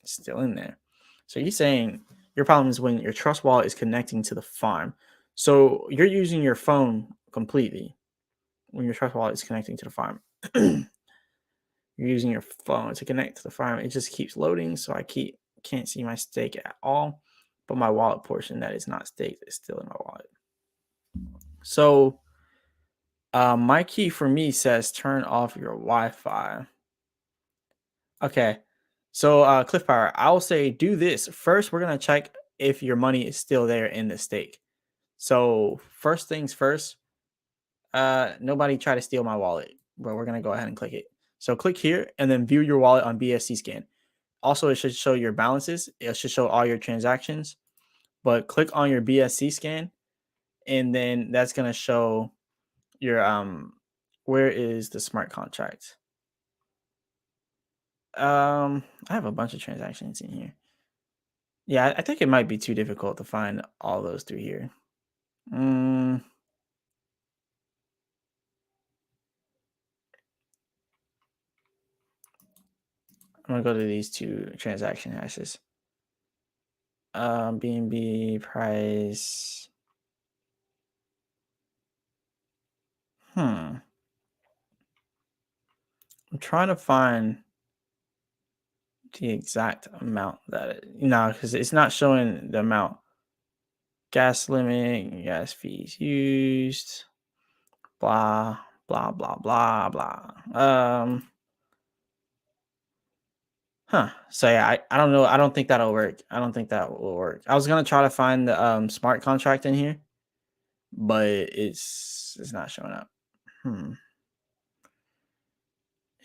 is still in there. So you're saying your problem is when your trust wallet is connecting to the farm. So you're using your phone completely when your trust wallet is connecting to the farm. You're using your phone to connect to the farm. It just keeps loading, so can't see my stake at all. But my wallet portion that is not staked is still in my wallet. So my key for me says turn off your Wi-Fi. Okay. So Cliff Power, I'll say do this. First, we're gonna check if your money is still there in the stake. So first things first, nobody try to steal my wallet, but we're gonna go ahead and click it. So click here and then view your wallet on BSC scan. Also, it should show your balances. It should show all your transactions. But click on your BSC scan, and then that's gonna show your where is the smart contract? I have a bunch of transactions in here. Yeah, I think it might be too difficult to find all those through here. Mm, I'm gonna go to these two transaction hashes. BNB price. Hmm. I'm trying to find the exact amount because it's not showing the amount. Gas limit, gas fees used, blah blah blah blah blah. So yeah, I don't know. I don't think that'll work. I don't think that will work. I was gonna try to find the smart contract in here, but it's not showing up. Hmm.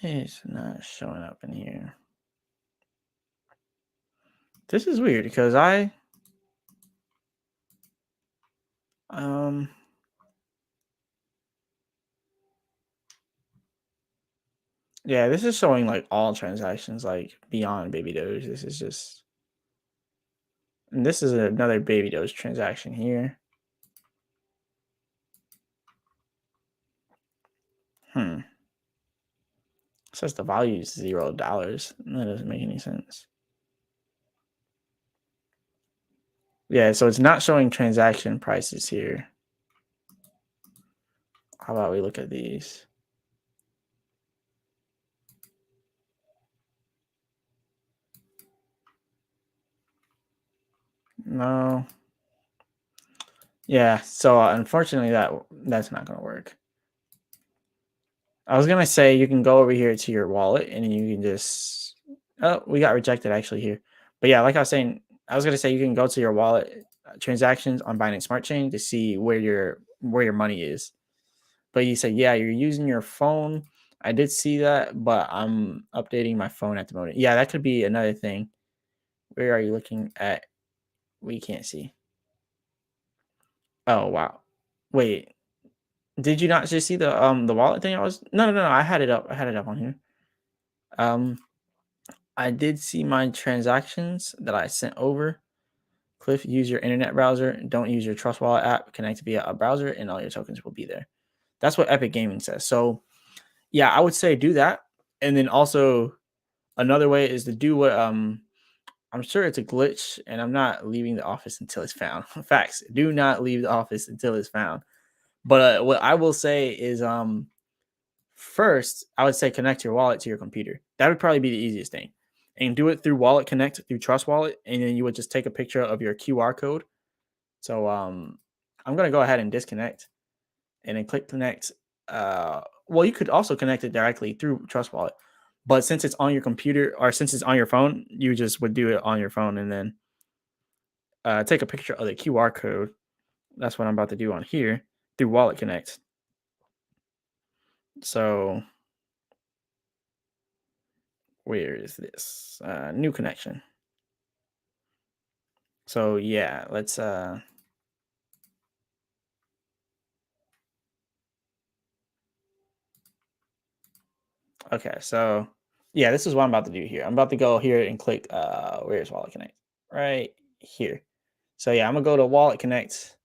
It's not showing up in here. This is weird because um yeah, this is showing like all transactions like beyond Baby Doge. This is just and this is another Baby Doge transaction here. Hmm. It says the value is $0. That doesn't make any sense. Yeah, so it's not showing transaction prices here. How about we look at these? No. Yeah, so unfortunately that's not gonna work. I was gonna say you can go over here to your wallet and you can just oh, we got rejected actually here. But yeah, like I was saying, I was gonna say you can go to your wallet transactions on Binance Smart Chain to see where your money is. But you said, yeah, you're using your phone. I did see that, but I'm updating my phone at the moment. Yeah, that could be another thing. Where are you looking at? We can't see. Oh wow. Wait, did you not just see the wallet thing? I was no. I had it up. I had it up on here. Um, I did see my transactions that I sent over. Cliff, use your internet browser. Don't use your Trust Wallet app. Connect via a browser, and all your tokens will be there. That's what Epic Gaming says. So yeah, I would say do that. And then also another way is to do what I'm sure it's a glitch, and I'm not leaving the office until it's found. Facts. Do not leave the office until it's found. But what I will say is first, I would say connect your wallet to your computer. That would probably be the easiest thing. And do it through Wallet Connect through Trust Wallet, and then you would just take a picture of your QR code. So I'm gonna go ahead and disconnect, and then click connect. Well, you could also connect it directly through Trust Wallet, but since it's on your computer or since it's on your phone, you just would do it on your phone and then take a picture of the QR code. That's what I'm about to do on here through Wallet Connect. So where is this? New connection. So yeah, let's okay, so yeah, this is what I'm about to do here. I'm about to go here and click where's Wallet Connect? Right here. So yeah, I'm gonna go to Wallet Connect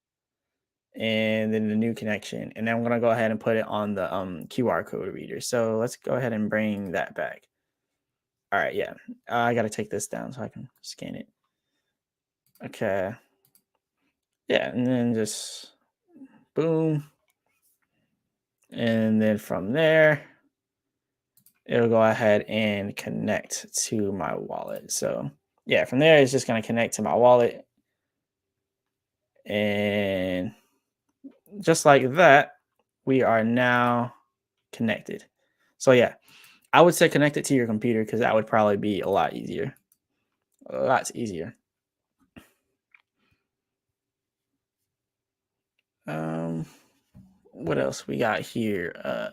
and then the new connection, and then I'm gonna go ahead and put it on the QR code reader. So let's go ahead and bring that back. All right, yeah. I gotta take this down so I can scan it. Okay. Yeah, and then just boom. And then from there, it'll go ahead and connect to my wallet. So yeah, from there it's just gonna connect to my wallet. And just like that, we are now connected. So yeah, I would say connect it to your computer because that would probably be a lot easier. A lot easier. Um, what else we got here?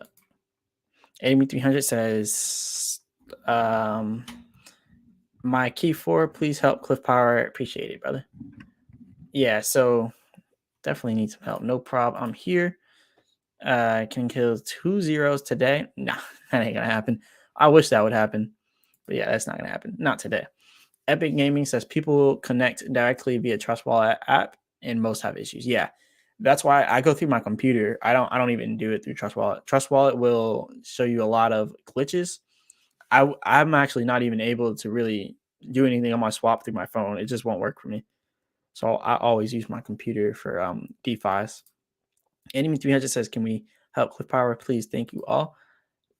Amy 300 says, my key four, please help Cliff Power. Appreciate it, brother. Yeah, so definitely need some help. No problem. I'm here. Can kill 2 zeros today. Nah, that ain't gonna happen. I wish that would happen, but yeah, that's not gonna happen. Not today. Epic Gaming says people connect directly via Trust Wallet app, and most have issues. Yeah, that's why I go through my computer. I don't even do it through Trust Wallet. Trust Wallet will show you a lot of glitches. I'm actually not even able to really do anything on my swap through my phone. It just won't work for me. So I always use my computer for DeFi's. Enemy 300 says, "Can we help Cliff Power, please? Thank you all."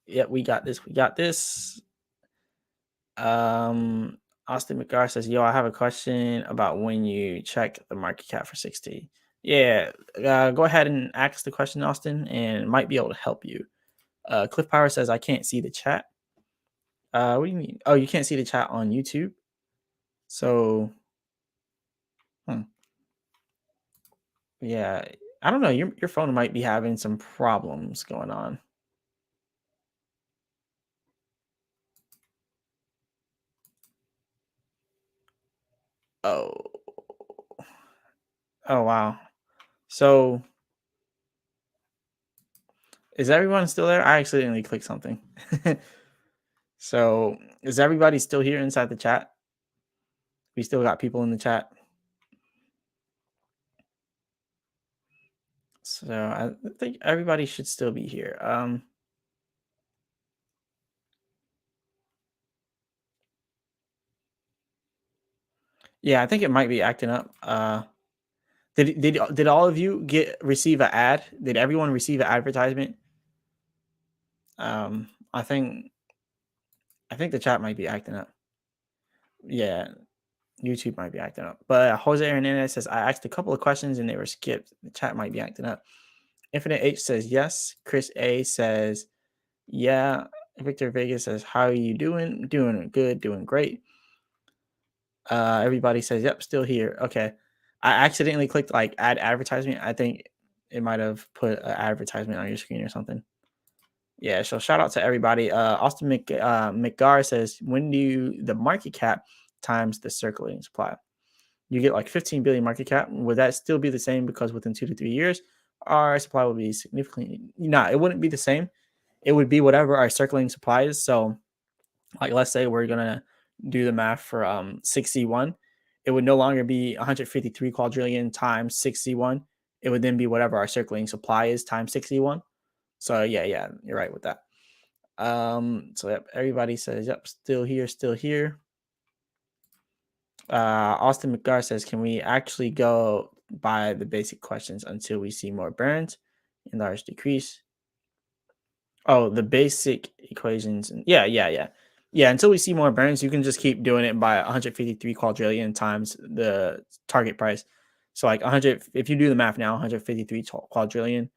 Yeah, we got this. We got this. Um, Austin McGar says, "Yo, I have a question about when you check the market cap for 60." Yeah, go ahead and ask the question, Austin, and it might be able to help you. Cliff Power says, "I can't see the chat." What do you mean? Oh, you can't see the chat on YouTube. So, hmm, yeah, I don't know. Your phone might be having some problems going on. Oh, oh wow. So is everyone still there? I accidentally clicked something. So is everybody still here inside the chat? We still got people in the chat. So I think everybody should still be here. Yeah, I think it might be acting up. Did all of you receive an ad? Did everyone receive an advertisement? I think the chat might be acting up. Yeah. YouTube might be acting up. But Jose Hernandez says, I asked a couple of questions and they were skipped. The chat might be acting up. Infinite H says yes. Chris A says, yeah. Victor Vegas says, how are you doing? Doing good, doing great. Everybody says, yep, still here. Okay. I accidentally clicked like add advertisement. I think it might have put an advertisement on your screen or something. Yeah, so shout out to everybody. Austin McGar says, when do the market cap times the circulating supply? You get like 15 billion market cap. Would that still be the same? Because within 2 to 3 years, our supply will be significantly. No, it wouldn't be the same. It would be whatever our circulating supply is. So, like, let's say we're gonna do the math for 6C1. It would no longer be 153 quadrillion times 6C1. It would then be whatever our circulating supply is times 6C1. So yeah, you're right with that. So yep, everybody says yep, still here, still here. Austin McGar says, can we actually go by the basic questions until we see more burns and large decrease? Oh, the basic equations. Yeah. Until we see more burns, you can just keep doing it by 153 quadrillion times the target price. So like 100, if you do the math now, 153 quadrillion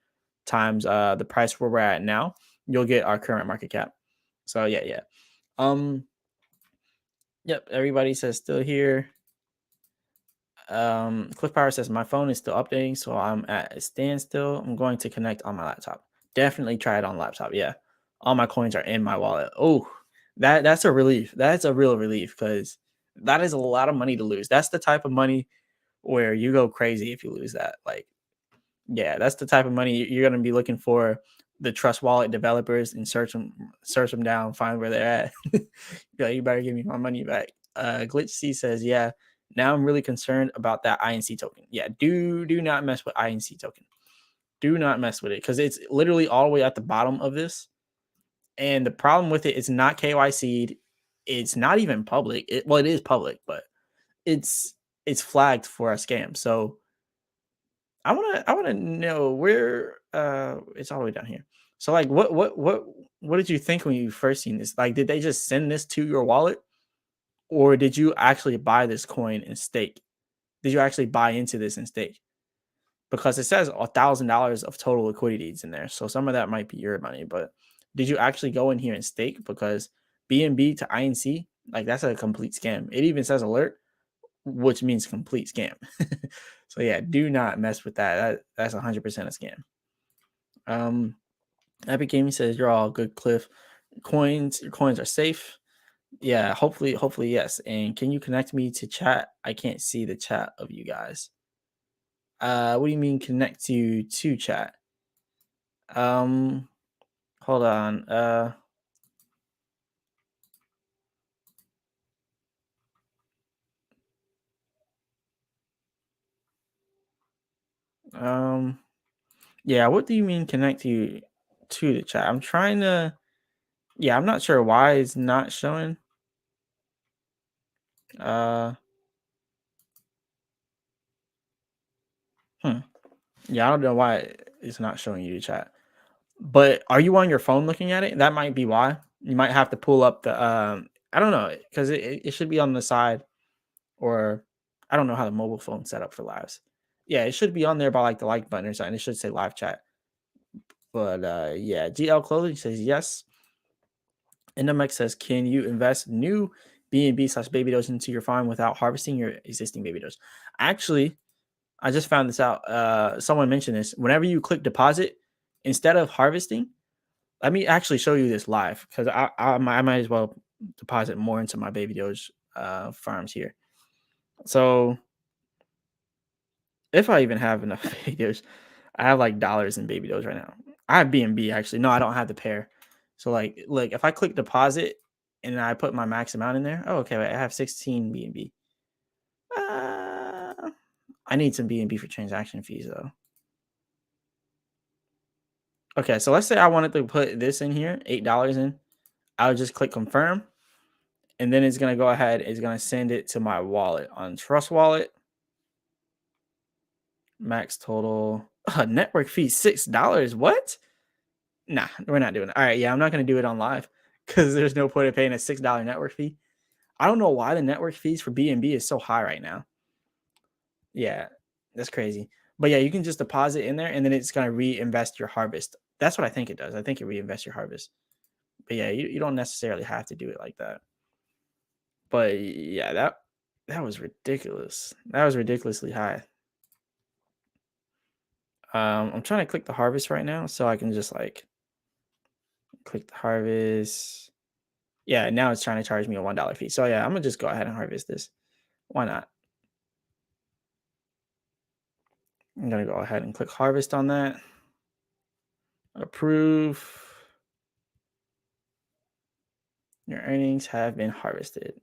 times the price where we're at now, you'll get our current market cap. So yeah. Yep, everybody says still here. Cliff Power says my phone is still updating, so I'm at a standstill. I'm going to connect on my laptop. Definitely try it on laptop. Yeah, all my coins are in my wallet. Oh, that's a relief. That's a real relief because that is a lot of money to lose. That's the type of money where you go crazy if you lose that. Like, yeah, that's the type of money you're going to be looking for the Trust Wallet developers and search them down, find where they're at. Yeah, you better give me my money back. Glitch C says, yeah. Now I'm really concerned about that INC token. Yeah, do not mess with INC token. Do not mess with it because it's literally all the way at the bottom of this. And the problem with it is not KYC'd. It's not even public. It is public, but it's flagged for a scam. So I wanna know where it's all the way down here. So like what did you think when you first seen this? Like, did they just send this to your wallet? Or did you actually buy this coin and stake? Did you actually buy into this and stake? Because it says $1,000 of total liquidity is in there. So some of that might be your money, but did you actually go in here and stake? Because BNB to INC, like that's a complete scam. It even says alert, which means complete scam. So yeah, do not mess with that. That's 100% a scam. Epic Gaming says you're all good, Cliff. Your coins are safe. Yeah, hopefully, yes. And can you connect me to chat? I can't see the chat of you guys. What do you mean connect you to chat? Hold on. Yeah, what do you mean connect you to the chat? I'm trying to. Yeah, I'm not sure why it's not showing. Uh, Yeah, I don't know why it's not showing you the chat. But are you on your phone looking at it? That might be why. You might have to pull up the I don't know, because it should be on the side, or I don't know how the mobile phone set up for lives. Yeah, it should be on there by like the like button or something. It should say live chat. But yeah, GL Clothing says yes. NMX says, can you invest new BNB/baby doge into your farm without harvesting your existing baby doge? Actually, I just found this out. Someone mentioned this. Whenever you click deposit, instead of harvesting, let me actually show you this live because I might as well deposit more into my baby doge farms here. So if I even have enough baby doge, I have like dollars in baby doge right now. I have BNB actually. No, I don't have the pair. So like, look, if I click deposit and I put my max amount in there, oh, okay, wait, I have 16 BNB. I need some BNB for transaction fees though. Okay, so let's say I wanted to put this in here, $8 in. I would just click confirm, and then it's gonna go ahead. It's gonna send it to my wallet on Trust Wallet. Max total network fee $6. What? Nah, we're not doing it. All right, yeah, I'm not gonna do it on live because there's no point in paying a $6 network fee. I don't know why the network fees for BNB is so high right now. Yeah, that's crazy. But yeah, you can just deposit in there and then it's gonna reinvest your harvest. That's what I think it does. I think it reinvests your harvest. But yeah, you don't necessarily have to do it like that. But yeah, that was ridiculous. That was ridiculously high. I'm trying to click the harvest right now so I can just like click the harvest. Yeah, now it's trying to charge me a $1 fee. So yeah, I'm gonna just go ahead and harvest this. Why not? I'm gonna go ahead and click harvest on that. Approve. Your earnings have been harvested.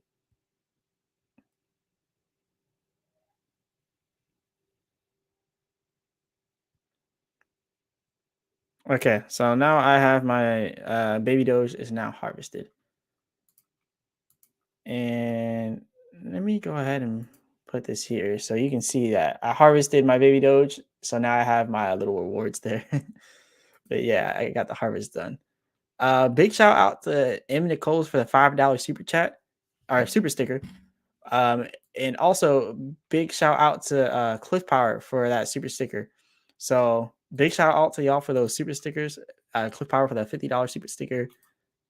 Okay, so now I have my baby doge is now harvested. And let me go ahead and put this here so you can see that I harvested my baby doge. So now I have my little rewards there. But yeah, I got the harvest done. Big shout out to M Nicole's for the $5 super chat or super sticker. Um, and also big shout out to Cliff Power for that super sticker. So big shout out to y'all for those super stickers. Cliff Power for the $50 super sticker.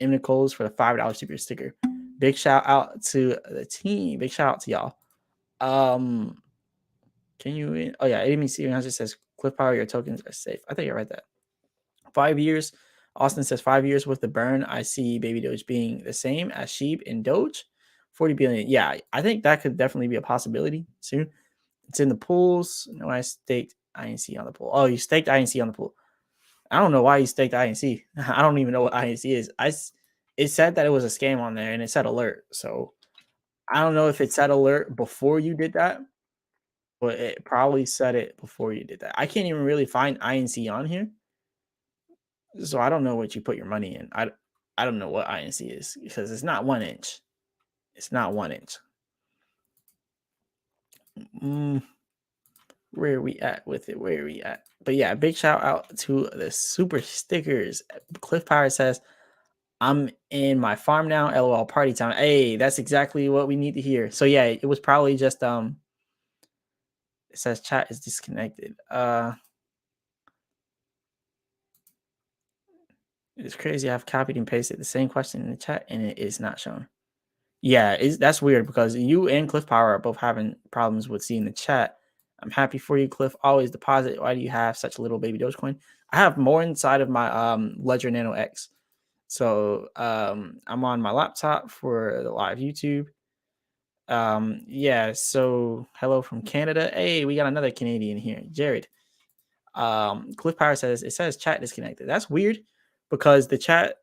M Nicole's for the $5 super sticker. Big shout out to the team. Big shout out to y'all. Um, can you? Oh yeah, ABC just says Cliff Power. Your tokens are safe. I think I read that. 5 years. Austin says 5 years with the burn. I see Baby Doge being the same as Sheep and Doge. 40 billion. Yeah, I think that could definitely be a possibility soon. It's in the pools. No, I staked INC on the pool. Oh, you staked INC on the pool. I don't know why you staked INC. I don't even know what INC is. It said that it was a scam on there and it said alert. So I don't know if it said alert before you did that, but it probably said it before you did that. I can't even really find INC on here. So I don't know what you put your money in. I don't know what INC is because it's not 1 inch. It's not 1 inch. Mm, where are we at with it? Where are we at? But yeah, big shout out to the super stickers. Cliff Pirate says, I'm in my farm now. LOL party time. Hey, that's exactly what we need to hear. So yeah, it was probably just it says chat is disconnected. It's crazy. I've copied and pasted the same question in the chat and it is not shown. Yeah, that's weird because you and Cliff Power are both having problems with seeing the chat. I'm happy for you, Cliff. Always deposit. Why do you have such a little baby Dogecoin? I have more inside of my Ledger Nano X. So I'm on my laptop for the live YouTube. Yeah, so hello from Canada. Hey, we got another Canadian here, Jared. Cliff Power says it says chat disconnected. That's weird because the chat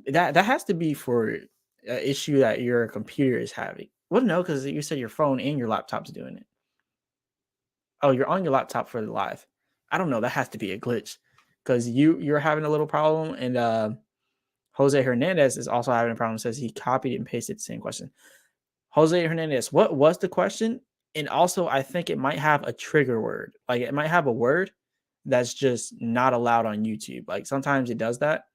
that has to be for an issue that your computer is having. Well, no, because you said your phone and your laptop's doing it. Oh, you're on your laptop for the live. I don't know. That has to be a glitch because you're having a little problem, and Jose Hernandez is also having a problem. Says he copied and pasted the same question. Jose Hernandez, what was the question? And also, I think it might have a trigger word. Like it might have a word that's just not allowed on YouTube. Like sometimes it does that,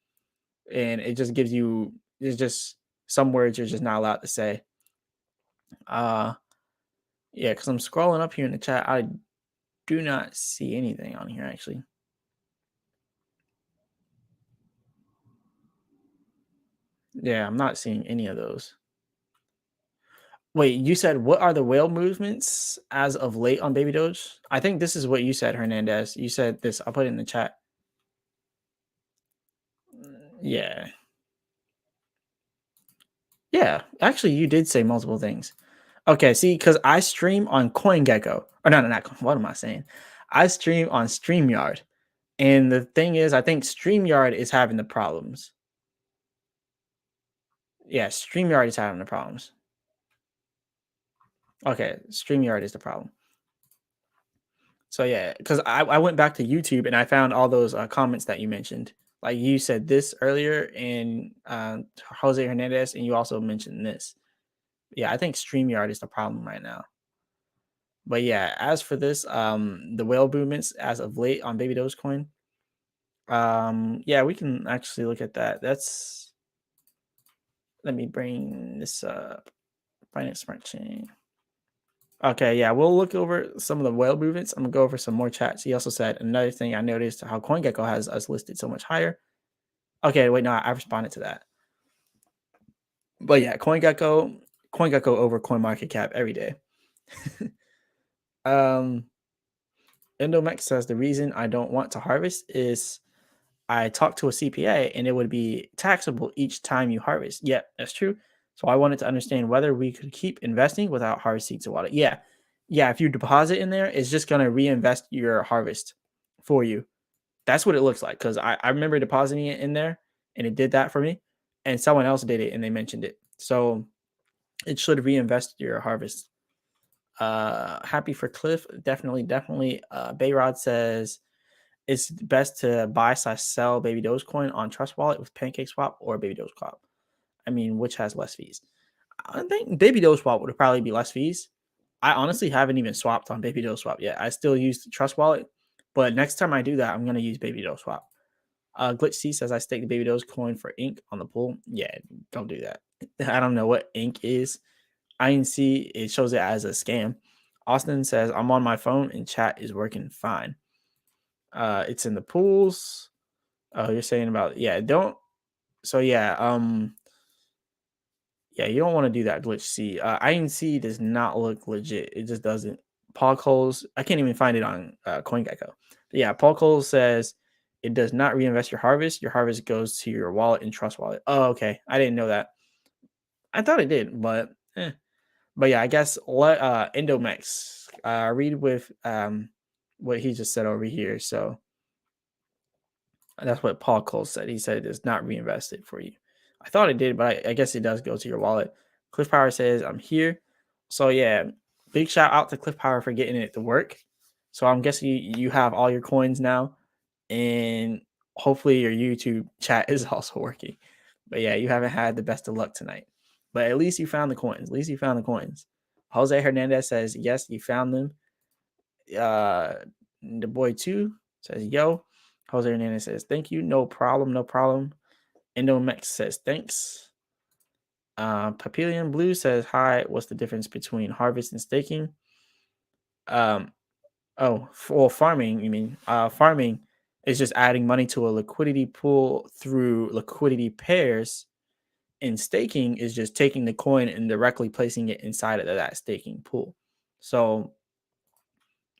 and it just gives you it's just some words you're just not allowed to say. Uh yeah, because I'm scrolling up here in the chat. I do not see anything on here actually. Yeah, I'm not seeing any of those. Wait, you said what are the whale movements as of late on Baby Doge? I think this is what you said, Hernandez. You said this. I'll put it in the chat. Yeah. Yeah. Actually, you did say multiple things. Okay, see, because I stream on CoinGecko. Or no, not what am I saying? I stream on StreamYard. And the thing is, I think StreamYard is having the problems. Yeah, StreamYard is having the problems. Okay, StreamYard is the problem. So yeah, because I went back to YouTube and I found all those comments that you mentioned. Like you said this earlier in Jose Hernandez, and you also mentioned this. Yeah, I think StreamYard is the problem right now. But yeah, as for this, the whale movements as of late on Baby Dogecoin, yeah, we can actually look at that. Let me bring this up. Finance Smart Chain. Okay, yeah, we'll look over some of the whale movements. I'm gonna go over some more chats. He also said another thing I noticed how CoinGecko has us listed so much higher. Okay, wait, no, I responded to that. But yeah, CoinGecko over CoinMarketCap every day. Endomex says the reason I don't want to harvest is I talked to a CPA and it would be taxable each time you harvest. Yeah, that's true. So I wanted to understand whether we could keep investing without harvesting to wallet. Yeah. Yeah. If you deposit in there, it's just going to reinvest your harvest for you. That's what it looks like. Cause I remember depositing it in there and it did that for me. And someone else did it and they mentioned it. So it should reinvest your harvest. Happy for Cliff. Definitely. Bayrod says, it's best to buy/sell Baby Dogecoin on Trust Wallet with PancakeSwap or Baby Dogecoin. I mean, which has less fees? I think Baby Dogeswap would probably be less fees. I honestly haven't even swapped on Baby Dogeswap yet. I still use the Trust Wallet, but next time I do that, I'm gonna use Baby Dogeswap. Glitch C says I stake the Baby Dogecoin for ink on the pool. Yeah, don't do that. I don't know what ink is. INC, it shows it as a scam. Austin says I'm on my phone and chat is working fine. It's in the pools. Oh, you're saying about don't. So you don't want to do that. Glitch C. INC does not look legit. It just doesn't. Paul Coles, I can't even find it on CoinGecko. But yeah, Paul Coles says it does not reinvest your harvest. Your harvest goes to your wallet and Trust Wallet. Oh, okay. I didn't know that. I thought it did, but But yeah, I guess let Endomex read with what he just said over here. So that's what Paul Cole said. He said it does not reinvest it for you. I thought it did, but I guess it does go to your wallet. Cliff Power says, I'm here. So yeah, big shout out to Cliff Power for getting it to work. So I'm guessing you have all your coins now, and hopefully your YouTube chat is also working. But yeah, you haven't had the best of luck tonight. But at least you found the coins. At least you found the coins. Jose Hernandez says, yes, you found them. The boy too says, yo. Jose Hernandez says, thank you. No problem. No problem. Endomex says, thanks. Papillion Blue says, hi. What's the difference between harvest and staking? For farming, you mean? Farming is just adding money to a liquidity pool through liquidity pairs. And staking is just taking the coin and directly placing it inside of that staking pool. So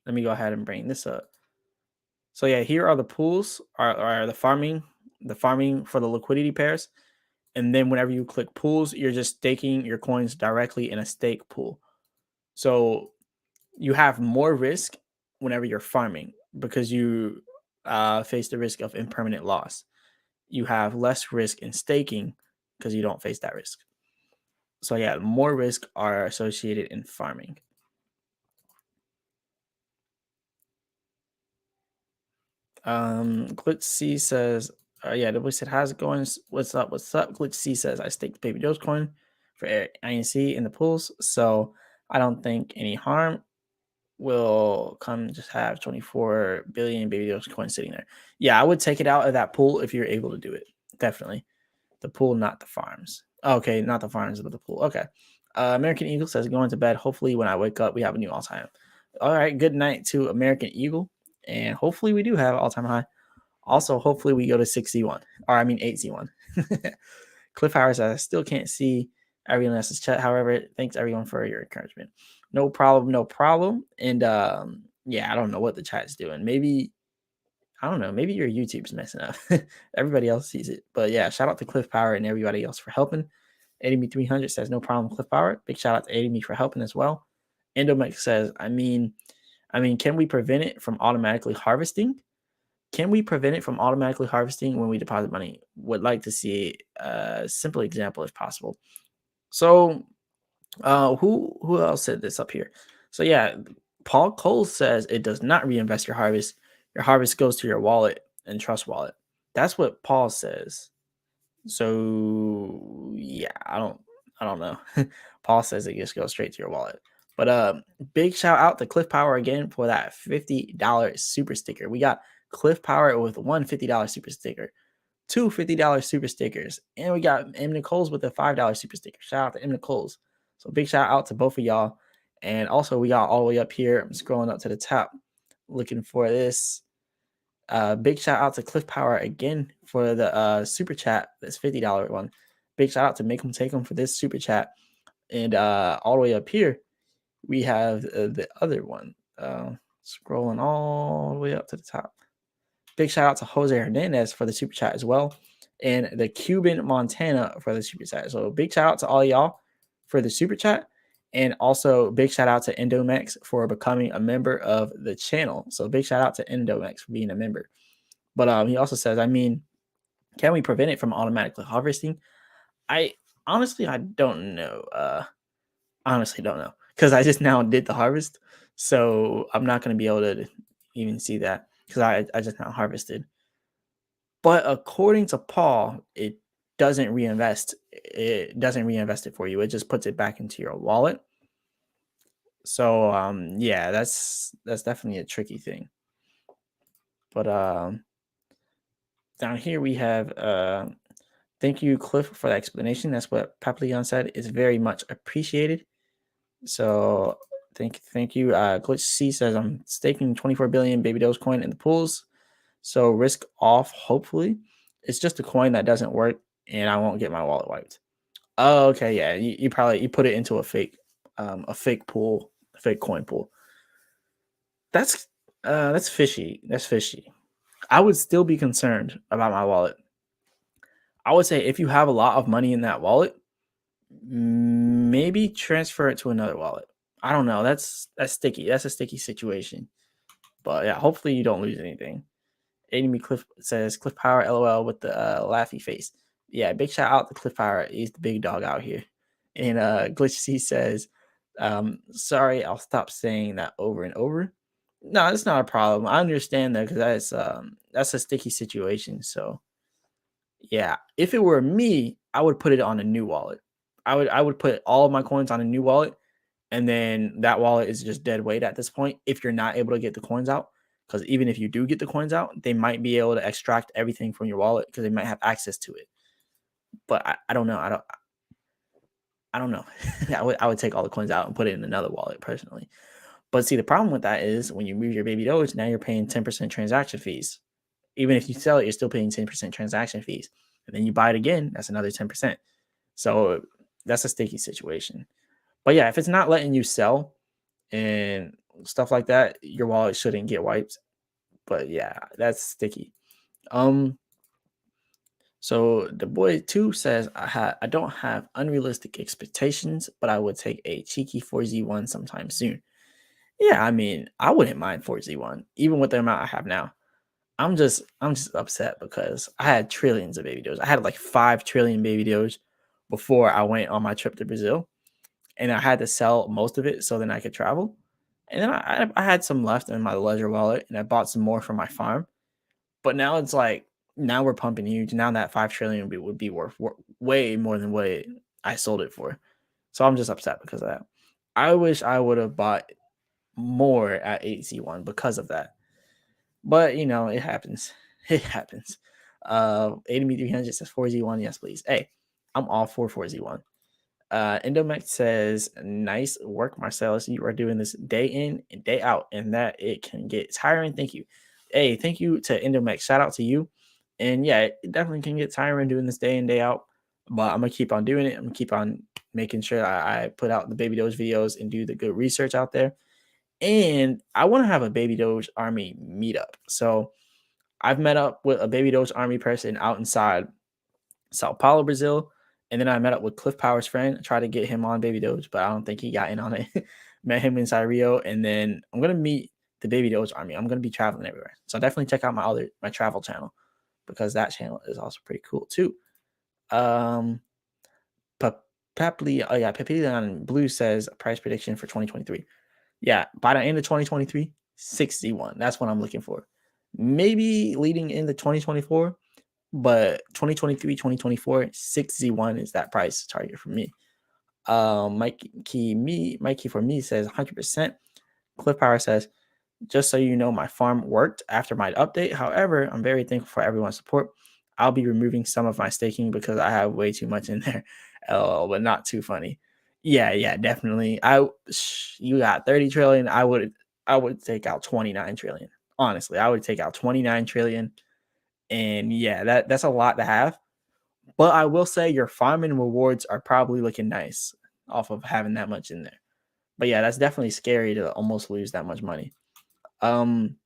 let me go ahead and bring this up. So yeah, here are the pools, are the farming for the liquidity pairs. And then whenever you click pools, you're just staking your coins directly in a stake pool. So you have more risk whenever you're farming because you face the risk of impermanent loss. You have less risk in staking because you don't face that risk. So yeah, more risk are associated in farming. Glitch C says, the boy said, how's it going? What's up? Glitch C says, I staked Baby Dogecoin for INC in the pools, so I don't think any harm will come. Just have 24 billion Baby Dogecoin sitting there. Yeah, I would take it out of that pool if you're able to do it. Definitely. The pool, not the farms. Okay, not the farms, but the pool. Okay. American Eagle says, going to bed. Hopefully, when I wake up, we have a new all time. All right. Good night to American Eagle. And hopefully, we do have all time high. Also, hopefully, we go to 6C1. Or, I mean, 8C1. Cliff Howard says, I still can't see everyone else's chat. However, thanks everyone for your encouragement. No problem. No problem. And I don't know what the chat's doing. Maybe I don't know. Maybe your YouTube's messing up. Everybody else sees it. But yeah, shout out to Cliff Power and everybody else for helping. ADME 300 says, no problem, Cliff Power. Big shout out to ADME for helping as well. Endomex says, I mean, can we prevent it from automatically harvesting? Can we prevent it from automatically harvesting when we deposit money? Would like to see a simple example if possible. So who else said this up here? So yeah, Paul Cole says it does not reinvest your harvest. Your harvest goes to your wallet and Trust Wallet. That's what Paul says. So yeah, I don't know. Paul says it just goes straight to your wallet. But big shout out to Cliff Power again for that $50 super sticker. We got Cliff Power with one $50 super sticker. two $50 super stickers. And we got M. Nicole's with a $5 super sticker. Shout out to M. Nicole's. So big shout out to both of y'all. And also we got all the way up here. I'm scrolling up to the top looking for this. Big shout out to Cliff Power again for the super chat. That's $50 one. Big shout out to Make 'em Take 'em for this super chat. And all the way up here, we have the other one. Scrolling all the way up to the top. Big shout out to Jose Hernandez for the super chat as well. And the Cuban Montana for the super chat. So big shout out to all y'all for the super chat. And also big shout out to Endomex for becoming a member of the channel. So big shout out to Endomex for being a member. But he also says, I mean, can we prevent it from automatically harvesting? I don't know. Honestly don't know. Because I just now did the harvest. So I'm not going to be able to even see that because I just now harvested. But according to Paul, it doesn't reinvest. It doesn't reinvest it for you. It just puts it back into your wallet. So yeah, that's definitely a tricky thing. But down here we have thank you, Cliff, for the explanation. That's what Papillon said. It's very much appreciated. So thank you. Glitch C says I'm staking 24 billion baby Doge coin in the pools. So risk off, hopefully. It's just a coin that doesn't work and I won't get my wallet wiped. Oh, okay, yeah. You probably put it into a fake pool, a fake coin pool. That's fishy. That's fishy. I would still be concerned about my wallet. I would say if you have a lot of money in that wallet, maybe transfer it to another wallet. I don't know. That's sticky. That's a sticky situation. But yeah, hopefully you don't lose anything. Enemy Cliff says Cliff Power LOL with the laughy face. Yeah, big shout out to Cliff Power. He's the big dog out here. And Glitch C says, sorry, I'll stop saying that over and over. No, it's not a problem. I understand that because that's a sticky situation. So yeah, if it were me, I would put it on a new wallet. I would put all of my coins on a new wallet, and then that wallet is just dead weight at this point. If you're not able to get the coins out, because even if you do get the coins out, they might be able to extract everything from your wallet because they might have access to it. But I don't know. I don't know. I would take all the coins out and put it in another wallet personally. But see, the problem with that is when you move your baby Doge, now you're paying 10% transaction fees. Even if you sell it, you're still paying 10% transaction fees. And then you buy it again, that's another 10%. So that's a sticky situation. But yeah, if it's not letting you sell and stuff like that, your wallet shouldn't get wiped. But yeah, that's sticky. So the boy 2 says I don't have unrealistic expectations, but I would take a cheeky 4Z1 sometime soon. Yeah, I mean, I wouldn't mind 4Z1, even with the amount I have now. I'm just upset because I had trillions of baby Doge. I had like 5 trillion baby Doge before I went on my trip to Brazil, and I had to sell most of it so then I could travel. And then I had some left in my ledger wallet, and I bought some more for my farm. But now it's like now we're pumping huge. Now that 5 trillion would be worth way more than what I sold it for. So I'm just upset because of that. I wish I would have bought more at 8Z1 because of that. But you know, it happens. It happens. 8300 says 4Z1. Yes, please. Hey, I'm all for 4Z1. Endomex says, nice work, Marsellis. You are doing this day in and day out, and that it can get tiring. Thank you. Hey, thank you to Endomex. Shout out to you. And yeah, it definitely can get tiring doing this day in, day out. But I'm gonna keep on doing it. I'm gonna keep on making sure I put out the Baby Doge videos and do the good research out there. And I want to have a Baby Doge Army meetup. So I've met up with a Baby Doge Army person out inside Sao Paulo, Brazil. And then I met up with Cliff Power's friend, tried to get him on Baby Doge, but I don't think he got in on it. Met him inside Rio. And then I'm going to meet the Baby Doge Army. I'm going to be traveling everywhere. So definitely check out my travel channel because that channel is also pretty cool too. Papillon Blue says price prediction for 2023. Yeah, by the end of 2023, 61. That's what I'm looking for. Maybe leading into 2024, but 2023, 2024, 61 is that price target for me. Mikey for me says 100%. Cliff Power says, just so you know, my farm worked after my update. However, I'm very thankful for everyone's support. I'll be removing some of my staking because I have way too much in there. LOL, but not too funny. Yeah, yeah, definitely. You got 30 trillion. I would take out 29 trillion. Honestly, I would take out 29 trillion. And yeah, that's a lot to have. But I will say your farming rewards are probably looking nice off of having that much in there. But yeah, that's definitely scary to almost lose that much money. Um,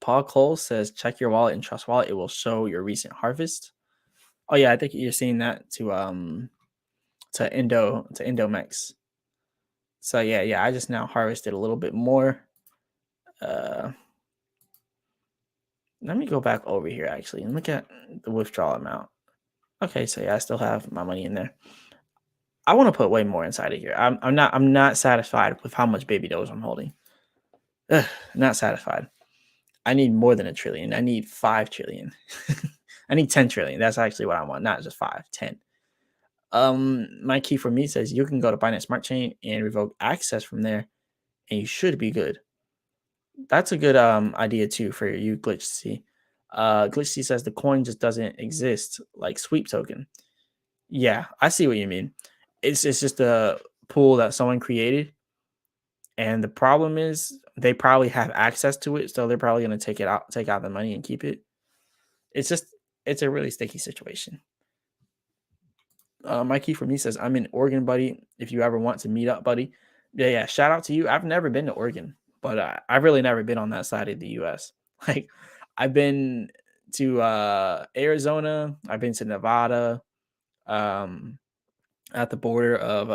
Paul Cole says, check your wallet and Trust Wallet. It will show your recent harvest. Oh yeah, I think you're seeing that to Indomex. So yeah, I just now harvested a little bit more. Uh, Let me go back over here actually and look at the withdrawal amount. Okay, so yeah, I still have my money in there. I want to put way more inside of here. I'm not satisfied with how much baby doge I'm holding. Ugh, not satisfied. I need more than a trillion. I need 5 trillion. I need 10 trillion. That's actually what I want, not just 5, 10. My key for me says you can go to Binance Smart Chain and revoke access from there, and you should be good. That's a good idea too for you, Glitch C. Glitch C says the coin just doesn't exist like sweep token. Yeah, I see what you mean. It's just a pool that someone created, and the problem is they probably have access to it, so they're probably gonna take out the money and keep it. It's just it's a really sticky situation. My key for me says I'm in Oregon, buddy. If you ever want to meet up, buddy. Yeah. Shout out to you. I've never been to Oregon, but I've really never been on that side of the U.S. Like I've been to Arizona. I've been to Nevada. Um, at the border of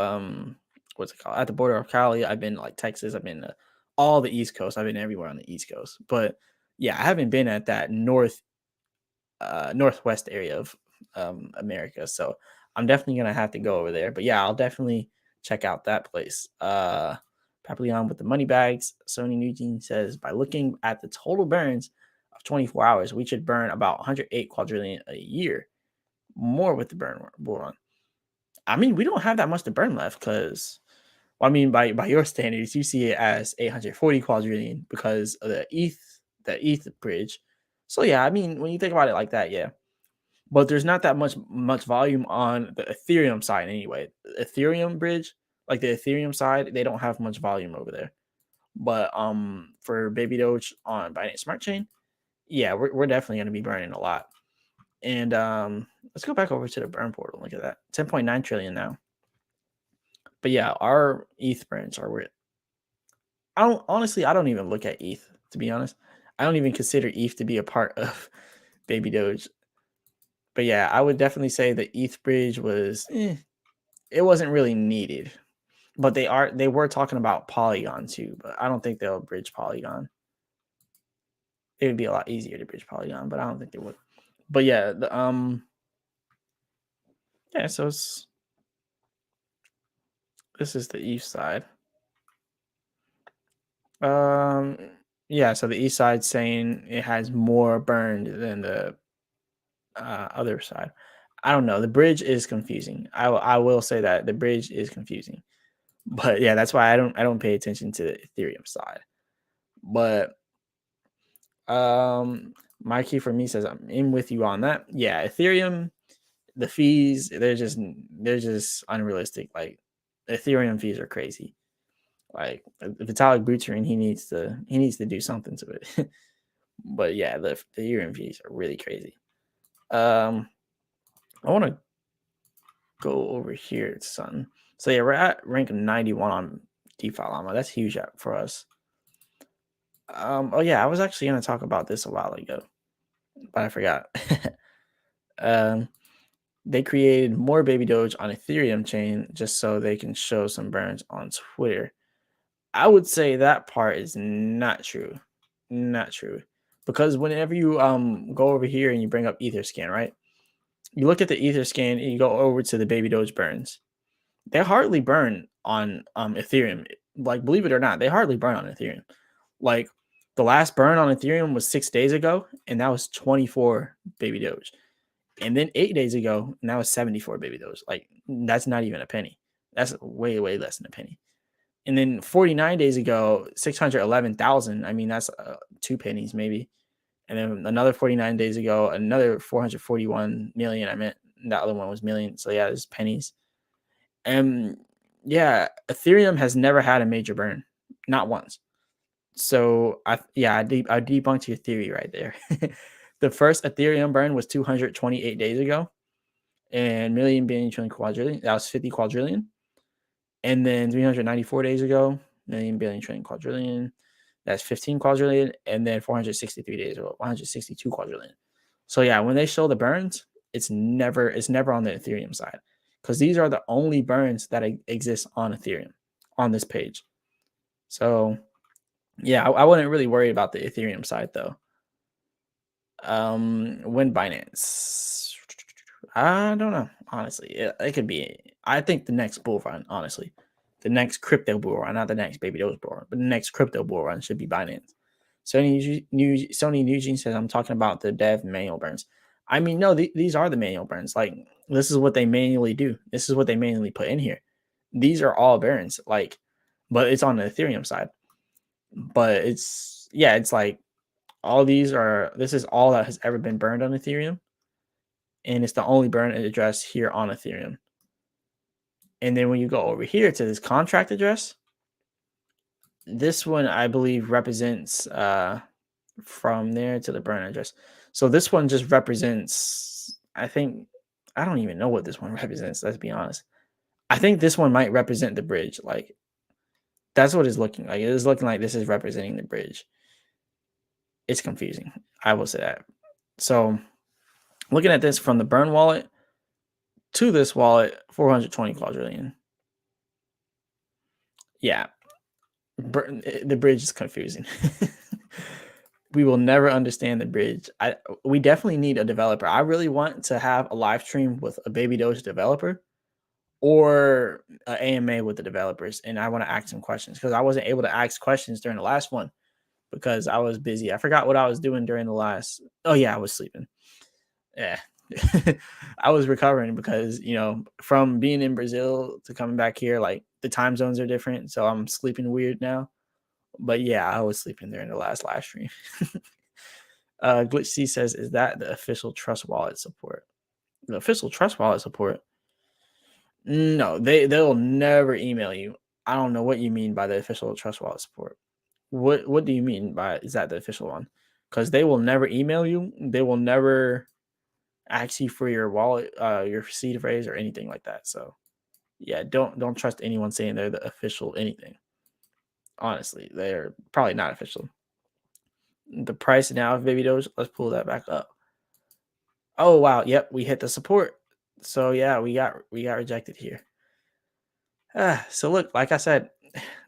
what's it called? At the border of Cali. I've been like Texas. I've been to all the East Coast. I've been everywhere on the East Coast. But yeah, I haven't been at that northwest area of America. So I'm definitely gonna have to go over there. But yeah, I'll definitely check out that place. Probably on with the money bags. Sony Nugent says by looking at the total burns of 24 hours, we should burn about 108 quadrillion a year. More with the burn run. I mean, we don't have that much to burn left because, well, I mean, by your standards, you see it as 840 quadrillion because of the ETH bridge. So yeah, I mean, when you think about it like that, yeah. But there's not that much volume on the Ethereum side anyway. The Ethereum bridge, like the Ethereum side, they don't have much volume over there. But for Baby Doge on Binance Smart Chain, yeah, we're definitely gonna be burning a lot. And let's go back over to the burn portal. Look at that, 10.9 trillion now. But yeah, our ETH burns are weird. I don't even look at ETH to be honest. I don't even consider ETH to be a part of Baby Doge. But yeah, I would definitely say the ETH bridge was it wasn't really needed. But they were talking about Polygon too, but I don't think they'll bridge Polygon. It would be a lot easier to bridge Polygon, but I don't think they would. But yeah, so this is the ETH side. Yeah, so the east side saying it has more burned than the other side. I don't know. The bridge is confusing. I will say that the bridge is confusing. But yeah, that's why I don't pay attention to the Ethereum side. But my key for me says I'm in with you on that. Yeah, Ethereum, the fees, they're just unrealistic. Like Ethereum fees are crazy. Like Vitalik Buterin, he needs to do something to it. But yeah, the Ethereum fees are really crazy. I want to go over here to something. So yeah, we're at rank 91 on DeFi Llama. That's huge for us. Oh yeah, I was actually gonna talk about this a while ago, but I forgot. um, they created more Baby Doge on Ethereum chain just so they can show some burns on Twitter. I would say that part is not true. Not true. Because whenever you go over here and you bring up Etherscan, right? You look at the Etherscan and you go over to the Baby Doge burns. They hardly burn on Ethereum. Like, believe it or not, they hardly burn on Ethereum. Like the last burn on Ethereum was 6 days ago, and that was 24 Baby Doge. And then 8 days ago, and that was 74 Baby Doge. Like, that's not even a penny. That's way, way less than a penny. And then 49 days ago, 611,000. I mean, that's 2 pennies maybe. and then another 49 days ago, another 441 million. I meant that other one was million. So yeah, it's pennies. And yeah, Ethereum has never had a major burn, not once. So I debunked your theory right there. The first Ethereum burn was 228 days ago, and million, billion, trillion, quadrillion. That was 50 quadrillion. And then 394 days ago, million, billion, trillion, quadrillion. That's 15 quadrillion. And then 463 days ago, 162 quadrillion. So yeah, when they show the burns, it's never on the Ethereum side, because these are the only burns that exist on Ethereum on this page. So yeah, I wouldn't really worry about the Ethereum side though. When Binance, I don't know. Honestly, it could be. I think the next bull run, honestly, the next crypto bull run, not the next baby doge bull run, but the next crypto bull run should be Binance. Sony Eugene says I'm talking about the dev manual burns. I mean, no, these are the manual burns. Like, this is what they manually do. This is what they manually put in here. These are all burns. Like, but it's on the Ethereum side. But it's like all these are. This is all that has ever been burned on Ethereum, and it's the only burn address here on Ethereum. And then when you go over here to this contract address, this one I believe represents from there to the burn address. So this one just represents, I don't even know what this one represents, let's be honest. I think this one might represent the bridge. Like, that's what it's looking like. It is looking like this is representing the bridge. It's confusing, I will say that. So looking at this from the burn wallet to this wallet, 420 quadrillion. Yeah, the bridge is confusing. We will never understand the bridge. We definitely need a developer. I really want to have a live stream with a Baby Doge developer or an AMA with the developers, and I want to ask some questions, because I wasn't able to ask questions during the last one because I was busy. I forgot what I was doing during the last. Oh yeah, I was sleeping. Yeah. I was recovering because, from being in Brazil to coming back here, like, the time zones are different, so I'm sleeping weird now. But yeah, I was sleeping during the last live stream. Glitch C says, is that the official Trust Wallet support? The official Trust Wallet support? No, they'll never email you. I don't know what you mean by the official Trust Wallet support. What do you mean by, is that the official one? Because they will never email you. They will never ask you for your wallet, your seed phrase or anything like that. So yeah, don't trust anyone saying they're the official anything. Honestly, they're probably not official. The price now of Baby Doge, let's pull that back up. Oh wow, yep, we hit the support. So yeah, we got rejected here. So look, like I said,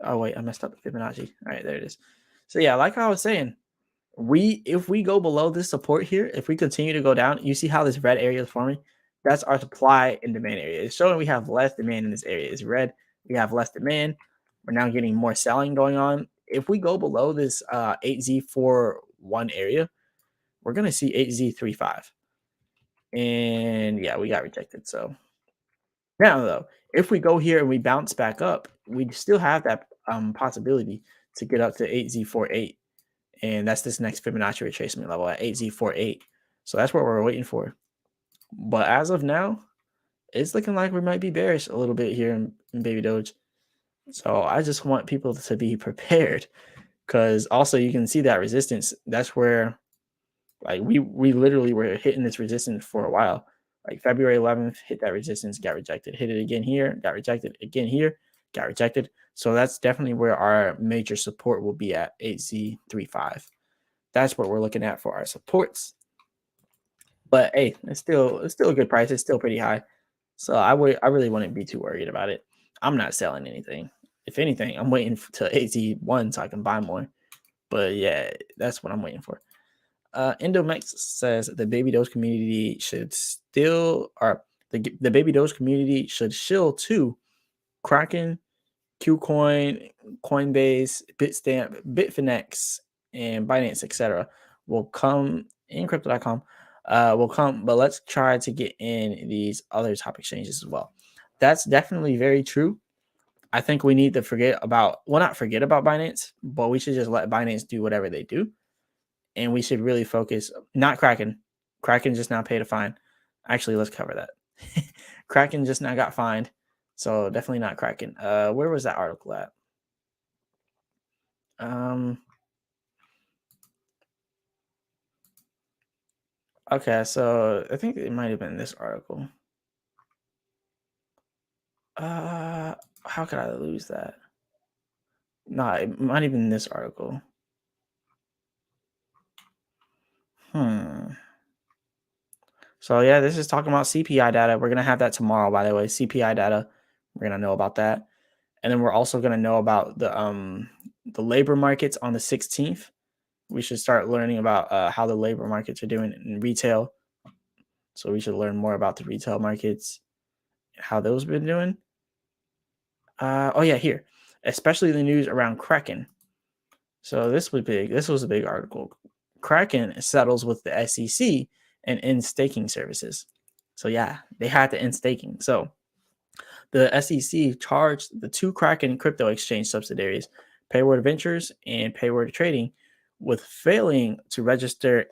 oh wait, I messed up the Fibonacci. All right, there it is. So yeah, like I was saying, if we go below this support here, if we continue to go down, you see how this red area is forming? That's our supply and demand area. It's showing we have less demand in this area. It's red. We have less demand. We're now getting more selling going on. If we go below this 8Z41 area, we're going to see 8Z35. And yeah, we got rejected. So now, though, if we go here and we bounce back up, we still have that possibility to get up to 8Z48. And that's this next Fibonacci retracement level at 8Z48. So that's what we're waiting for. But as of now, it's looking like we might be bearish a little bit here in Baby Doge. So I just want people to be prepared, because also you can see that resistance. That's where, like, we literally were hitting this resistance for a while. Like February 11th, hit that resistance, got rejected. Hit it again here, got rejected. Again here, got rejected. So that's definitely where our major support will be at 8Z35. That's what we're looking at for our supports. But hey, it's still a good price. It's still pretty high. So I really wouldn't be too worried about it. I'm not selling anything. If anything, I'm waiting to AZ1 so I can buy more. But yeah, that's what I'm waiting for. Endomex says the Baby Doge community should still, or the Baby Doge community should shill to Kraken, Qcoin, Coinbase, Bitstamp, Bitfinex, and Binance, etc. will come in crypto.com. Will come, but let's try to get in these other top exchanges as well. That's definitely very true. I think we need to not forget about Binance, but we should just let Binance do whatever they do. and we should really focus. Not Kraken. Kraken just now paid a fine. Actually, let's cover that. Kraken just now got fined, so definitely not Kraken. Where was that article at? Okay, so I think it might have been this article. Uh, how could I lose that? Nah, it might have been this article. So yeah, this is talking about CPI data. We're gonna have that tomorrow, by the way. CPI data. We're gonna know about that, and then we're also gonna know about the labor markets on the 16th. We should start learning about how the labor markets are doing in retail. So we should learn more about the retail markets, how those been doing. Oh yeah, here, especially the news around Kraken. So this was big. This was a big article. Kraken settles with the SEC and ends staking services. So yeah, they had to end staking. So the SEC charged the two Kraken crypto exchange subsidiaries, Payward Ventures and Payward Trading, with failing to register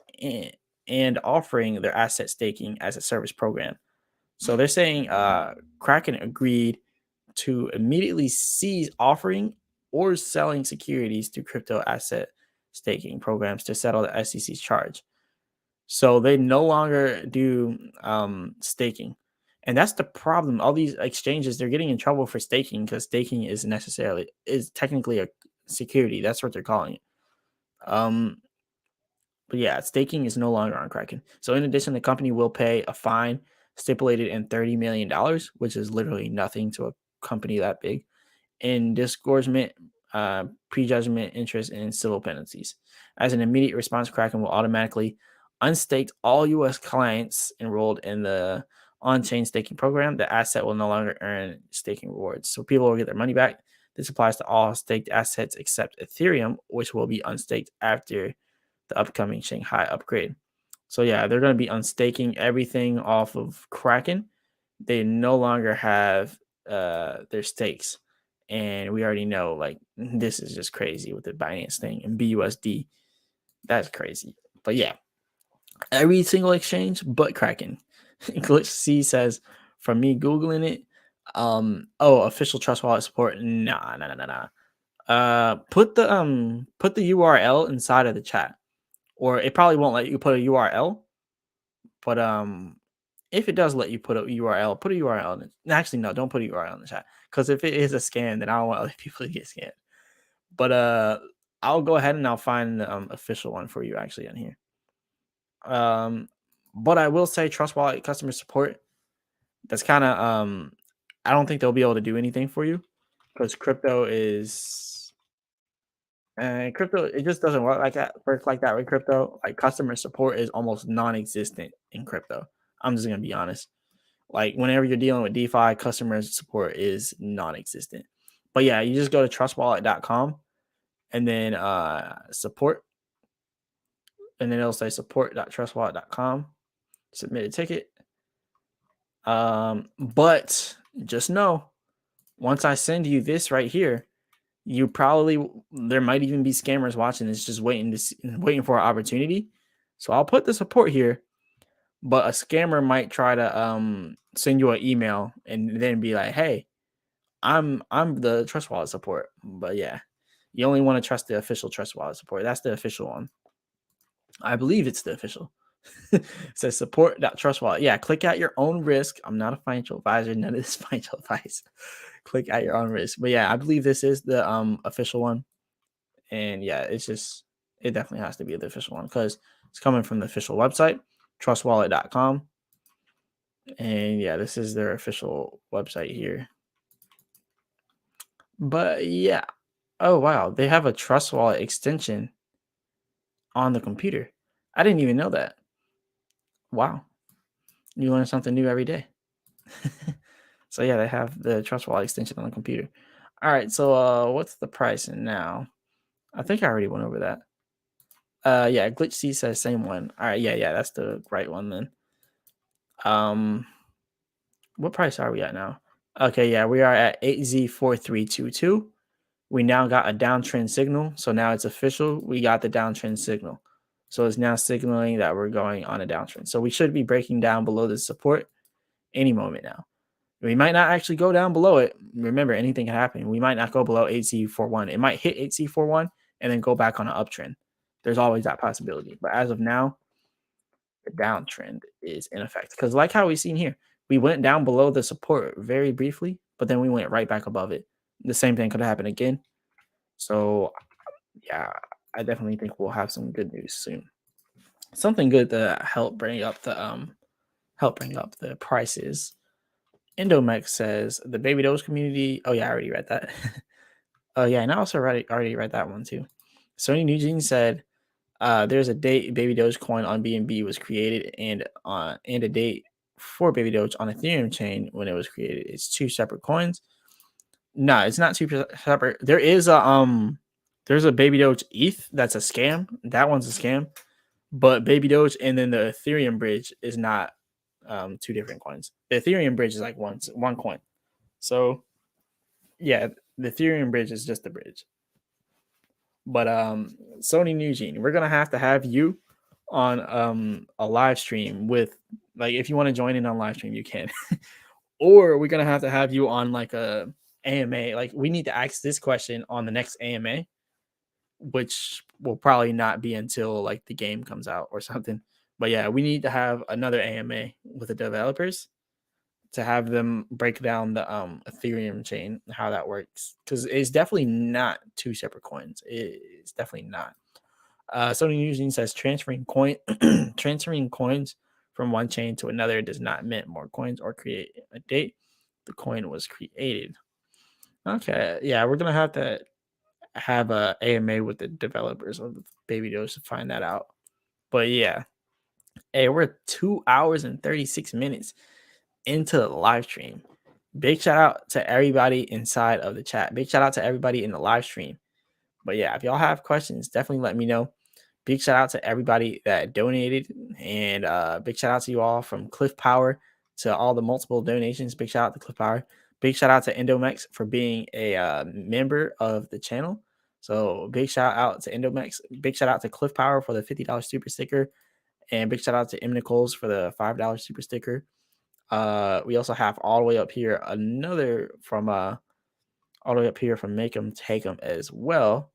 and offering their asset staking as a service program. So they're saying Kraken agreed to immediately cease offering or selling securities to crypto asset staking programs to settle the SEC's charge. So they no longer do staking. And that's the problem. All these exchanges, they're getting in trouble for staking because staking is technically a security. That's what they're calling it. Um, but yeah, staking is no longer on Kraken. So in addition, the company will pay a fine stipulated in $30 million, which is literally nothing to a company that big, in disgorgement, prejudgment interest, and civil penalties. As an immediate response, Kraken will automatically unstake all U.S. clients enrolled in the on-chain staking program. The asset will no longer earn staking rewards, so people will get their money back. This applies to all staked assets except Ethereum, which will be unstaked after the upcoming Shanghai upgrade. So yeah, they're going to be unstaking everything off of Kraken. They no longer have their stakes, and we already know like this is just crazy with the Binance thing and BUSD. That's crazy. But yeah, every single exchange but Kraken. Glitch C says, from me googling it, official trust wallet support. Nah. Put the URL inside of the chat, or it probably won't let you put a URL. But if it does let you put a URL, put a URL in it. Actually, no, don't put a URL in the chat, because if it is a scam, then I don't want other people to get scammed. But I'll go ahead and I'll find the official one for you actually on here. But I will say Trust Wallet customer support. That's kind of I don't think they'll be able to do anything for you because crypto, it just doesn't work like that with crypto. Like customer support is almost non-existent in crypto. I'm just gonna be honest. Like whenever you're dealing with DeFi, customer support is non-existent. But yeah, you just go to trustwallet.com and then support, and then it'll say support.trustwallet.com. Submit a ticket. But just know, once I send you this right here, there might even be scammers watching this, just waiting for an opportunity. So I'll put the support here, but a scammer might try to send you an email and then be like, "Hey, I'm the Trust Wallet support." But yeah, you only want to trust the official Trust Wallet support. That's the official one. I believe it's the official. It says support.trustwallet. Yeah, click at your own risk. I'm not a financial advisor. None of this financial advice. Click at your own risk. But yeah, I believe this is the official one. And yeah, it definitely has to be the official one because it's coming from the official website, trustwallet.com. And yeah, this is their official website here. But yeah. Oh wow, they have a Trust Wallet extension on the computer. I didn't even know that. Wow. You learn something new every day. So yeah, they have the Trust Wallet extension on the computer. All right, so what's the price now? I think I already went over that. Yeah, Glitch C says same one. All right, yeah, that's the right one then. What price are we at now? Okay, yeah, we are at 8Z4322. We now got a downtrend signal, so now it's official. We got the downtrend signal. So it's now signaling that we're going on a downtrend. So we should be breaking down below the support any moment now. We might not actually go down below it. Remember, anything can happen. We might not go below 8C41. It might hit 8C41 and then go back on an uptrend. There's always that possibility. But as of now, the downtrend is in effect. Because like how we've seen here, we went down below the support very briefly, but then we went right back above it. The same thing could happen again. So yeah, I definitely think we'll have some good news soon. Something good to help bring up the prices. Indomex says the Baby Doge community. Oh yeah, I already read that. Oh yeah, and I also already read that one too. Sony Nugent said there's a date Baby Doge coin on BNB was created and a date for Baby Doge on Ethereum chain when it was created. It's two separate coins. No, it's not two separate. There's a Baby Doge ETH that's a scam. That one's a scam. But Baby Doge and then the Ethereum bridge is not two different coins. The Ethereum bridge is like one coin. So yeah, the Ethereum bridge is just the bridge. But Sony Nugent, we're gonna have to have you on a live stream with, like, if you want to join in on live stream, you can. Or we're gonna have to have you on like a AMA. Like, we need to ask this question on the next AMA, which will probably not be until like the game comes out or something. But yeah, we need to have another AMA with the developers to have them break down the Ethereum chain, how that works, because it's definitely not two separate coins. It's definitely not. Sony Using says transferring coins from one chain to another does not mint more coins or create a date the coin was created. Okay, yeah, we're gonna have to have a AMA with the developers of Baby Doge to find that out. But yeah, hey, we're 2 hours and 36 minutes into the live stream. Big shout out to everybody inside of the chat. Big shout out to everybody in the live stream. But yeah, if y'all have questions, definitely let me know. Big shout out to everybody that donated, and big shout out to you all from Cliff Power to all the multiple donations. Big shout out to Cliff Power. Big shout out to Endomex for being a member of the channel. So big shout out to Endomex. Big shout out to Cliff Power for the $50 super sticker, and big shout out to M. Nichols for the $5 super sticker. We also have all the way up here another from all the way up here from Make 'em Take 'em as well.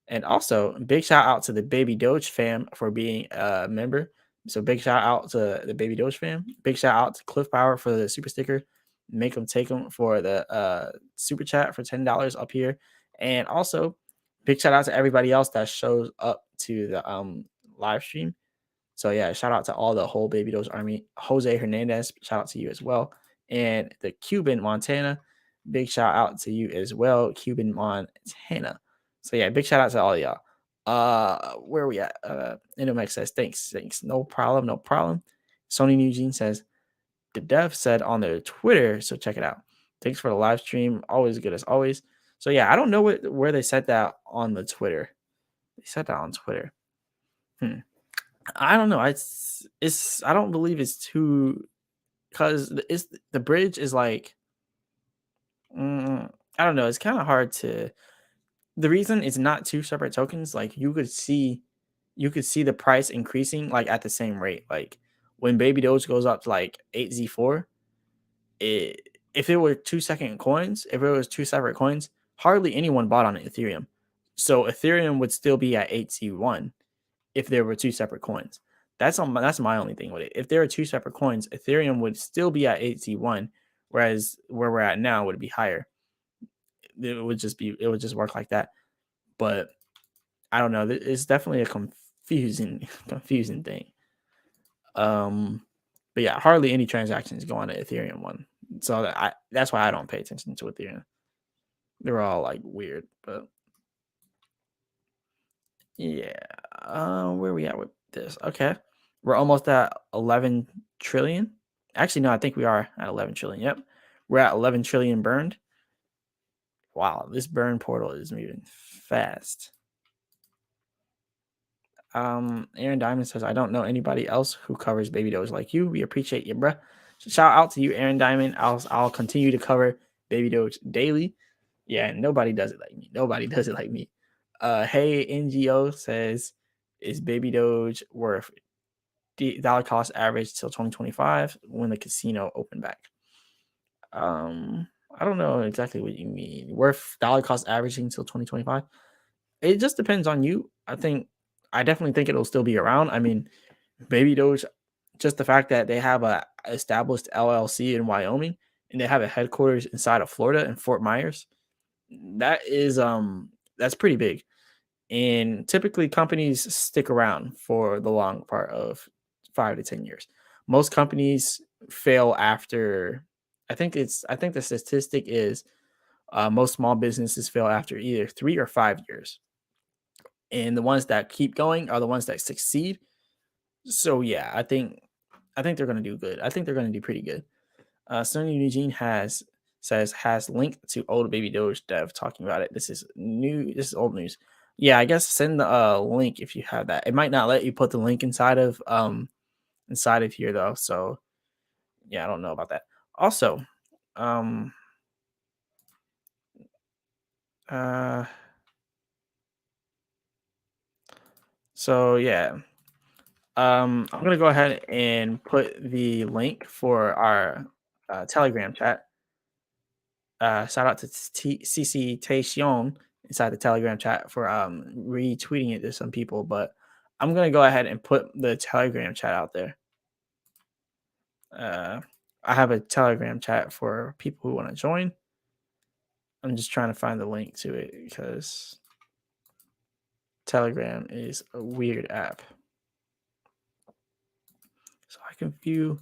And also, big shout out to the Baby Doge fam for being a member. So big shout out to the Baby Doge fam. Big shout out to Cliff Power for the super sticker. Make them take them for the super chat for $10 up here. And also, big shout out to everybody else that shows up to the live stream. So yeah, shout out to all the whole Baby Doge army. Jose Hernandez, shout out to you as well. And the Cuban Montana, big shout out to you as well, Cuban Montana. So yeah, big shout out to all of y'all. Where are we at? Indomex says thanks. No problem. Sony Eugene says the dev said on their Twitter, so check it out. Thanks for the live stream. Always good as always. So yeah, I don't know where they said that on the Twitter. They said that on Twitter. I don't know. It's I don't believe it's too, because it's the bridge is like I don't know. It's kind of hard to. The reason it's not two separate tokens, like you could see the price increasing like at the same rate. Like when Baby Doge goes up to like 8Z4, if it were 2 second coins, if it was two separate coins, hardly anyone bought on Ethereum. So Ethereum would still be at 8Z1 if there were two separate coins. That's my only thing with it. If there are two separate coins, Ethereum would still be at 8Z1, whereas where we're at now would be higher. It would just work like that. But I don't know. It's definitely a confusing thing. But yeah, hardly any transactions go on the Ethereum one. So that's why I don't pay attention to Ethereum. They're all like weird, but yeah. Where are we at with this? Okay. We're almost at 11 trillion. Actually, no, I think we are at 11 trillion. Yep. We're at 11 trillion burned. Wow, this burn portal is moving fast. Aaron Diamond says, I don't know anybody else who covers Baby Doge like you. We appreciate you, bruh. Shout out to you, Aaron Diamond. I'll continue to cover Baby Doge daily. Yeah, nobody does it like me. Hey, NGO says, Is Baby Doge worth the dollar cost average till 2025 when the casino opened back? I don't know exactly what you mean. Worth dollar cost averaging till 2025? It just depends on you. I definitely think it'll still be around. I mean, Baby Doge, just the fact that they have a established LLC in Wyoming and they have a headquarters inside of Florida in Fort Myers, that's pretty big. And typically companies stick around for the long part of 5 to 10 years. Most companies fail after I think the statistic is most small businesses fail after either 3 or 5 years. And the ones that keep going are the ones that succeed. So yeah, I think they're gonna do good. I think they're gonna do pretty good. Sonny Eugene has linked to old Baby Doge dev talking about it. This is new. This is old news. Yeah, I guess send the link if you have that. It might not let you put the link inside of here though. So yeah, I don't know about that. Also, um uh so yeah. I'm gonna go ahead and put the link for our Telegram chat. Shout out to CC Tayshion inside the Telegram chat for retweeting it to some people. But I'm gonna go ahead and put the Telegram chat out there. Uh, I have a Telegram chat for people who want to join. I'm just trying to find the link to it because Telegram is a weird app. So I can view,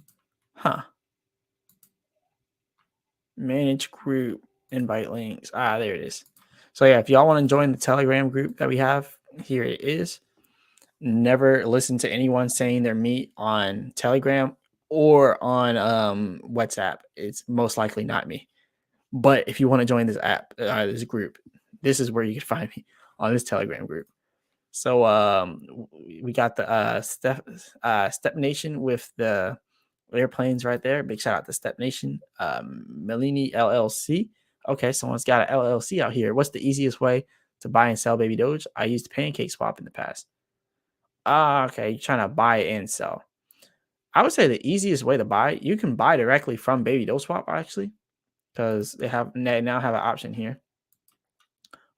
manage group, invite links. There it is. So yeah, if y'all want to join the Telegram group that we have, here it is. Never listen to anyone saying their meat on Telegram or on WhatsApp. It's most likely not me. But if you want to join this app, this group, this is where you can find me on this Telegram group. So we got the Step Nation with the airplanes right there. Big shout out to Step Nation. Melini LLC. Okay, someone's got an LLC out here. What's the easiest way to buy and sell Baby Doge? I used Pancake Swap in the past. Okay, you're trying to buy and sell. I would say the easiest way to buy, you can buy directly from Baby Doge Swap actually, because they now have an option here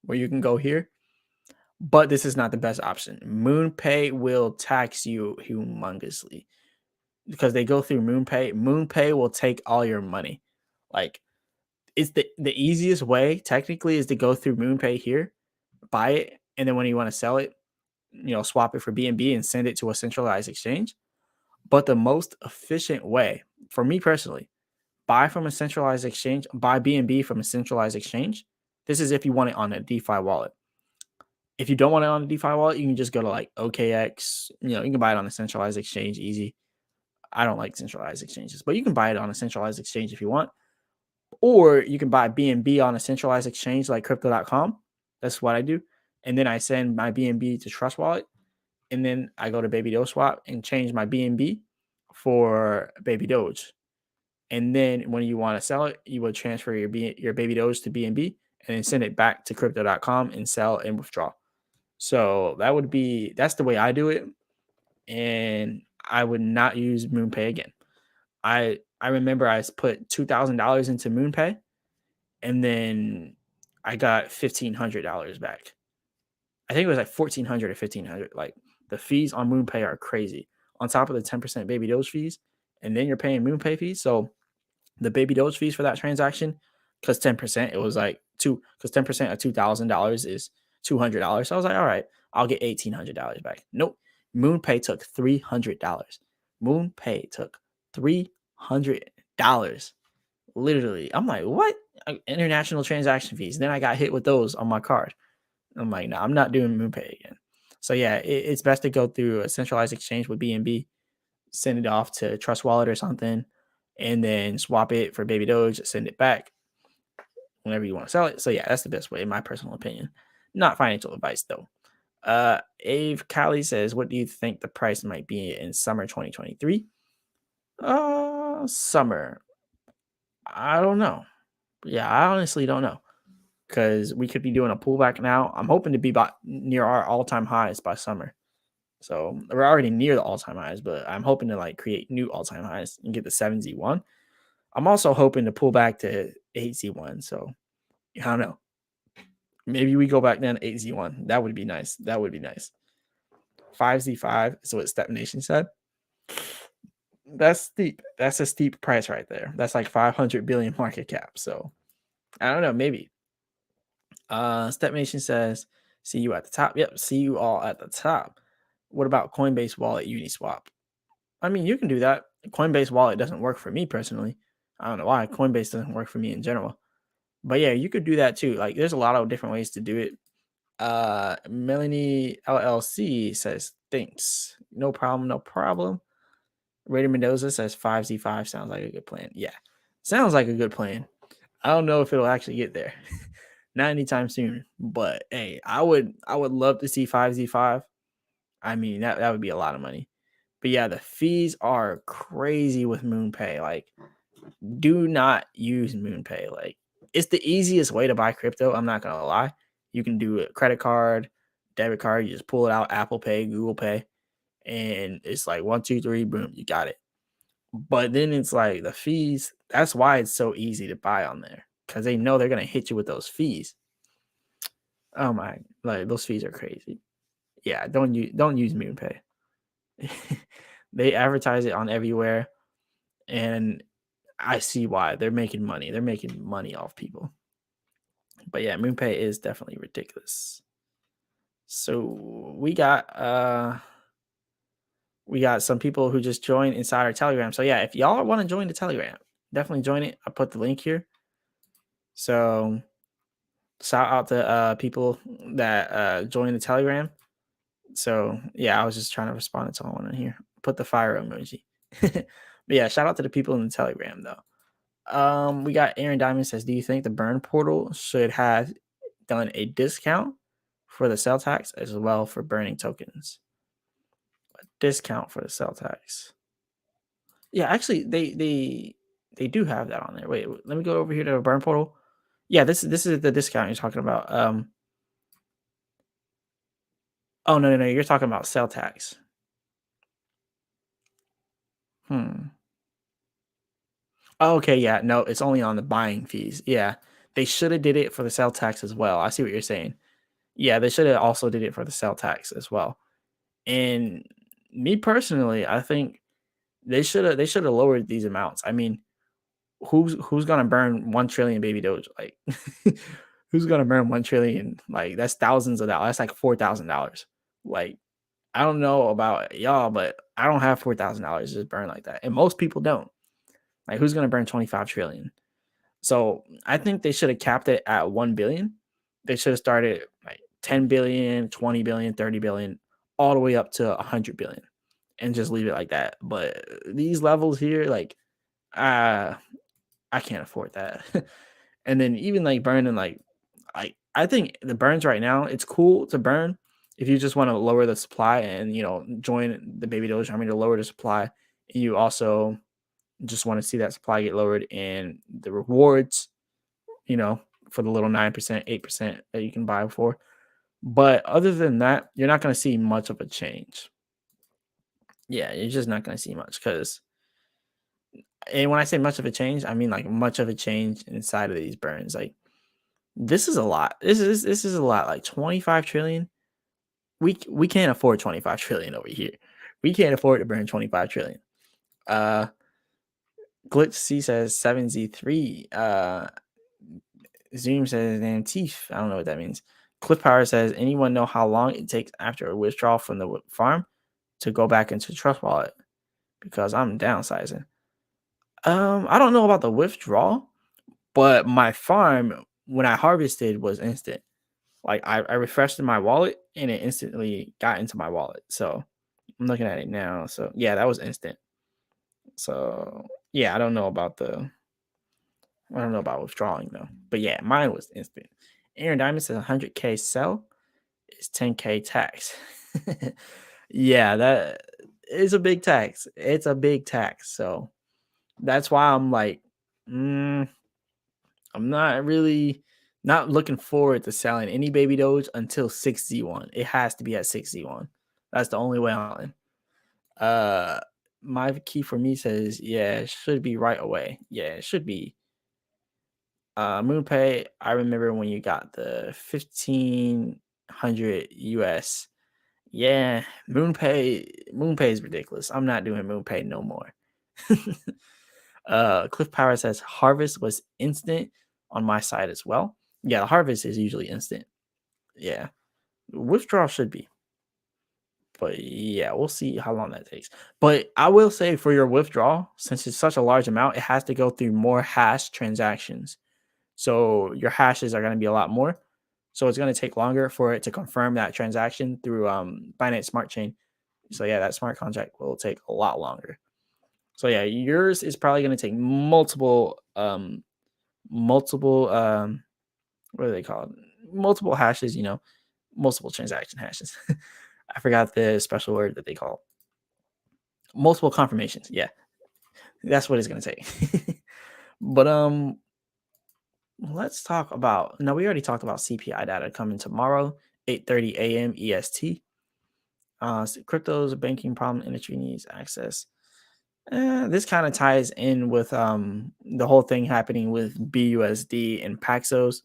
where you can go here. But this is not the best option. MoonPay will tax you humongously because they go through MoonPay. MoonPay will take all your money. Like it's the easiest way technically is to go through MoonPay here, buy it, and then when you want to sell it, swap it for BNB and send it to a centralized exchange. But the most efficient way, for me personally, buy from a centralized exchange, buy BNB from a centralized exchange. This is if you want it on a DeFi wallet. If you don't want it on a DeFi wallet, you can just go to like OKX. You can buy it on a centralized exchange easy. I don't like centralized exchanges, but you can buy it on a centralized exchange if you want. Or you can buy BNB on a centralized exchange like crypto.com. That's what I do. And then I send my BNB to Trust Wallet. And then I go to Baby Doge Swap and change my BNB for Baby Doge. And then when you want to sell it, you would transfer your Baby Doge to BNB and then send it back to crypto.com and sell and withdraw. So that's the way I do it. And I would not use MoonPay again. I remember I put $2,000 into MoonPay and then I got $1,500 back. I think it was like 1,400 or 1,500. Like the fees on MoonPay are crazy. On top of the 10% Baby Doge fees, and then you're paying MoonPay fees. So the Baby Doge fees for that transaction, because 10%, it was like because 10% of $2,000 is $200. So I was like, all right, I'll get $1,800 back. Nope. MoonPay took $300. MoonPay took $300. Literally. I'm like, what? International transaction fees. Then I got hit with those on my card. I'm like, no, I'm not doing MoonPay again. So yeah, it's best to go through a centralized exchange with BNB, send it off to Trust Wallet or something, and then swap it for Baby Doge, send it back whenever you want to sell it. So yeah, that's the best way, in my personal opinion. Not financial advice though. Ave Callie says, what do you think the price might be in summer 2023? Summer. I don't know. Yeah, I honestly don't know. Because we could be doing a pullback now. I'm hoping to be about near our all-time highs by summer. So we're already near the all-time highs, but I'm hoping to like create new all-time highs and get the 7Z1. I'm also hoping to pull back to 8Z1. So I don't know. Maybe we go back down to 8Z1. That would be nice. That would be nice. 5Z5 is what Step Nation said. That's steep. That's a steep price right there. That's like 500 billion market cap. So I don't know. Maybe. Step Nation says, see you at the top. Yep. See you all at the top. What about Coinbase Wallet Uniswap? I mean, you can do that. Coinbase Wallet doesn't work for me personally. I don't know why. Coinbase doesn't work for me in general. But yeah, you could do that too. Like there's a lot of different ways to do it. Melanie LLC says, thanks. No problem, no problem. Raider Mendoza says 5Z5 sounds like a good plan. Yeah. Sounds like a good plan. I don't know if it'll actually get there. Not anytime soon. But hey, I would love to see 5Z5. I mean, that would be a lot of money. But yeah, the fees are crazy with MoonPay. Like, do not use MoonPay. Like, it's the easiest way to buy crypto. I'm not gonna lie. You can do a credit card, debit card. You just pull it out, Apple Pay, Google Pay, and it's like 1, 2, 3, boom, you got it. But then it's like the fees. That's why it's so easy to buy on there because they know they're gonna hit you with those fees. Oh my, like those fees are crazy. Yeah, don't use MoonPay. They advertise it on everywhere, and I see why. They're making money. They're making money off people. But yeah, MoonPay is definitely ridiculous. So we got some people who just joined inside our Telegram. So yeah, if y'all want to join the Telegram, definitely join it. I put the link here. So shout out to people that joined the Telegram. So yeah, I was just trying to respond to someone in here. Put the fire emoji. But yeah, shout out to the people in the Telegram though. We got Aaron Diamond says, do you think the burn portal should have done a discount for the sell tax as well for burning tokens? A discount for the sell tax. Yeah, actually, they do have that on there. Wait, let me go over here to burn portal. Yeah, this is the discount you're talking about. Oh no, you're talking about sell tax. Oh, okay, yeah, no, it's only on the buying fees. Yeah, they should have did it for the sell tax as well. I see what you're saying. Yeah, they should have also did it for the sell tax as well. And me personally, I think they should have lowered these amounts. I mean, who's gonna burn 1 trillion baby doge? Like, who's gonna burn 1 trillion? Like, that's thousands of dollars. That's like $4,000. Like, I don't know about y'all, but I don't have $4,000 just burn like that, and most people don't. Like, who's gonna burn 25 trillion? So I think they should have capped it at 1 billion. They should have started like 10 billion, 20 billion, 30 billion, all the way up to 100 billion and just leave it like that. But these levels here, like, I can't afford that. And then even like burning, like, I think the burns right now, it's cool to burn if you just want to lower the supply and, join the baby doge army to lower the supply. And you also just want to see that supply get lowered and the rewards, you know, for the little 9%, 8% that you can buy for. But other than that, you're not going to see much of a change. Yeah, you're just not going to see much and when I say much of a change, I mean like much of a change inside of these burns. Like, this is a lot. This is a lot. Like 25 trillion. We can't afford 25 trillion over here. We can't afford to burn 25 trillion. Uh Glitch C says 7Z3. Zoom says damn teeth. I don't know what that means. Cliff Power says, anyone know how long it takes after a withdrawal from the farm to go back into Trust Wallet? Because I'm downsizing. I don't know about the withdrawal, but my farm when I harvested was instant. Like, I refreshed in my wallet and it instantly got into my wallet. So I'm looking at it now. So yeah, that was instant. So yeah, I don't know about withdrawing though. But yeah, mine was instant. Aaron Diamond says 100K sell is 10K tax. Yeah, that is a big tax. It's a big tax. So that's why I'm like, I'm not looking forward to selling any baby doge until 6Z1. It has to be at 6Z1. That's the only way on. Uh, my key for me says, yeah, it should be right away. Yeah, it should be. MoonPay, I remember when you got the 1500 US. Yeah, MoonPay is ridiculous. I'm not doing MoonPay no more. Cliff Power says harvest was instant on my side as well. Yeah, the harvest is usually instant. Yeah. Withdrawal should be. But yeah, we'll see how long that takes. But I will say for your withdrawal, since it's such a large amount, it has to go through more hash transactions. So your hashes are going to be a lot more. So it's going to take longer for it to confirm that transaction through Binance Smart Chain. So yeah, that smart contract will take a lot longer. So yeah, yours is probably going to take multiple what do they call it? Multiple hashes, multiple transaction hashes. I forgot the special word that they call multiple confirmations. Yeah, that's what it's going to take. But let's talk about. No, we already talked about CPI data coming tomorrow, 8:30 a.m. EST. Crypto's banking problem industry needs access. This kind of ties in with the whole thing happening with BUSD and Paxos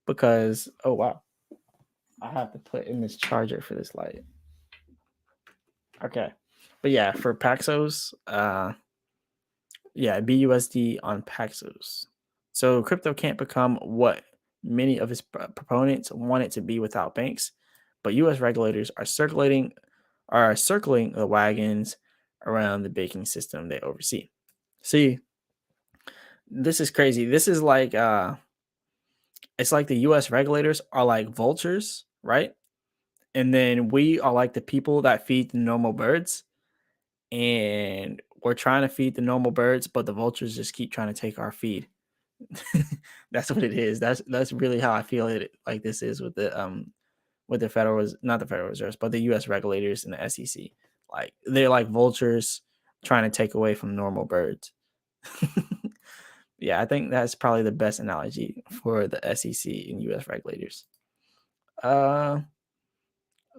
because oh wow, I have to put in this charger for this light. Okay, but yeah, for Paxos, yeah, BUSD on Paxos. So crypto can't become what many of its proponents want it to be without banks, but U.S. regulators are circling the wagons around the banking system they oversee. See, this is crazy. This is like it's like the US regulators are like vultures, right? And then we are like the people that feed the normal birds. And we're trying to feed the normal birds, but the vultures just keep trying to take our feed. That's what it is. That's really how I feel it like this is with the not the Federal Reserve, but the US regulators and the SEC. Like they're like vultures trying to take away from normal birds. Yeah, I think that's probably the best analogy for the SEC and US regulators. Uh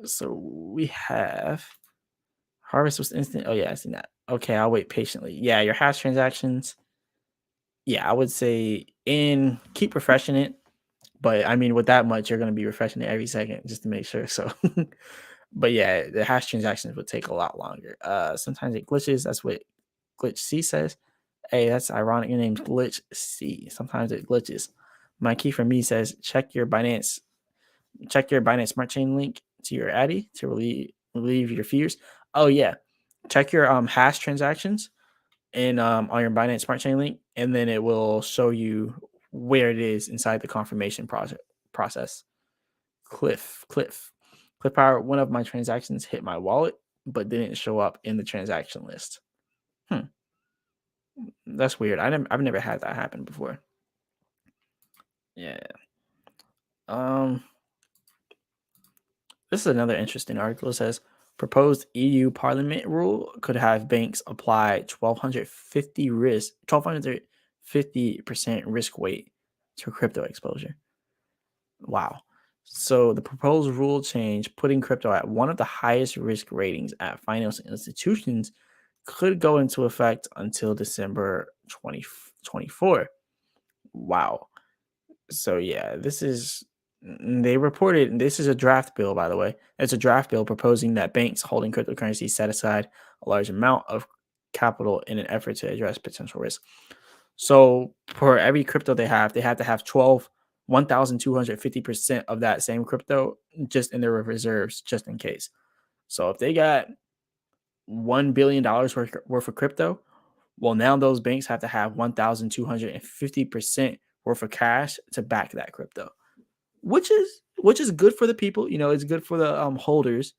so we have harvest was instant. Oh yeah, I seen that. Okay, I'll wait patiently. Yeah, your hash transactions. Yeah, I would say in keep refreshing it. But I mean, with that much, you're gonna be refreshing it every second just to make sure. So but yeah, the hash transactions would take a lot longer. Sometimes it glitches. That's what Glitch C says. Hey, that's ironic. Your name's Glitch C. Sometimes it glitches. My key for me says check your Binance Smart Chain link to your Addy to relieve your fears. Oh yeah, check your hash transactions and on your Binance Smart Chain link, and then it will show you where it is inside the confirmation process. Cliff Power. One of my transactions hit my wallet, but didn't show up in the transaction list. That's weird. I've never had that happen before. Yeah. Um. This is another interesting article. It says proposed EU Parliament rule could have banks apply 1250% risk weight to crypto exposure. Wow. So the proposed rule change putting crypto at one of the highest risk ratings at financial institutions could go into effect until December 2024. Wow. So yeah, they reported this is a draft bill, by the way. It's a draft bill proposing that banks holding cryptocurrency set aside a large amount of capital in an effort to address potential risk. So for every crypto they have to have 1,250% of that same crypto just in their reserves, just in case. So if they got $1 billion worth of crypto, well, now those banks have to have 1,250% worth of cash to back that crypto, which is good for the people. It's good for the holders,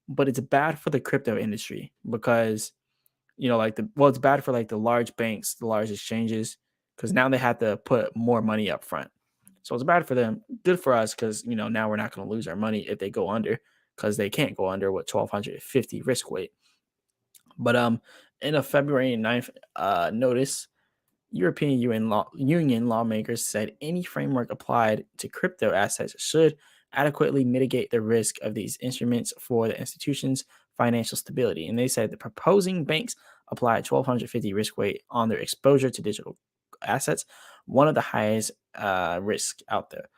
but it's bad for the crypto industry because it's bad for like the large banks, the large exchanges, because now they have to put more money up front. So it's bad for them. Good for us because now we're not going to lose our money if they go under because they can't go under with 1,250 risk weight. But in a February 9th notice, European Union lawmakers said any framework applied to crypto assets should adequately mitigate the risk of these instruments for the institution's financial stability. And they said the proposing banks applied 1,250 risk weight on their exposure to digital assets, one of the highest risk out there.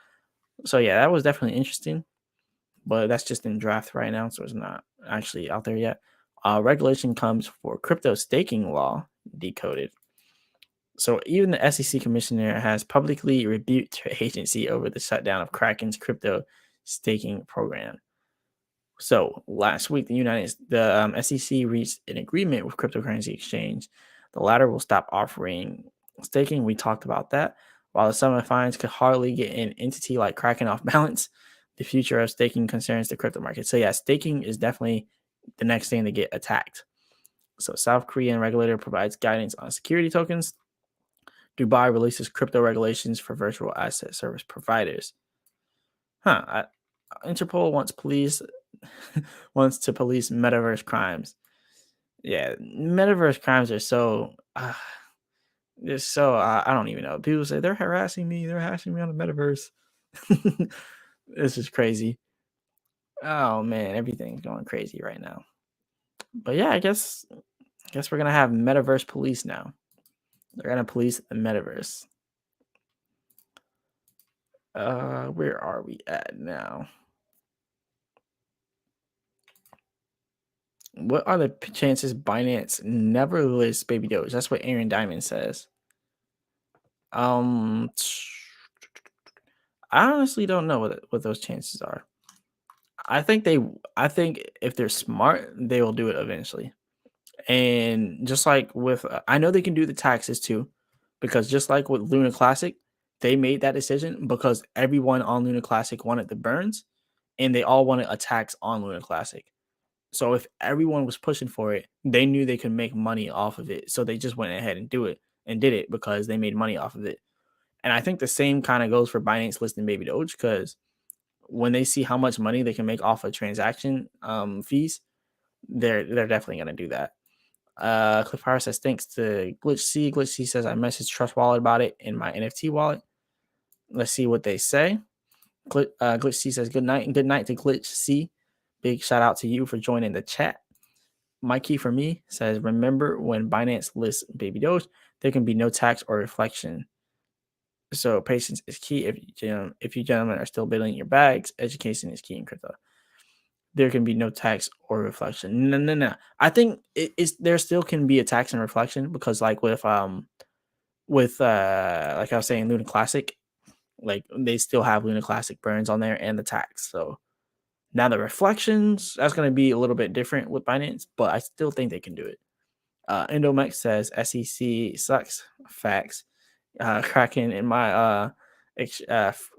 So yeah, that was definitely interesting, but that's just in draft right now, so it's not actually out there yet. Regulation comes for crypto staking law decoded. So even the SEC commissioner has publicly rebuked her agency over the shutdown of Kraken's crypto staking program. So last week, the SEC reached an agreement with cryptocurrency exchange. The latter will stop offering staking. We talked about that. While the sum of fines could hardly get an entity like Kraken off balance, the future of staking concerns the crypto market. So yeah, staking is definitely the next thing to get attacked. So South Korean regulator provides guidance on security tokens. Dubai releases crypto regulations for virtual asset service providers. Interpol wants to police metaverse crimes. Yeah, metaverse crimes are so they're so I don't even know. People say they're harassing me. They're harassing me on the metaverse. This is crazy. Oh man, everything's going crazy right now. But yeah, I guess we're gonna have metaverse police now. They're gonna police the metaverse. Where are we at now? What are the chances Binance never lists Baby Doge? That's what Aaron Diamond says. Um, I honestly don't know what those chances are. I think they, I think if they're smart, they will do it eventually. And just like with, I know they can do the taxes too, because just like with Luna Classic, they made that decision because everyone on Luna Classic wanted the burns, and they all wanted a tax on Luna Classic. So if everyone was pushing for it, they knew they could make money off of it. So they just went ahead and did it because they made money off of it. And I think the same kind of goes for Binance listing Baby Doge because when they see how much money they can make off of transaction fees, they're definitely gonna do that. Cliff Power says thanks to Glitch C. Glitch C says I messaged Trust Wallet about it in my NFT wallet. Let's see what they say. Glitch C says good night and good night to Glitch C. Big shout out to you for joining the chat. Mikey for me says remember when Binance lists Baby Doge, there can be no tax or reflection. So patience is key. If you gentlemen are still building your bags, education is key in crypto. There can be no tax or reflection. No. I think there still can be a tax and reflection because like with like I was saying Luna Classic, like they still have Luna Classic burns on there and the tax. So now the reflections that's going to be a little bit different with Binance, but I still think they can do it. Endomex says SEC sucks. Facts. Kraken in my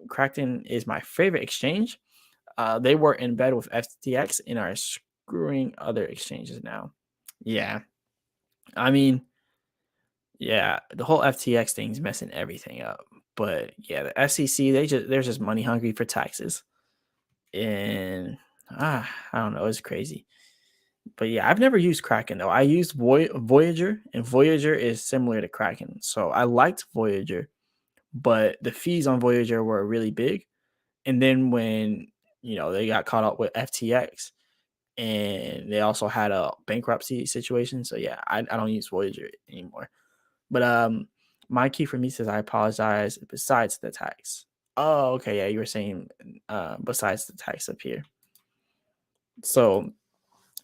Kraken is my favorite exchange. They were in bed with FTX and are screwing other exchanges now. Yeah, I mean, yeah, the whole FTX thing's messing everything up. But yeah, the SEC they're just money hungry for taxes, and I don't know, it's crazy. But yeah, I've never used Kraken though. I used Voyager, and Voyager is similar to Kraken, so I liked Voyager, but the fees on Voyager were really big. And then when they got caught up with FTX, and they also had a bankruptcy situation, so yeah, I don't use Voyager anymore. But my key for me says I apologize. Besides the tax. Oh, okay, yeah, you were saying besides the tax up here. So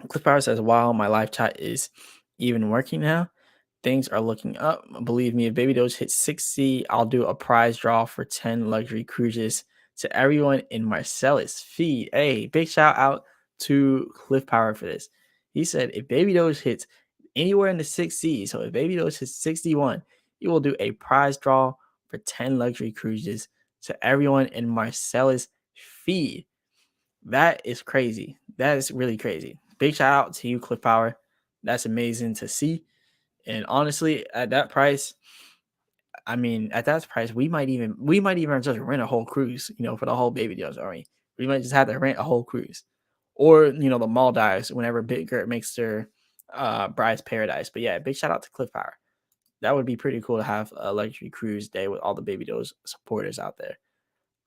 Cliff Power says, while my live chat is even working now, things are looking up. Believe me, if Baby Doge hits 60, I'll do a prize draw for 10 luxury cruises to everyone in Marsellis feed. Hey, big shout out to Cliff Power for this. He said if Baby Doge hits anywhere in the 60s, so if Baby Doge hits 61, he will do a prize draw for 10 luxury cruises to everyone in Marsellis feed. That is crazy. That is really crazy. Big shout out to you, Cliff Power. That's amazing to see. And honestly, at that price, we might even just rent a whole cruise, for the whole Baby Doge. We might just have to rent a whole cruise, or the Maldives whenever Big Gert makes their Bride's Paradise. But yeah, big shout out to Cliff Power. That would be pretty cool to have a luxury cruise day with all the Baby Doge supporters out there.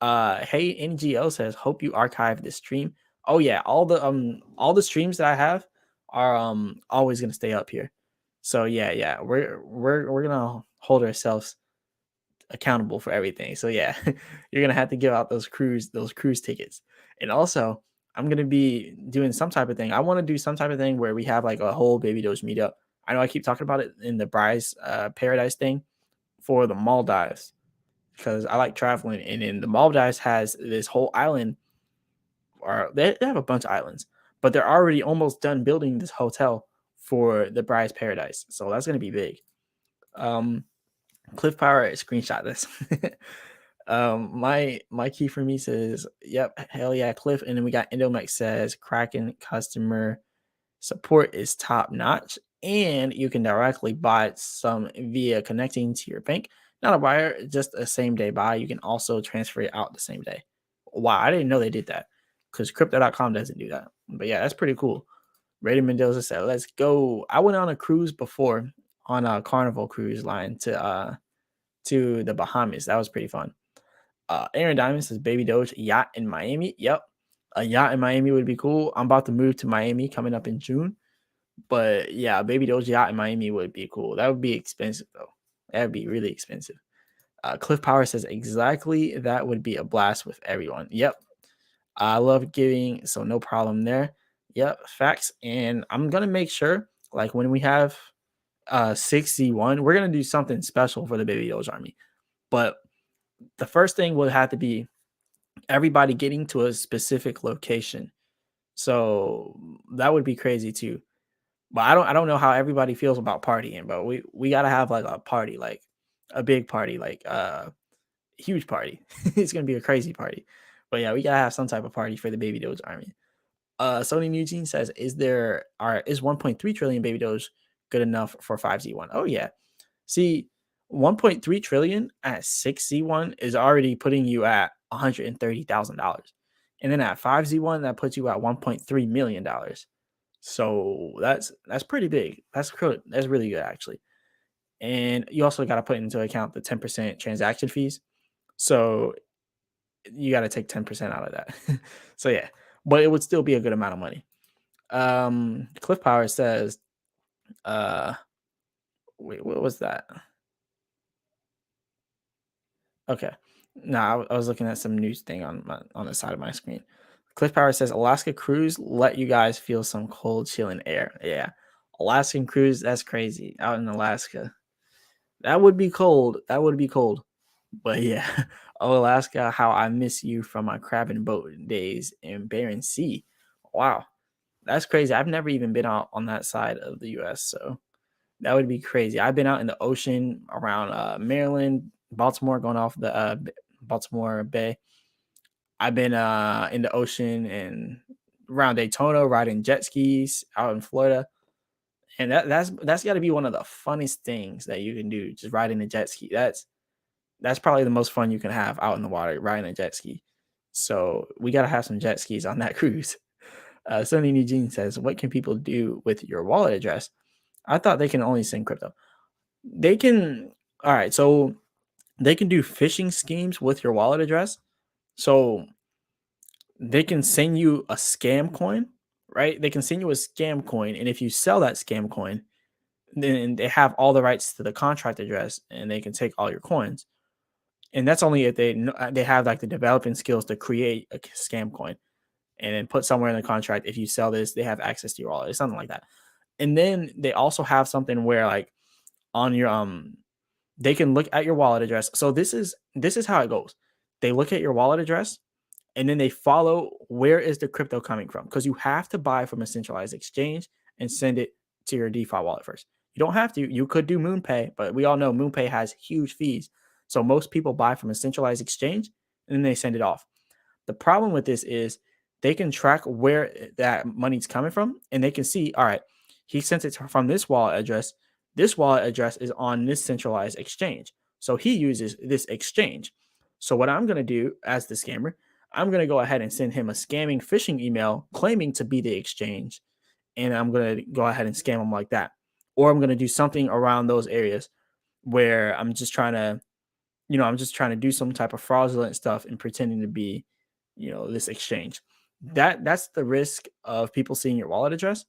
Hey NGO says, hope you archive this stream. Oh yeah, all the streams that I have are always gonna stay up here. So yeah, we're gonna hold ourselves accountable for everything. So yeah, you're gonna have to give out those cruise tickets. And also, I'm gonna be doing some type of thing. I want to do some type of thing where we have like a whole Baby Doge meetup. I know I keep talking about it in the Bryce Paradise thing for the Maldives because I like traveling. And then the Maldives has this whole island, or they have a bunch of islands, but they're already almost done building this hotel for the Bryce Paradise. So that's gonna be big. Um, Cliff Power screenshot this. My key for me says, "Yep, hell yeah, Cliff." And then we got Endomex says, "Kraken customer support is top notch, and you can directly buy some via connecting to your bank. Not a buyer, just a same day buy. You can also transfer it out the same day." Wow, I didn't know they did that because Crypto.com doesn't do that. But yeah, that's pretty cool. Raymond Mendoza said, "Let's go." I went on a cruise before on a Carnival cruise line to the Bahamas. That was pretty fun. Aaron Diamond says Baby Doge yacht in Miami. Yep. A yacht in Miami would be cool. I'm about to move to Miami coming up in June. But yeah, Baby Doge yacht in Miami would be cool. That would be expensive though. That would be really expensive. Cliff Power says exactly that would be a blast with everyone. Yep. I love giving, so no problem there. Yep, facts. And I'm gonna make sure, like when we have 61, we're gonna do something special for the Baby Doge Army. But the first thing would have to be everybody getting to a specific location. So that would be crazy too. But I don't know how everybody feels about partying, but we gotta have like a party, like a big party, like huge party. It's gonna be a crazy party. But yeah, we gotta have some type of party for the Baby Doge Army. Sony Eugene says, is 1.3 trillion Baby Doge good enough for 5Z1? Oh yeah. See, 1.3 trillion at 6Z1 is already putting you at $130,000. And then at 5Z1, that puts you at $1.3 million. So that's pretty big. That's really good actually. And you also got to put into account the 10% transaction fees. So you got to take 10% out of that. So yeah, but it would still be a good amount of money. Cliff Power says, uh, wait, what was that? Okay. No, I was looking at some news thing on the side of my screen. Cliff Power says Alaska cruise let you guys feel some cold, chilling air. Yeah, Alaskan cruise. That's crazy. Out in Alaska, that would be cold. That would be cold. But yeah, oh Alaska, how I miss you from my crab and boat days in Barents Sea. Wow, that's crazy. I've never even been out on that side of the U.S. So that would be crazy. I've been out in the ocean around Maryland, Baltimore, going off the Baltimore Bay. I've been in the ocean and around Daytona, riding jet skis out in Florida, and that's got to be one of the funnest things that you can do. Just riding a jet ski. That's probably the most fun you can have out in the water, riding a jet ski. So we got to have some jet skis on that cruise. Sonny Eugene says, "What can people do with your wallet address?" I thought they can only send crypto. They can. All right, so they can do phishing schemes with your wallet address. So they can send you a scam coin, right? They can send you a scam coin, and if you sell that scam coin, then they have all the rights to the contract address, and they can take all your coins. And that's only if they have like the developing skills to create a scam coin and then put somewhere in the contract. If you sell this, they have access to your wallet. It's something like that. And then they also have something where like on your they can look at your wallet address. So this is how it goes. They look at your wallet address and then they follow where is the crypto coming from, because you have to buy from a centralized exchange and send it to your DeFi wallet first. You don't have to. You could do MoonPay, but we all know MoonPay has huge fees. So most people buy from a centralized exchange and then they send it off. The problem with this is they can track where that money's coming from and they can see, all right, he sent it from this wallet address. This wallet address is on this centralized exchange. So he uses this exchange. So what I'm going to do as the scammer, I'm going to go ahead and send him a scamming phishing email claiming to be the exchange. And I'm going to go ahead and scam him like that. Or I'm going to do something around those areas where I'm just trying to I'm just trying to do some type of fraudulent stuff and pretending to be, this exchange. That's the risk of people seeing your wallet address,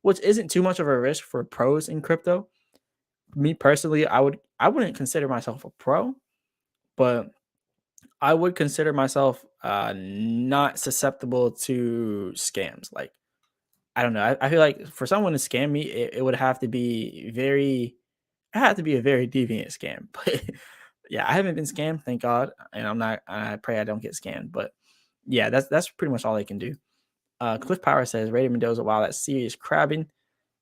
which isn't too much of a risk for pros in crypto. Me personally, I wouldn't consider myself a pro, but I would consider myself not susceptible to scams. Like, I don't know. I feel like for someone to scam me, it would have to be it had to be a very deviant scam. But yeah, I haven't been scammed, thank God, and I'm not. I pray I don't get scammed. But yeah, that's pretty much all they can do. Cliff Power says, Raider Mendoza, wow, that's serious crabbing.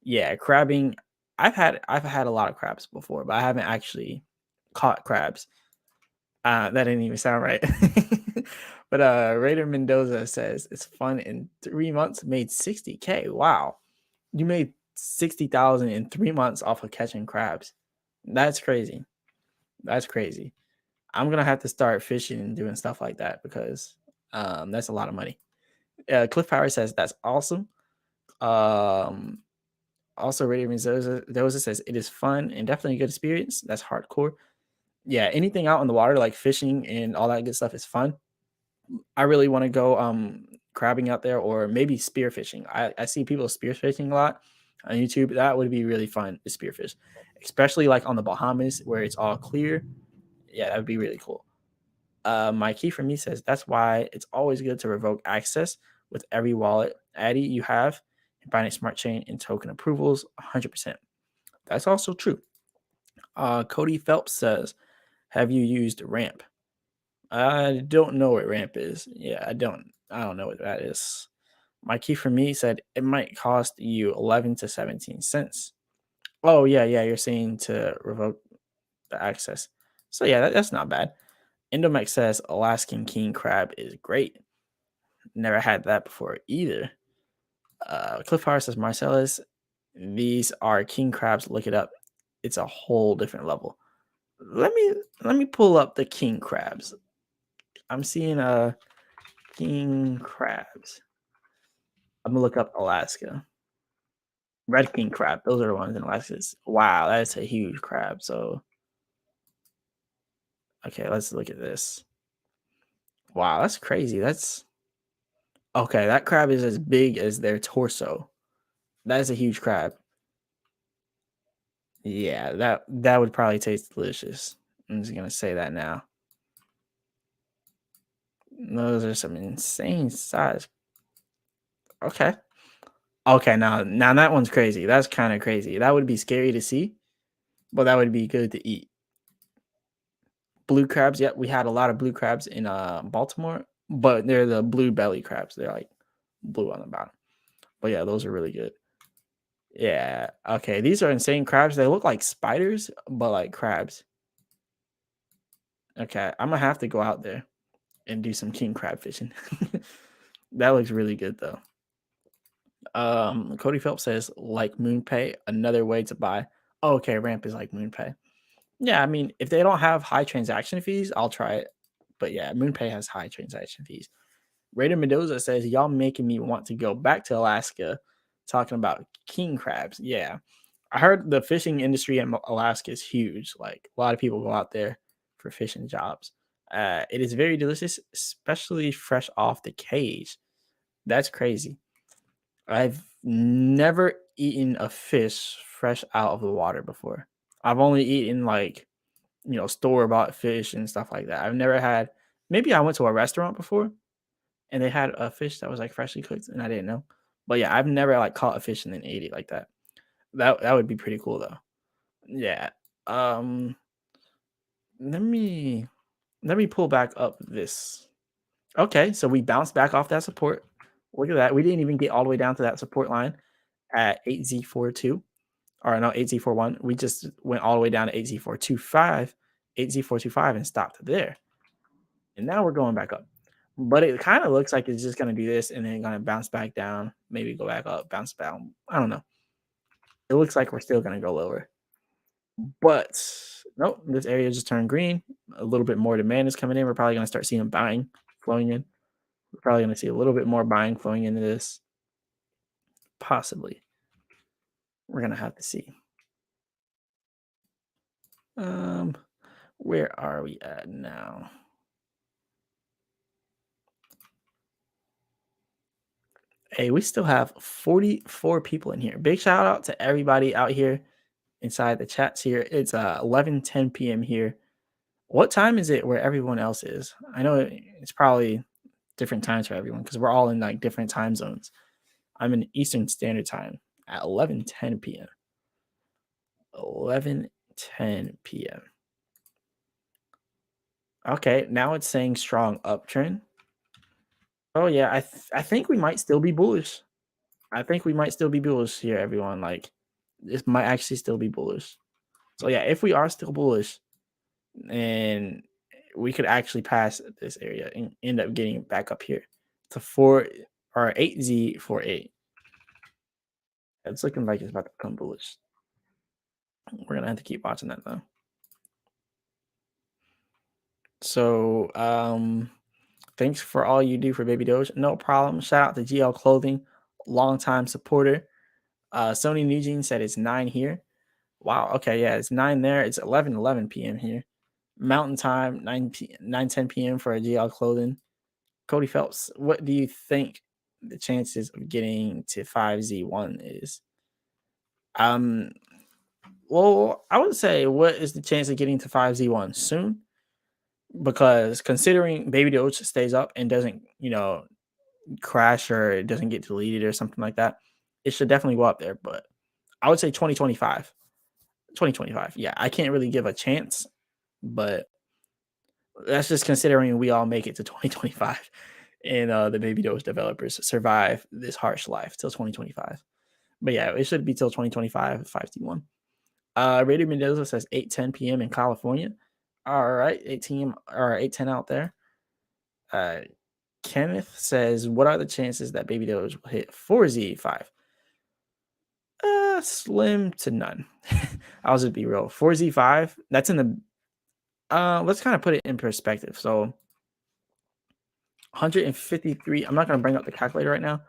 Yeah, crabbing. I've had a lot of crabs before, but I haven't actually caught crabs. That didn't even sound right. But Raider Mendoza says it's fun in 3 months, made 60K. Wow. You made 60,000 in 3 months off of catching crabs. That's crazy. That's crazy. I'm gonna have to start fishing and doing stuff like that because that's a lot of money. Cliff Power says that's awesome. Um, Also, Radio Mendoza says it is fun and definitely a good experience. That's hardcore. Yeah, anything out on the water like fishing and all that good stuff is fun. I really want to go crabbing out there or maybe spearfishing. I see people spearfishing a lot on YouTube. That would be really fun to spearfish, especially like on the Bahamas where it's all clear. Yeah, that would be really cool. My key for me says that's why it's always good to revoke access with every wallet Addy you have, Binance Smart Chain and token approvals 100%. That's also true. Cody Phelps says, have you used Ramp? I don't know what Ramp is. Yeah, I don't know what that is. My key for me said it might cost you 11 to 17 cents. Oh, yeah, yeah, you're saying to revoke the access. So yeah, that's not bad. Endomex says Alaskan king crab is great. Never had that before either. Cliff Hart says Marcellus, these are king crabs. Look it up. It's a whole different level. Let me let me pull up the king crabs. I'm seeing king crabs. I'm gonna look up Alaska. Red king crab. Those are the ones in Alaska. Wow, that's a huge crab. So okay, let's look at this. Wow, that's crazy. That's okay. That crab is as big as their torso. That is a huge crab. Yeah, that would probably taste delicious. I'm just gonna say that now. Those are some insane size. Okay. Okay, now that one's crazy. That's kind of crazy. That would be scary to see, but that would be good to eat. Blue crabs, yep, we had a lot of blue crabs in Baltimore, but they're the blue belly crabs. They're like blue on the bottom. But yeah, those are really good. Yeah. Okay, these are insane crabs. They look like spiders, but like crabs. Okay, I'm gonna have to go out there and do some king crab fishing. That looks really good though. Cody Phelps says like MoonPay, another way to buy. Oh, okay, Ramp is like MoonPay. Yeah, I mean, if they don't have high transaction fees, I'll try it. But yeah, MoonPay has high transaction fees. Raider Mendoza says, y'all making me want to go back to Alaska talking about king crabs. Yeah. I heard the fishing industry in Alaska is huge. Like a lot of people go out there for fishing jobs. It is very delicious, especially fresh off the cage. That's crazy. I've never eaten a fish fresh out of the water before. I've only eaten like, store bought fish and stuff like that. I've never had, maybe I went to a restaurant before and they had a fish that was like freshly cooked and I didn't know. But yeah, I've never like caught a fish and then ate it like that. That would be pretty cool though. Yeah. Um let me let me pull back up this. Okay, so we bounced back off that support. Look at that. We didn't even get all the way down to that support line at 8Z42 or no 8Z41. We just went all the way down to 8Z425, 8Z425 and stopped there. And now we're going back up. But it kind of looks like it's just going to do this and then going to bounce back down, maybe go back up, bounce down. I don't know. It looks like we're still going to go lower. But nope, this area just turned green. A little bit more demand is coming in. We're probably going to start seeing buying flowing in. We're probably going to see a little bit more buying flowing into this. Possibly. We're going to have to see. Where are we at now? Hey, we still have 44 people in here. Big shout out to everybody out here inside the chats here. It's 11:10 p.m. here. What time is it where everyone else is? I know it's probably different times for everyone because we're all in like different time zones. I'm in Eastern Standard Time at 11:10 p.m. 11:10 p.m. Okay, now it's saying strong uptrend. Oh yeah, I think we might still be bullish. I think we might still be bullish here, everyone. Like this might actually still be bullish. So yeah, if we are still bullish, and we could actually pass this area and end up getting back up here to 8Z48. It's looking like it's about to become bullish. We're gonna have to keep watching that though. So thanks for all you do for Baby Doge. No problem. Shout out to GL Clothing, longtime supporter. Sony Nugene said it's 9 here. Wow. Okay. Yeah, it's 9 there. It's 11:11 p.m. here. Mountain Time, 9:10 p.m. for a GL Clothing. Cody Phelps, what do you think the chances of getting to 5Z1 is? Um, well, I would say what is the chance of getting to 5Z1 soon? Because considering Baby Doge stays up and doesn't, crash or it doesn't get deleted or something like that, it should definitely go up there. But I would say 2025. 2025. Yeah, I can't really give a chance, but that's just considering we all make it to 2025 and the Baby Doge developers survive this harsh life till 2025. But yeah, it should be till 2025, 5T1. Radio Mendoza says 8:10 p.m. in California. All right, 18 or 8:10 out there. Uh, Kenneth says, what are the chances that Baby Doge will hit 4Z5? Slim to none. I'll just be real. 4Z5, that's in the let's kind of put it in perspective. So 153. I'm not going to bring up the calculator right now,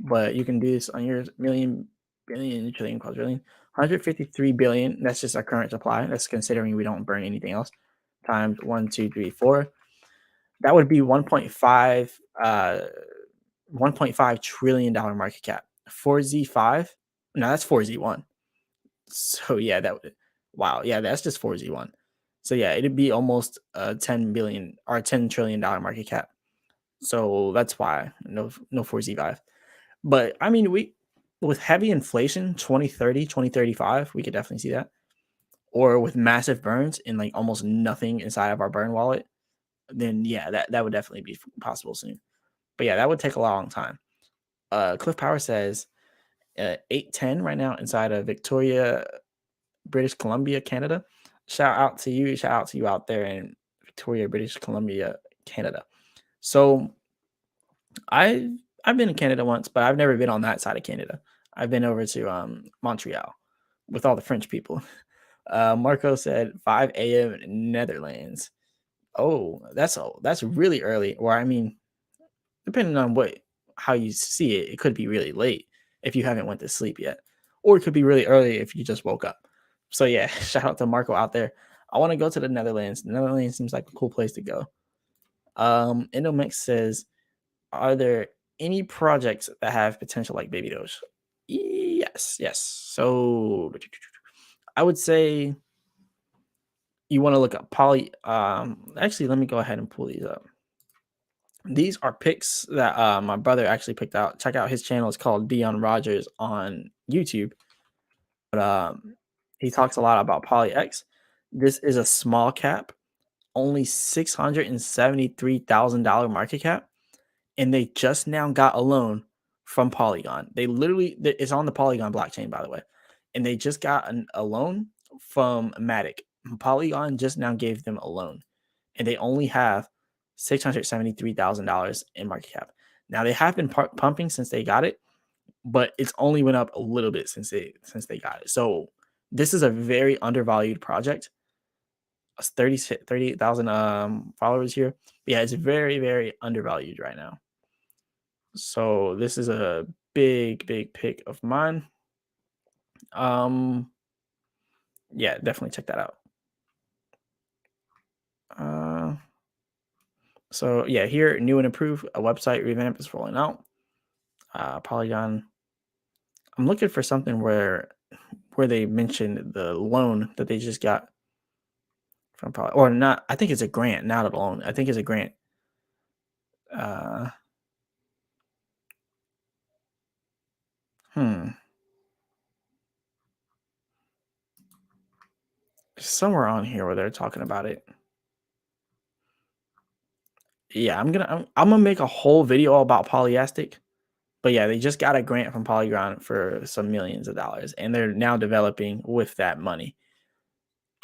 but you can do this on your million, billion, trillion, quadrillion. 153 billion. That's just our current supply. That's considering we don't burn anything else. Times 1, 2, 3, 4. That would be 1.5 trillion dollar market cap. 4Z5. No, that's 4Z1. So yeah, that would. Wow. Yeah, that's just 4Z1. So yeah, it'd be almost 10 billion or $10 trillion market cap. So that's why no 4Z5. But I mean, we with heavy inflation 2030, 2035, we could definitely see that. Or with massive burns and like almost nothing inside of our burn wallet, then yeah, that would definitely be possible soon. But yeah, that would take a long time. Cliff Power says 810 right now inside of Victoria, British Columbia, Canada. Shout out to you. Shout out to you out there in Victoria, British Columbia, Canada. So I I've been in Canada once, but I've never been on that side of Canada. I've been over to Montreal with all the French people. Marco said 5 a.m. Netherlands. Oh, that's really early. Or I mean, depending on how you see it, it could be really late if you haven't went to sleep yet, or it could be really early if you just woke up. So yeah, shout out to Marco out there. I want to go to the Netherlands. The Netherlands seems like a cool place to go. Indomix says, are there any projects that have potential like Baby Doge? Yes, yes. So I would say you want to look up poly. Actually, let me go ahead and pull these up. These are picks that my brother actually picked out. Check out his channel. It's called Dion Rogers on YouTube. But he talks a lot about Poly X. This is a small cap, only $673,000 market cap, and they just now got a loan from Polygon. It's on the Polygon blockchain, by the way, and they just got a loan from Matic. Polygon just now gave them a loan, and they only have $673,000 in market cap. Now they have been pumping since they got it, but it's only went up a little bit since they got it. So this is a very undervalued project. 38,000 followers here. But yeah, it's very, very undervalued right now. So this is a big, big pick of mine. Yeah, definitely check that out. So yeah, here new and improved a website revamp is rolling out. Polygon. I'm looking for something where they mentioned the loan that they just got from or not. I think it's a grant, not a loan. I think it's a grant. Uh, hmm. Somewhere on here where they're talking about it. Yeah, I'm gonna make a whole video about Polyastic. But yeah, they just got a grant from Polygon for some millions of dollars, and they're now developing with that money.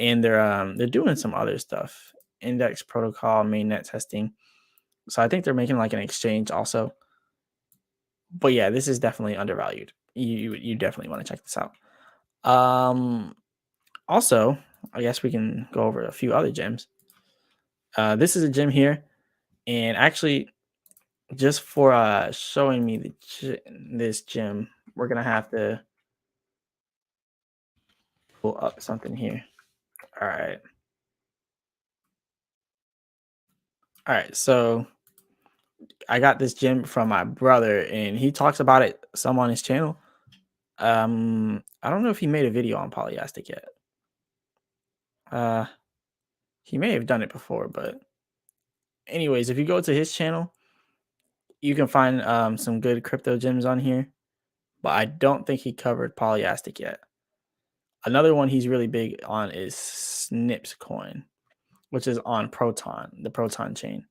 And they're doing some other stuff, index protocol, mainnet testing. So I think they're making like an exchange also. But yeah, this is definitely undervalued. You definitely want to check this out. Um, Also, I guess we can go over a few other gems. This is a gem here, and actually, just for showing me this gem, we're gonna have to pull up something here. All right, all right. So I got this gem from my brother, and he talks about it some on his channel. I don't know if he made a video on polyastic yet. Uh, he may have done it before, but anyways, if you go to his channel, you can find some good crypto gems on here. But I don't think he covered polyastic yet. Another one he's really big on is Snips coin, which is on Proton, the Proton chain.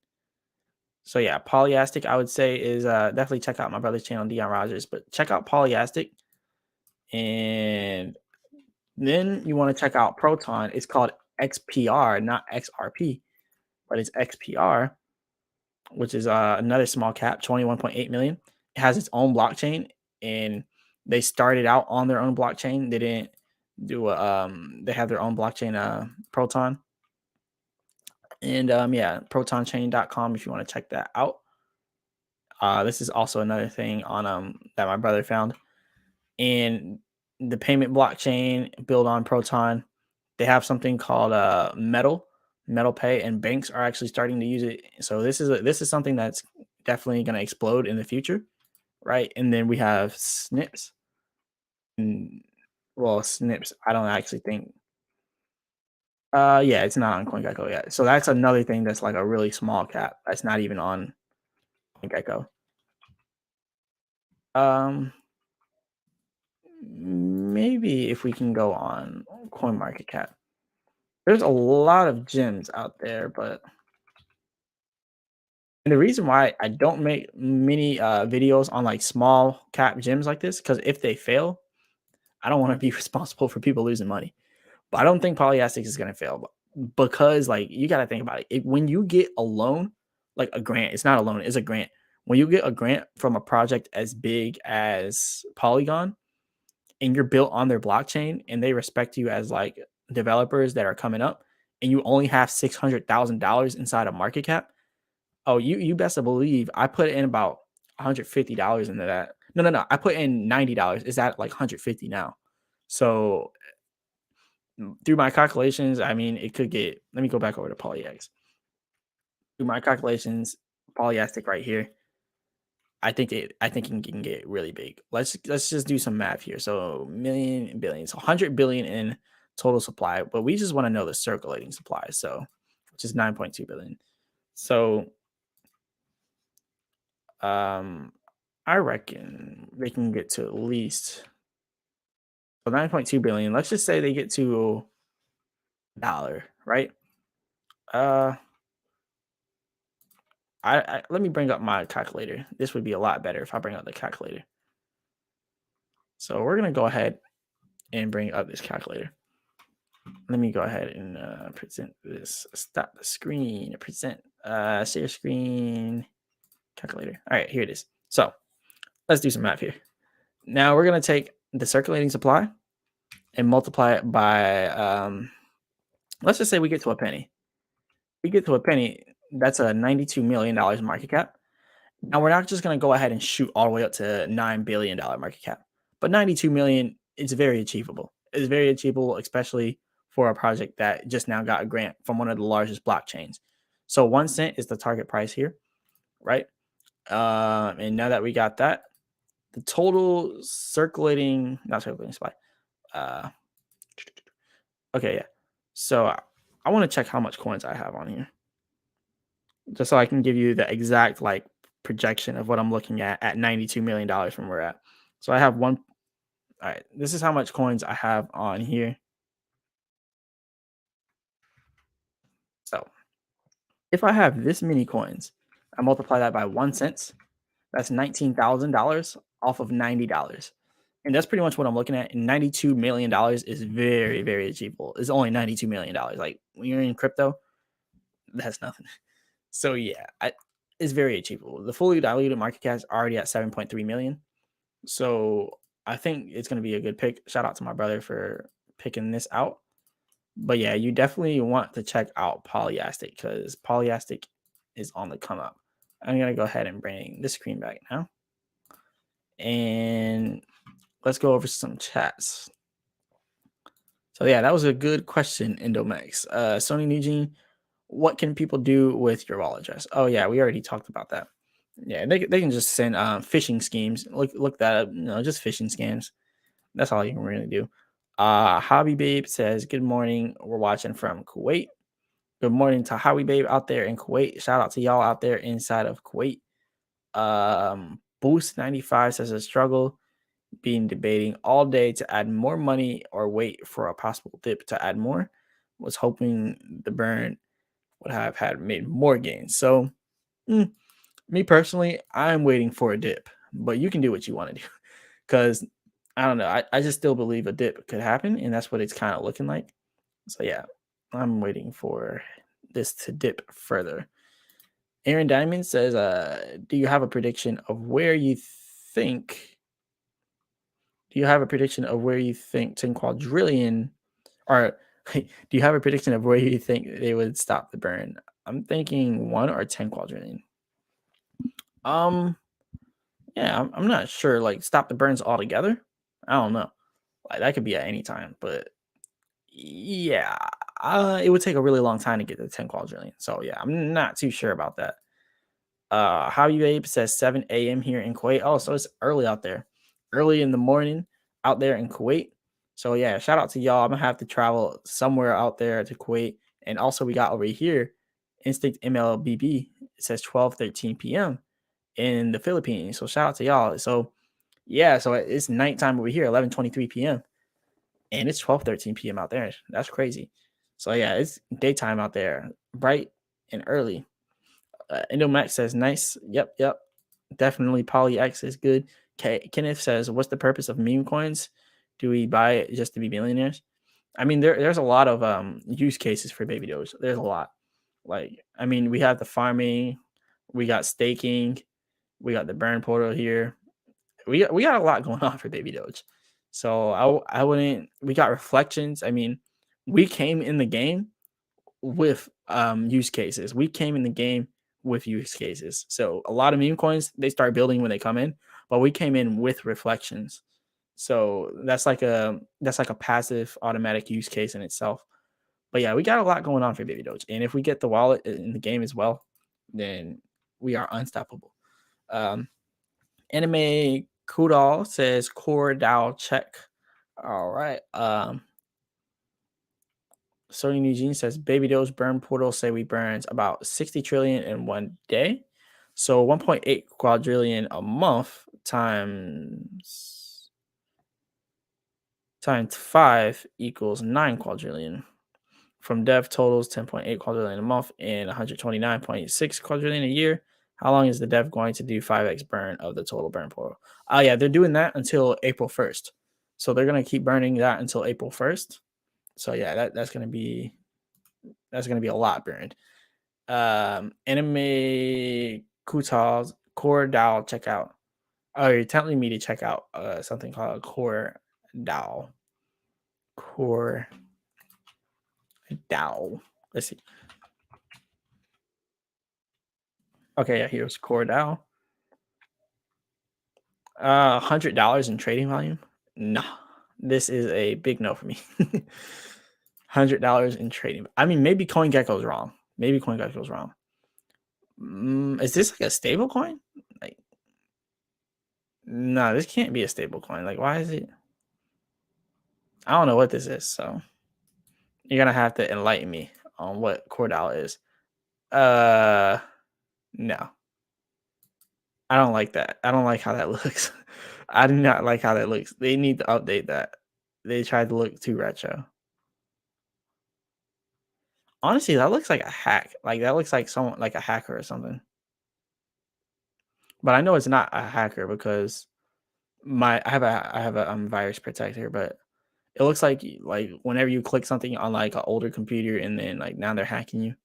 So yeah, polyastic I would say is definitely check out my brother's channel, Dion Rogers, but check out polyastic, and then you want to check out Proton. It's called XPR, not XRP, but it's XPR, which is another small cap, 21.8 million. It has its own blockchain, and they started out on their own blockchain. They didn't do they have their own blockchain, Proton. And yeah, protonchain.com if you want to check that out. This is also another thing on that my brother found. And the payment blockchain built on Proton, they have something called Metal Pay, and banks are actually starting to use it. So this is something that's definitely going to explode in the future, right? And then we have Snips. And, well, Snips, I don't actually think. Yeah, it's not on CoinGecko yet. So that's another thing that's like a really small cap. That's not even on CoinGecko. Um, Maybe if we can go on CoinMarketCap. There's a lot of gems out there, but and the reason why I don't make many videos on like small cap gems like this, because if they fail, I don't want to be responsible for people losing money. But I don't think Polyastic is going to fail because like you got to think about it. When you get a loan, like a grant, it's not a loan, it's a grant. When you get a grant from a project as big as Polygon, and you're built on their blockchain and they respect you as like developers that are coming up, and you only have $600,000 inside a market cap, oh, you best to believe I put in about $150 into that. No. I put in $90. Is that like 150 now? So through my calculations, I mean, it could get. Let me go back over to PolyX. Through my calculations, Polyastic right here. I think it can get really big. Let's just do some math here. So million and billion, so 100 billion in total supply, but we just want to know the circulating supply. So which is 9.2 billion. So um I reckon they can get to at least, so 9.2 billion. Let's just say they get to $1, right? Uh Let me bring up my calculator. This would be a lot better if I bring up the calculator. So we're gonna go ahead and bring up this calculator. Let me go ahead and present this. Stop the screen. Present. Share screen. Calculator. All right, here it is. So let's do some math here. Now we're gonna take the circulating supply and multiply it by. Let's just say we get to a penny. We get to a penny. That's a $92 million market cap. Now we're not just gonna go ahead and shoot all the way up to $9 billion market cap, but 92 million is very achievable. It's very achievable, especially for a project that just now got a grant from one of the largest blockchains. So 1 cent is the target price here, right? And now that we got that, the total circulating, not circulating supply. Uh, okay, yeah. So I want to check how much coins I have on here, just so I can give you the exact like projection of what I'm looking at $92 million from where we're at. So I have one. All right, this is how much coins I have on here. So if I have this many coins, I multiply that by 1 cent. That's $19,000 off of $90. And that's pretty much what I'm looking at. And $92 million is very, very achievable. It's only $92 million. Like when you're in crypto, that's nothing. So yeah, it's very achievable. The fully diluted market cap is already at 7.3 million. So I think it's going to be a good pick. Shout out to my brother for picking this out. But yeah, you definitely want to check out Polyastic because Polyastic is on the come up. I'm going to go ahead and bring this screen back now. And let's go over some chats. So yeah, that was a good question, Indomex. Sony Nugent, what can people do with your wallet address? Oh yeah, we already talked about that. Yeah, they can just send phishing schemes. Look that up. Just phishing scams. That's all you can really do. Hobby Babe says, "Good morning. We're watching from Kuwait. Good morning to Hobby Babe out there in Kuwait. Shout out to y'all out there inside of Kuwait." Boost 95 says, "A struggle. Been debating all day to add more money or wait for a possible dip to add more. Was hoping the burn would have had made more gains." So, me personally, I'm waiting for a dip, but you can do what you want to do because I don't know. I just still believe a dip could happen, and that's what it's kind of looking like. So, yeah, I'm waiting for this to dip further. Aaron Diamond says, "Do you have a prediction of where you think?" Do you have a prediction of where you think 10 quadrillion or do you have a prediction of where you think they would stop the burn? I'm thinking 1 or 10 quadrillion. Um, yeah, I'm not sure. Like, stop the burns altogether? I don't know. Like, that could be at any time, but yeah, it would take a really long time to get to 10 quadrillion. So, yeah, I'm not too sure about that. How you Abe says 7 a.m. here in Kuwait. Oh, so it's early out there, early in the morning out there in Kuwait. So yeah, shout out to y'all. I'm gonna have to travel somewhere out there to Kuwait, and also we got over here Instinct MLBB. It says 12:13 p.m. in the Philippines. So shout out to y'all. So yeah, so it's nighttime over here, 11:23 p.m. and it's 12:13 p.m. out there. That's crazy. So yeah, it's daytime out there, bright and early. Indomax says, "Nice. Yep, yep. Definitely PolyX is good." Kenneth says, "What's the purpose of meme coins? Do we buy it just to be millionaires?" I mean, there's a lot of use cases for baby doge. There's a lot. Like, I mean, we have the farming, we got staking, we got the burn portal here. We got a lot going on for baby doge. So I wouldn't. We got reflections. I mean, we came in the game with use cases. We came in the game with use cases. So a lot of meme coins they start building when they come in, but we came in with reflections. So that's like a passive automatic use case in itself. But yeah, we got a lot going on for Baby Doge, and if we get the wallet in the game as well, then we are unstoppable. Um, Anime Kudal says core DAO check. All right. Sony Eugene says baby doge burn portal say we burns about 60 trillion in 1 day. So 1.8 quadrillion a month times 5 equals 9 quadrillion. From dev totals 10.8 quadrillion a month and 129.6 quadrillion a year. How long is the dev going to do 5x burn of the total burn portal? Oh yeah, they're doing that until April 1st. So they're gonna keep burning that until April 1st. So yeah, that's gonna be a lot burned. Anime Kutal's Core DAO checkout. Oh, you're telling me to check out something called Core DAO. Core DAO. Let's see. Okay, yeah, here's Core DAO. $100 in trading volume. No, this is a big no for me. $100 in trading. I mean, maybe CoinGecko's wrong. Maybe CoinGecko was wrong. Is this like a stable coin? Like, no, this can't be a stable coin. Like, why is it? I don't know what this is. So you're gonna have to enlighten me on what Cordal is. Uh, no, I don't like that. I don't like how that looks. I do not like how that looks. They need to update that. They tried to look too retro. Honestly, that looks like a hack. Like that looks like someone like a hacker or something. But I know it's not a hacker because I have a virus protector, but it looks like like whenever you click something on like an older computer and then like now they're hacking you.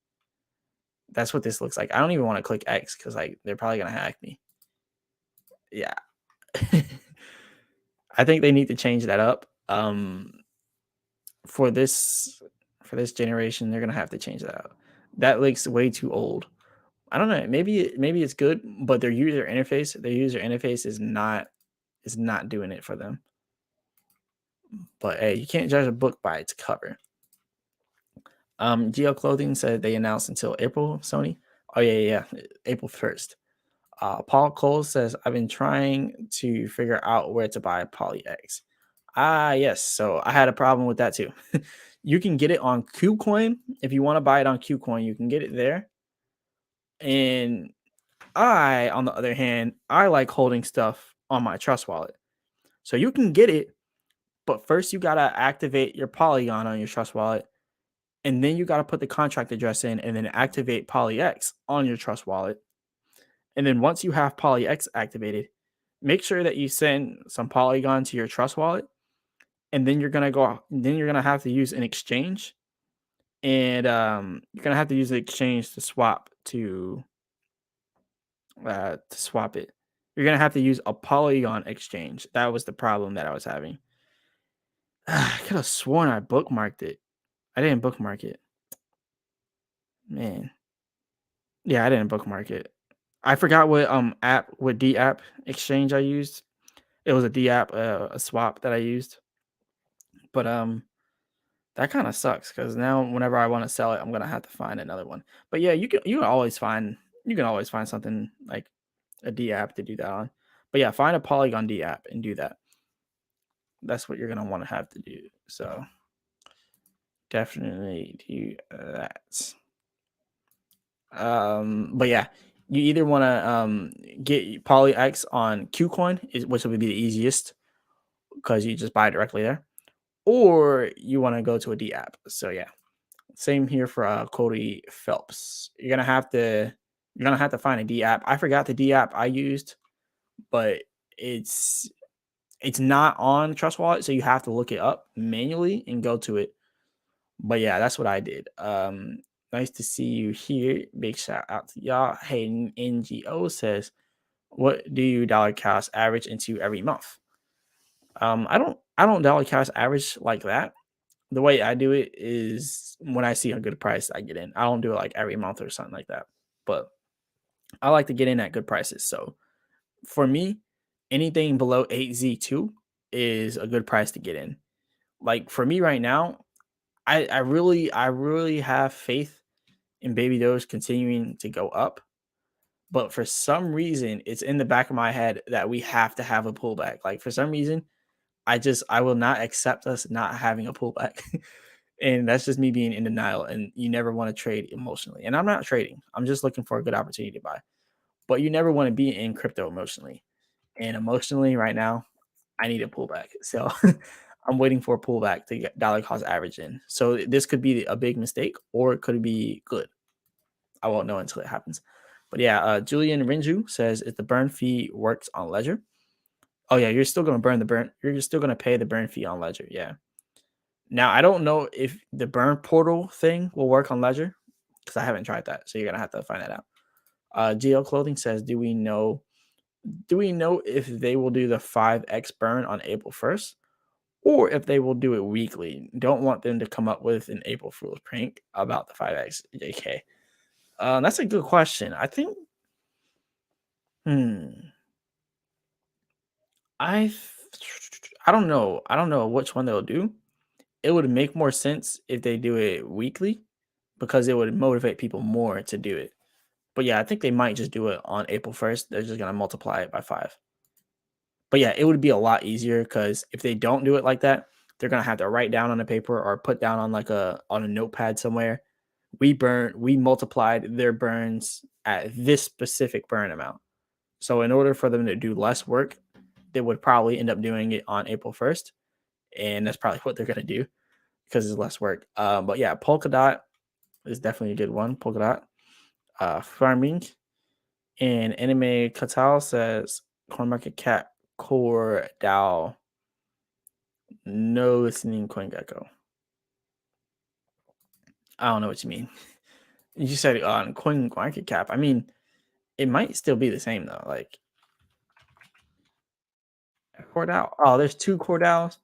That's what this looks like. I don't even want to click X because like they're probably gonna hack me. Yeah. I think they need to change that up. For this generation, they're gonna have to change that out. That looks way too old. I don't know. Maybe it's good, but their user interface is not doing it for them. But hey, you can't judge a book by its cover. Geo Clothing said they announced until April. Sony. Oh yeah, April 1st. Paul Cole says I've been trying to figure out where to buy PolyX. Ah yes, so I had a problem with that too. You can get it on KuCoin if you want to buy it on KuCoin. You can get it there. And I, on the other hand, I like holding stuff on my Trust wallet. So you can get it, but first you gotta activate your Polygon on your Trust wallet, and then you gotta put the contract address in, and then activate PolyX on your Trust wallet. And then once you have PolyX activated, make sure that you send some Polygon to your Trust wallet, and then you're gonna have to use an exchange, and you're gonna have to use the exchange to swap it. You're gonna have to use a Polygon exchange. That was the problem that I was having. I could have sworn I bookmarked it. I didn't bookmark it. Man. Yeah, I didn't bookmark it. I forgot what D app exchange I used. It was a D app, a swap that I used. But that kind of sucks because now whenever I want to sell it, I'm gonna have to find another one. But yeah, you can always find something like a D app to do that on. But yeah, find a Polygon D app and do that. That's what you're gonna want to have to do. So definitely do that. But yeah, you either want to get PolyX on KuCoin, which would be the easiest because you just buy it directly there, or you want to go to a D app. So yeah, same here for Cody Phelps. You're gonna have to find a D app. I forgot the D app I used, but it's it's not on Trust Wallet, so you have to look it up manually and go to it. But yeah, that's what I did. Nice to see you here. Big shout out to y'all. Hey, NGO says, "What do you dollar cost average into every month?" I don't dollar cost average like that. The way I do it is when I see a good price, I get in. I don't do it like every month or something like that. But I like to get in at good prices. So for me, anything below 8Z2 is a good price to get in. Like for me right now, I really have faith in Baby Doge continuing to go up. But for some reason, it's in the back of my head that we have to have a pullback. Like for some reason, I will not accept us not having a pullback. And that's just me being in denial. And you never want to trade emotionally. And I'm not trading. I'm just looking for a good opportunity to buy. But you never want to be in crypto emotionally. And emotionally, right now, I need a pullback. So I'm waiting for a pullback to get dollar cost average in. So this could be a big mistake or it could be good. I won't know until it happens. But yeah, Julian Rinju says if the burn fee works on Ledger. Oh yeah, you're still gonna You're still gonna pay the burn fee on Ledger. Yeah. Now I don't know if the burn portal thing will work on Ledger because I haven't tried that. So you're gonna have to find that out. GL Clothing says, Do we know if they will do the 5x burn on April 1st or if they will do it weekly? Don't want them to come up with an April Fool's prank about the 5x JK. That's a good question. I think. Hmm. I. I don't know. I don't know which one they'll do. It would make more sense if they do it weekly because it would motivate people more to do it. But yeah, I think they might just do it on April 1st. They're just gonna multiply it by 5. But yeah, it would be a lot easier because if they don't do it like that, they're gonna have to write down on a paper or put down on like a notepad somewhere. We multiplied their burns at this specific burn amount. So in order for them to do less work, they would probably end up doing it on April 1st. And that's probably what they're gonna do because it's less work. But yeah, polka dot is definitely a good one. Polka dot. Farming and anime Katal says coin market cap core Dow no listening coin gecko. I don't know what you mean. You said on coin market cap. I mean, it might still be the same though. Like Cordell. Oh, there's two Cordals.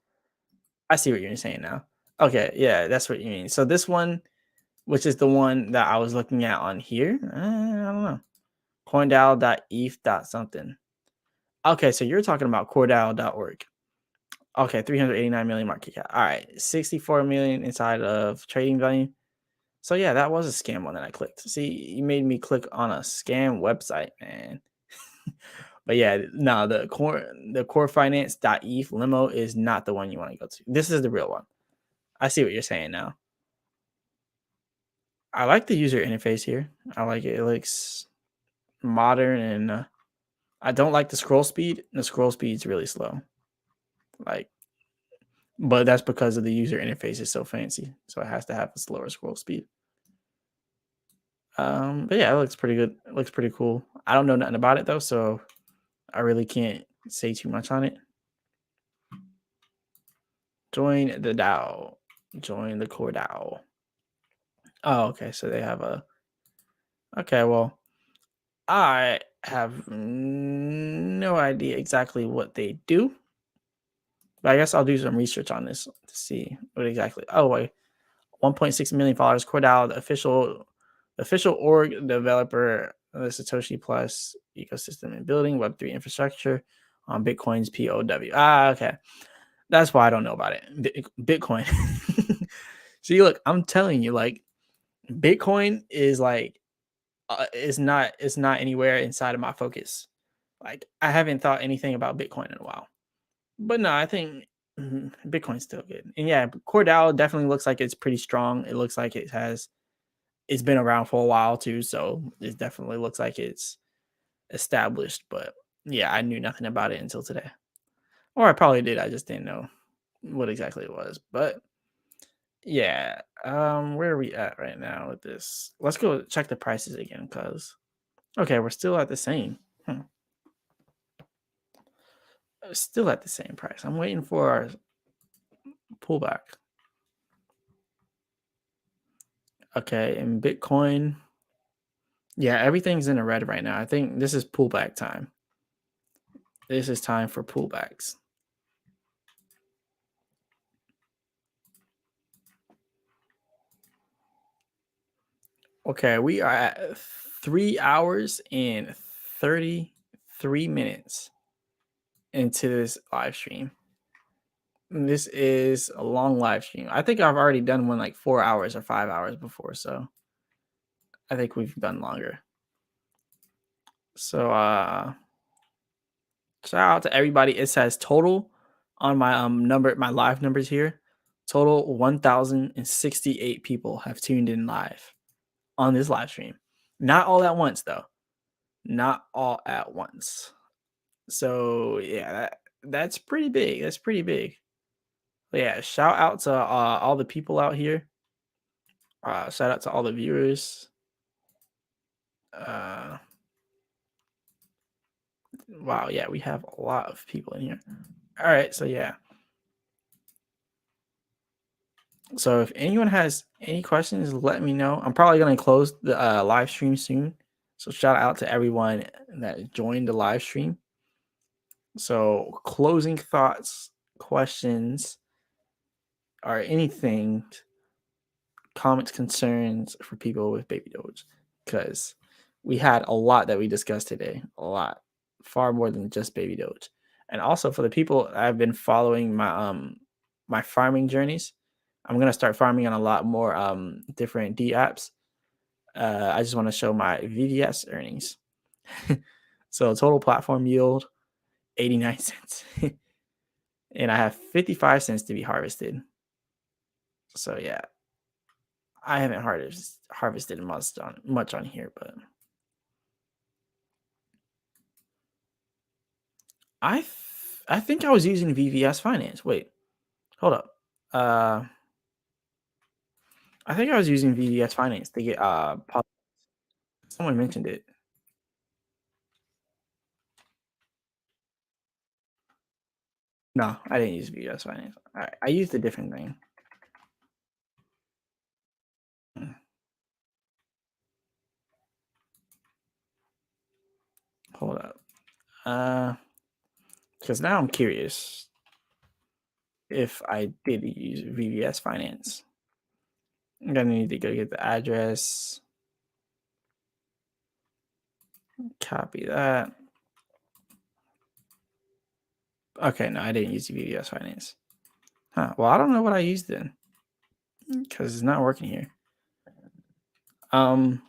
I see what you're saying now. Okay, yeah, that's what you mean. So this one, which is the one that I was looking at on here, I don't know. Coindow.eth. something. Okay, so you're talking about Cordell.org. Okay, 389 million market cap. All right, 64 million inside of trading value. So yeah, that was a scam one that I clicked. See, you made me click on a scam website, man. But yeah, no, the corefinance.eth limo is not the one you want to go to. This is the real one. I see what you're saying now. I like the user interface here. I like it. It looks modern and I don't like the scroll speed. The scroll speed's really slow. Like, but that's because of the user interface is so fancy. So it has to have a slower scroll speed. But yeah, it looks pretty good. It looks pretty cool. I don't know nothing about it though, so I really can't say too much on it. Join the DAO. Join the core DAO. Oh, okay. So they have a. Okay, well, I have no idea exactly what they do, but I guess I'll do some research on this to see what exactly. Oh wait, 1.6 million followers. Cordell, the official org developer of the Satoshi Plus ecosystem and building Web3 infrastructure on Bitcoin's POW. Ah, okay. That's why I don't know about it. Bitcoin. See, look, I'm telling you, like, Bitcoin is like, it's not anywhere inside of my focus. Like, I haven't thought anything about Bitcoin in a while. But no, I think Bitcoin's still good. And yeah, Cordell definitely looks like it's pretty strong. It looks like it's been around for a while too, so it definitely looks like it's established. But yeah, I knew nothing about it until today. Or I probably did, I just didn't know what exactly it was. But yeah, where are we at right now with this? Let's go check the prices again, cause okay, we're still at the same. Still at the same price. I'm waiting for our pullback. Okay, and Bitcoin, yeah, everything's in the red right now. I think this is pullback time. This is time for pullbacks. Okay, we are at 3 hours and 33 minutes into this live stream. This is a long live stream. I think I've already done one like 4 hours or 5 hours before, so I think we've done longer. So shout out to everybody. It says total on my my live numbers here. Total 1,068 people have tuned in live on this live stream. Not all at once though. Not all at once. So yeah, that's pretty big. That's pretty big. But yeah, shout out to all the people out here. Shout out to all the viewers. Wow, yeah, we have a lot of people in here. All right, so yeah. So if anyone has any questions, let me know. I'm probably going to close the live stream soon. So shout out to everyone that joined the live stream. So closing thoughts, questions, or anything, comments, concerns for people with Baby Doge, because we had a lot that we discussed today. A lot, far more than just Baby Doge. And also for the people that have been following my my farming journeys, I'm gonna start farming on a lot more different D apps. I just want to show my VVS earnings. So total platform yield 89 cents. And I have 55 cents to be harvested. So yeah, I haven't harvested much on here, but I think I was using VVS Finance. Wait, hold up. Uh, I think I was using VVS Finance to get someone mentioned it. No, I didn't use VVS Finance. I used a different thing. Hmm, hold up. Because now I'm curious if I did use VVS Finance. I'm gonna need to go get the address, copy that. Okay, no, I didn't use VVS Finance. Huh. Well, I don't know what I used then because it's not working here. Um,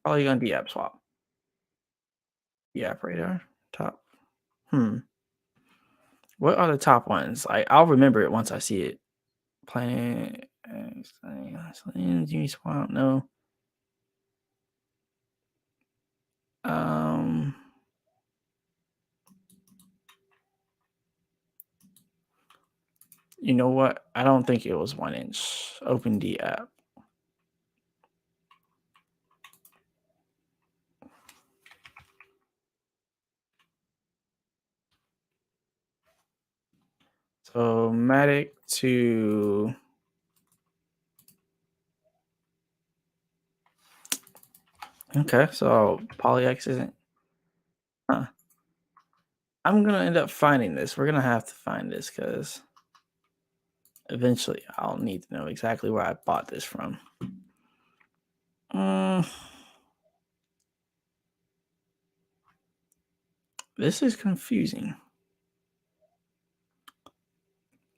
Probably gonna D app swap. The app radar top. Hmm. What are the top ones? I'll remember it once I see it. Planet Uniswap. No. Um. You know what? I don't think it was 1 inch. Open D app. So Matic to okay. So PolyX isn't. Huh. I'm gonna end up finding this. We're gonna have to find this because eventually I'll need to know exactly where I bought this from. Mm, this is confusing.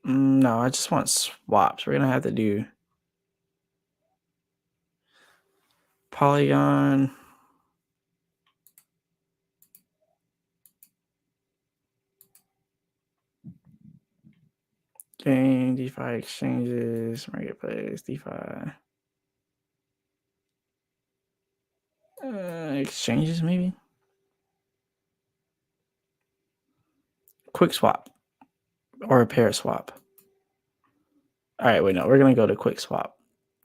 No, I just want swaps. We're gonna have to do Polygon. Game, DeFi exchanges, marketplace, DeFi. Exchanges, maybe? Quick swap or a pair swap. All right, wait, no, we're going to go to quick swap.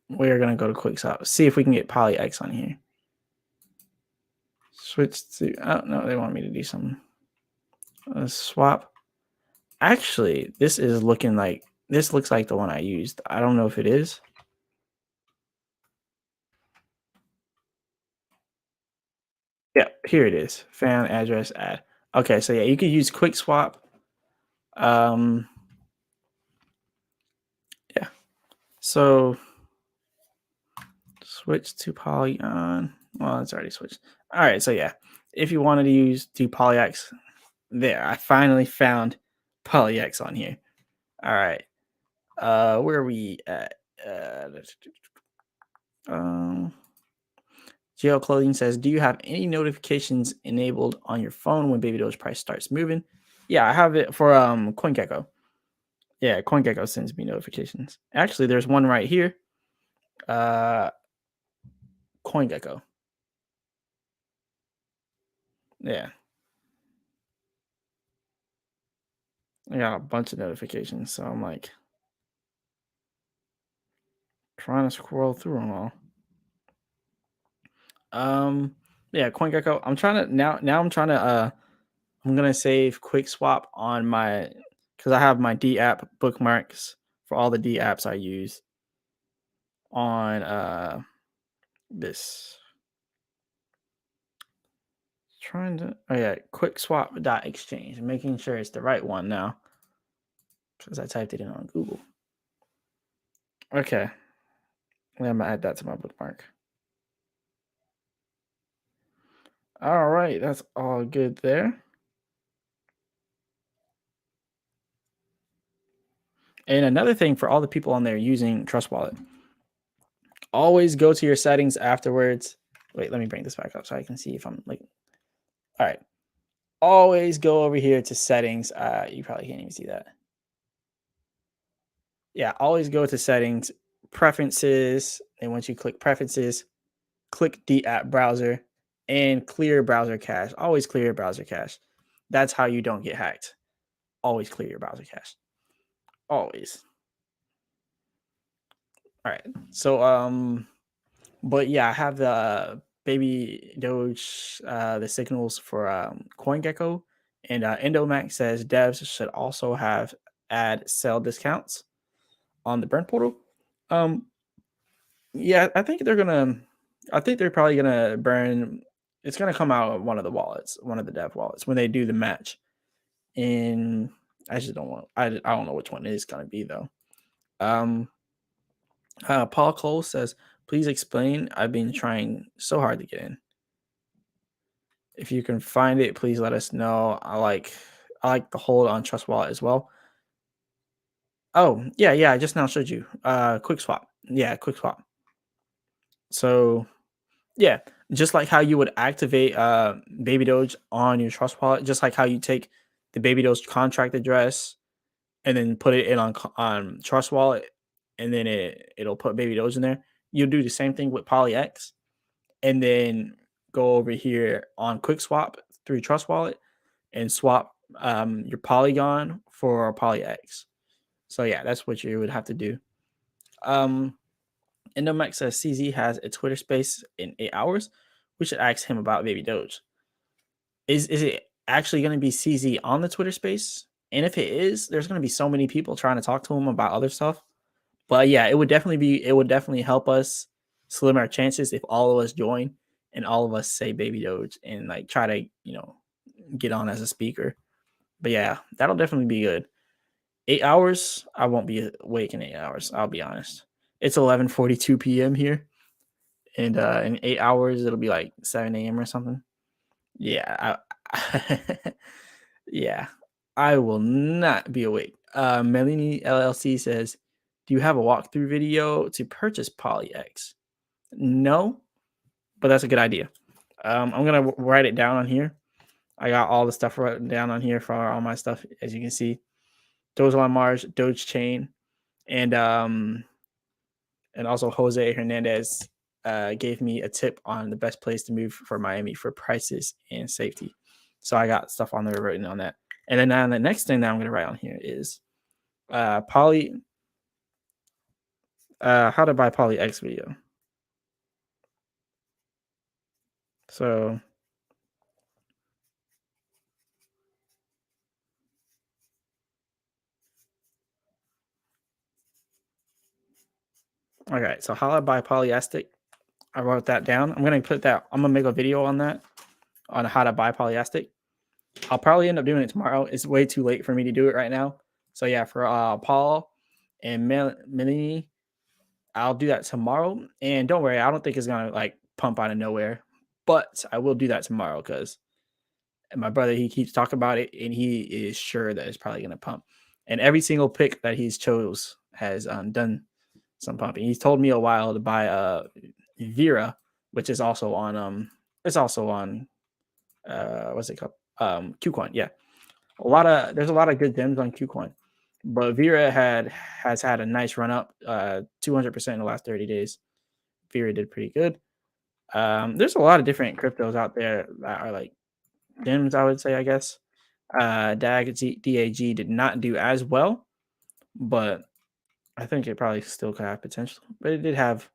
We're going to go to quick swap. See if we can get PolyX on here. Switch to, oh, no, they want me to do some swap. Actually, this looks like the one I used. I don't know if it is. Yeah, here it is. Fan address add. Okay, so yeah, you could use quick swap. Yeah. So switch to Polygon. Well, it's already switched. All right, so yeah, if you wanted to do PolyX, there, I finally found PolyX on here. All right, where are we at? Um, GL Clothing says, "Do you have any notifications enabled on your phone when Baby Doge price starts moving?" Yeah, I have it for CoinGecko. Yeah, CoinGecko sends me notifications. Actually, there's one right here. CoinGecko. Yeah, I got a bunch of notifications, so I'm like trying to scroll through them all. Yeah, CoinGecko. I'm trying to now. I'm trying to. I'm gonna save Quick Swap on my because I have my D app bookmarks for all the D apps I use on this. Trying to oh yeah, quick swap dot exchange, making sure it's the right one now because I typed it in on Google. Okay, I'm gonna add that to my bookmark. All right, that's all good there. And another thing for all the people on there using Trust Wallet, always go to your settings afterwards. Wait, let me bring this back up so I can see if I'm like, all right. Always go over here to settings. You probably can't even see that. Yeah, always go to settings, preferences, and once you click preferences, click the app browser and clear browser cache. Always clear your browser cache. That's how you don't get hacked. Always clear your browser cache. Always. All right. So but yeah, I have the baby Doge the signals for CoinGecko, and Endomax says devs should also have add sell discounts on the burn portal. Um yeah, I think they're probably gonna burn. It's gonna come out of one of the wallets, one of the dev wallets when they do the match. And I just don't want. I don't know which one it is gonna be though. Um, Paul Cole says, "Please explain. I've been trying so hard to get in. If you can find it, please let us know. I like the hold on Trust Wallet as well. Oh yeah. I just now showed you. Quick swap. Yeah, quick swap. So yeah, just like how you would activate Baby Doge on your Trust Wallet, just like how you take the Baby Doge contract address and then put it in on Trust Wallet, and then it'll put Baby Doge in there. You'll do the same thing with PolyX, and then go over here on Quick Swap through Trust Wallet and swap your Polygon for PolyX. So yeah, that's what you would have to do. Endomax says CZ has a Twitter space in 8 hours. We should ask him about Baby Doge. Is it actually going to be CZ on the Twitter space? And if it is, there's going to be so many people trying to talk to him about other stuff. But yeah, it would definitely help us slim our chances if all of us join and all of us say Baby Doge and like try to, get on as a speaker. But yeah, that'll definitely be good. 8 hours, I won't be awake in 8 hours. I'll be honest. It's 11:42 p.m. here, and in 8 hours it'll be like 7 a.m. or something. Yeah, yeah, I will not be awake. Melanie LLC says, "Do you have a walkthrough video to purchase PolyX?" No, but that's a good idea. I'm gonna write it down on here. I got all the stuff written down on here for all my stuff, as you can see. Doge on Mars, Doge Chain, and also Jose Hernandez gave me a tip on the best place to move for Miami for prices and safety. So I got stuff on there written on that. And then the next thing that I'm going to write on here is how to buy Poly X video. So okay, so how to buy polyastic. I wrote that down. I'm gonna make a video on that, on how to buy polyastic. I'll probably end up doing it tomorrow. It's way too late for me to do it right now. So yeah, for Paul and Melanie, I'll do that tomorrow. And don't worry, I don't think it's gonna like pump out of nowhere, but I will do that tomorrow because my brother, he keeps talking about it and he is sure that it's probably gonna pump. And every single pick that he's chose has done some pumping. He's told me a while to buy Vera, which is also on it's also on what's it called? Qcoin. Yeah. There's a lot of good gems on Qcoin. But Vera has had a nice run up, 200% in the last 30 days. Vera did pretty good. There's a lot of different cryptos out there that are like gems, I would say, I guess. DAG did not do as well, but I think it probably still could have potential. But it did have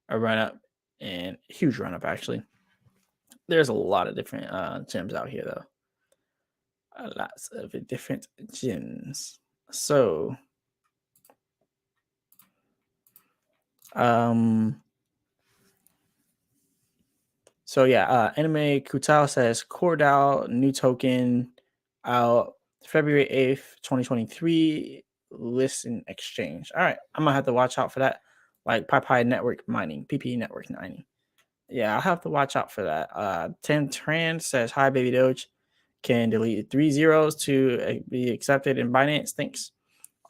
a run up, and a huge run up actually. There's a lot of different gems out here though. Lots of different gems. So Anime Kutal says Core DAO new token out February 8th, 2023. Listen exchange. All right, I'm gonna have to watch out for that. Like PyPy network mining, PP network mining. Yeah, I'll have to watch out for that. Tim Tran says, "Hi, Baby Doge. Can delete 3 zeros to be accepted in Binance. Thanks."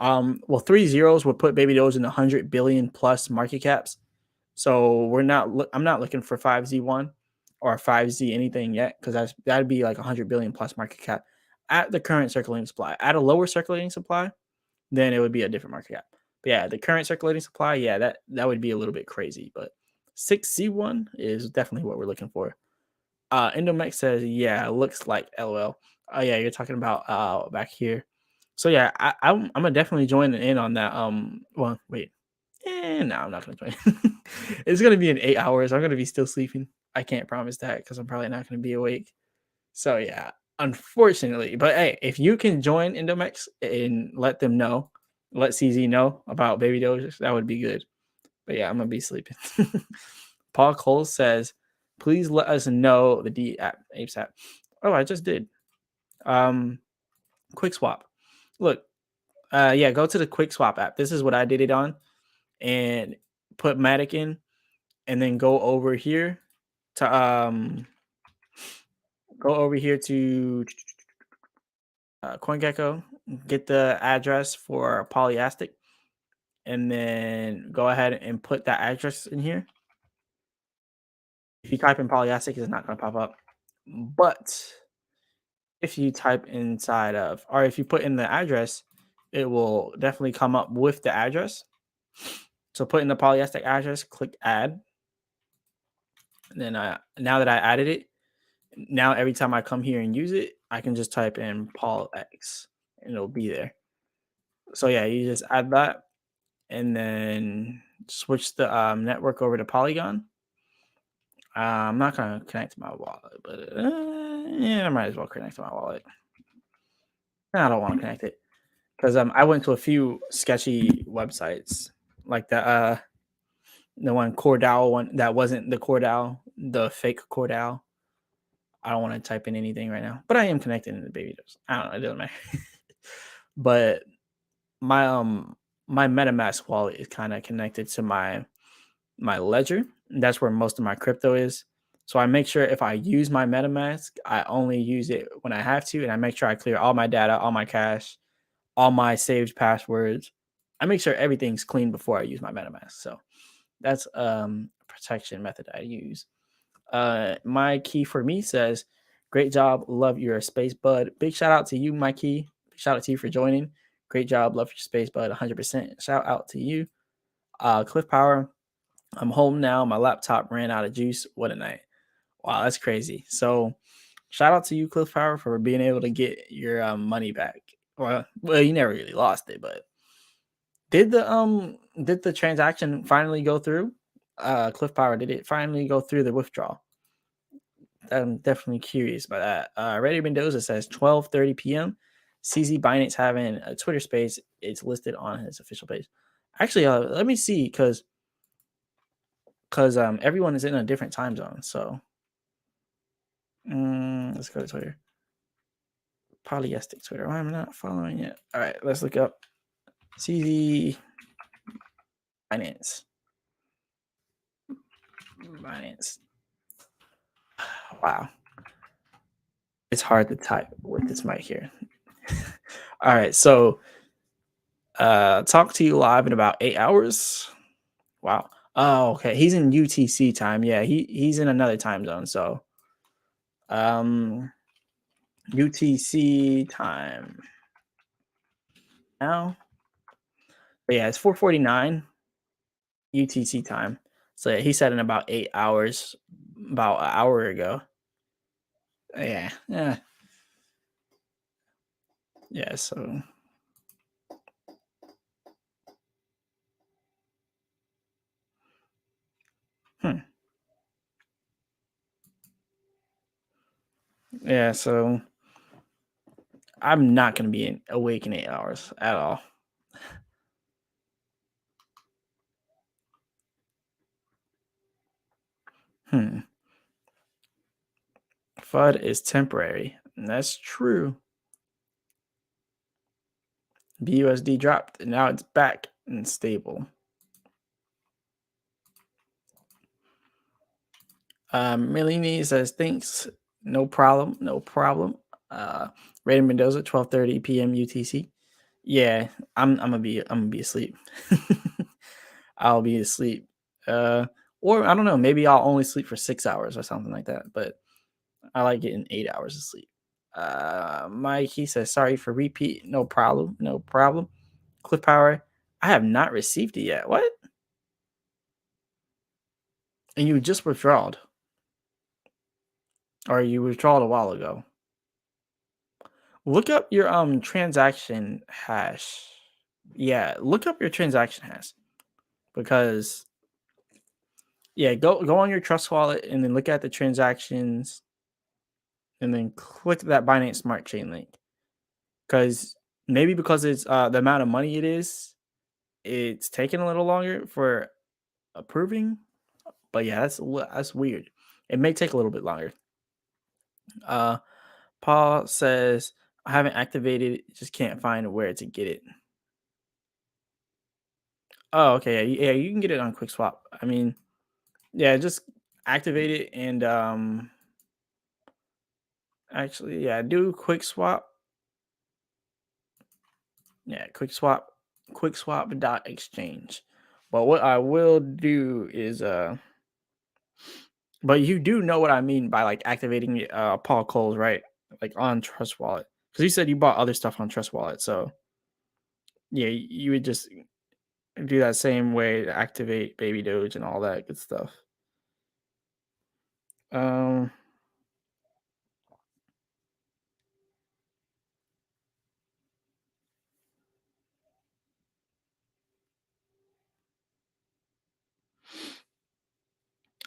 Well, three zeros would put Baby Doge in the 100 billion plus market caps. So I'm not looking for 5Z1 or 5Z anything yet, because that'd be like 100 billion plus market cap at the current circulating supply. At a lower circulating supply, then it would be a different market cap. But yeah, the current circulating supply, yeah, that would be a little bit crazy. But 6Z1 is definitely what we're looking for. Indomex says, yeah, looks like LOL. Oh yeah, you're talking about back here. So yeah, I'm gonna definitely join in on that. Well, wait. No, I'm not gonna join. It's gonna be in 8 hours. I'm gonna be still sleeping. I can't promise that because I'm probably not gonna be awake. So yeah, unfortunately. But hey, if you can join Indomex and let them know, let CZ know about Baby Doge, that would be good. But yeah, I'm gonna be sleeping. Paul Cole says, please let us know the D app, Apes app. Oh, I just did. Quick swap. Look, yeah, go to the quick swap app. This is what I did it on, and put Matic in, and then go over here to CoinGecko, get the address for Polyastic, and then go ahead and put that address in here. If you type in Polyastic, it's not going to pop up. But if you type inside of, or if you put in the address, it will definitely come up with the address. So put in the Polyastic address, click add. And then now that I added it, now every time I come here and use it, I can just type in Paul X and it'll be there. So yeah, you just add that and then switch the network over to Polygon. I'm not gonna connect to my wallet, but yeah, I might as well connect to my wallet. I don't want to connect it because I went to a few sketchy websites like the one Cordal one that wasn't the Cordal, the fake Cordal. I don't want to type in anything right now, but I am connected to the baby does. I don't know, it doesn't matter. But my MetaMask wallet is kind of connected to my ledger. That's where most of my crypto is. So I make sure if I use my MetaMask, I only use it when I have to, and I make sure I clear all my data, all my cache, all my saved passwords. I make sure everything's clean before I use my MetaMask. So that's protection method I use. My key for me says, "Great job, love your space bud." Big shout out to you, my key. Big shout out to you for joining. Great job, love your space bud. 100%. Shout out to you. Cliff Power. I'm home now. My laptop ran out of juice. What a night. Wow, that's crazy. So shout out to you, Cliff Power, for being able to get your money back. Well, you never really lost it, but did the transaction finally go through? Cliff Power, did it finally go through the withdrawal? I'm definitely curious about that. Ready Mendoza says 12:30 p.m. CZ Binance having a Twitter space. It's listed on his official page. Actually, let me see because everyone is in a different time zone. So let's go to Twitter. Polyastic Twitter. Why am I not following it? All right, let's look up CZ Binance. Binance. Wow. It's hard to type with this mic here. All right, so talk to you live in about 8 hours. Wow. Oh, okay. He's in UTC time. Yeah, he's in another time zone. So UTC time now. But yeah, it's 4:49 UTC time. So yeah, he said in about 8 hours, about an hour ago. Yeah. Yeah. Yeah. So yeah, so I'm not gonna be awake in 8 hours at all. FUD is temporary. And that's true. BUSD dropped and now it's back and stable. Melini says thanks. No problem. No problem. Raymond Mendoza, 12:30 p.m. UTC. Yeah, I'm gonna be asleep. I'll be asleep. Uh, or I don't know, maybe I'll only sleep for 6 hours or something like that. But I like getting 8 hours of sleep. Mike, he says, sorry for repeat. No problem. No problem. Cliff Power, I have not received it yet. What? And you just withdrawed, or you withdrawed a while ago. Look up your transaction hash. Yeah, look up your transaction hash because yeah, go on your Trust Wallet and then look at the transactions and then click that Binance Smart Chain link because maybe because it's the amount of money it is, it's taking a little longer for approving. But yeah, that's weird. It may take a little bit longer. Uh, Paul says I haven't activated it, just can't find where to get it. Oh, okay, yeah, you can get it on Quick Swap. I mean, yeah, just activate it and actually, yeah, do Quick Swap. Yeah, Quick Swap dot exchange. But what I will do is but you do know what I mean by like activating Paul Coles, right? Like on Trust Wallet. Because you said you bought other stuff on Trust Wallet. So yeah, you would just do that same way to activate Baby Doge and all that good stuff. Um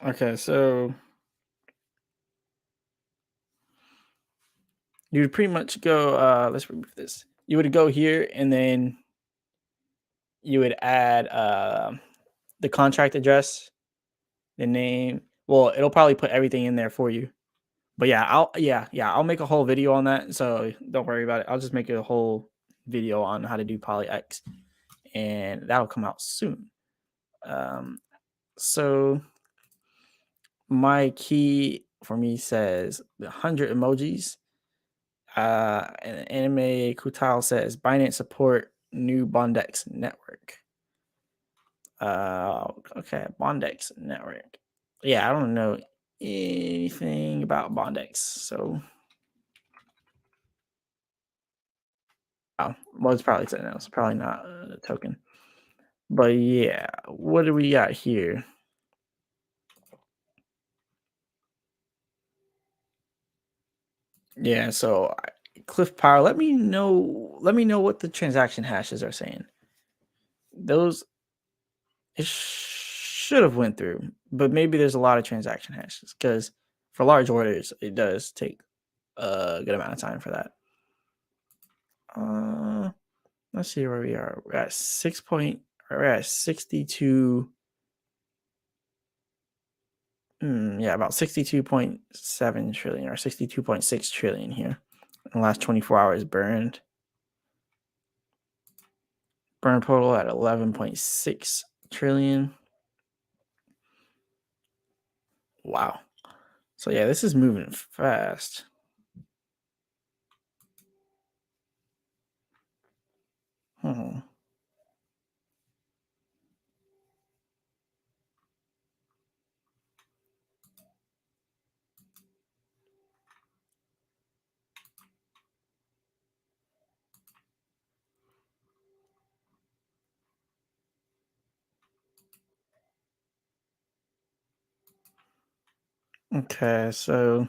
okay, so you would pretty much go let's remove this. You would go here and then you would add the contract address, the name. Well, it'll probably put everything in there for you. But yeah, I'll make a whole video on that. So don't worry about it. I'll just make a whole video on how to do PolyX, and that'll come out soon. Um, so my key for me says the 100 emojis. And Anime Kutal says Binance support new Bondex network. Okay, Bondex network. Yeah, I don't know anything about Bondex, so oh, well, it's probably something else. Probably not a token, but yeah, what do we got here? Yeah, so Cliff Power, let me know. Let me know what the transaction hashes are saying. Those it should have went through, but maybe there's a lot of transaction hashes because for large orders, it does take a good amount of time for that. Let's see where we are. We're at 62. Yeah, about 62.7 trillion or 62.6 trillion here in the last 24 hours burned. Burn total at 11.6 trillion. Wow. So yeah, this is moving fast. Hmm. Okay, so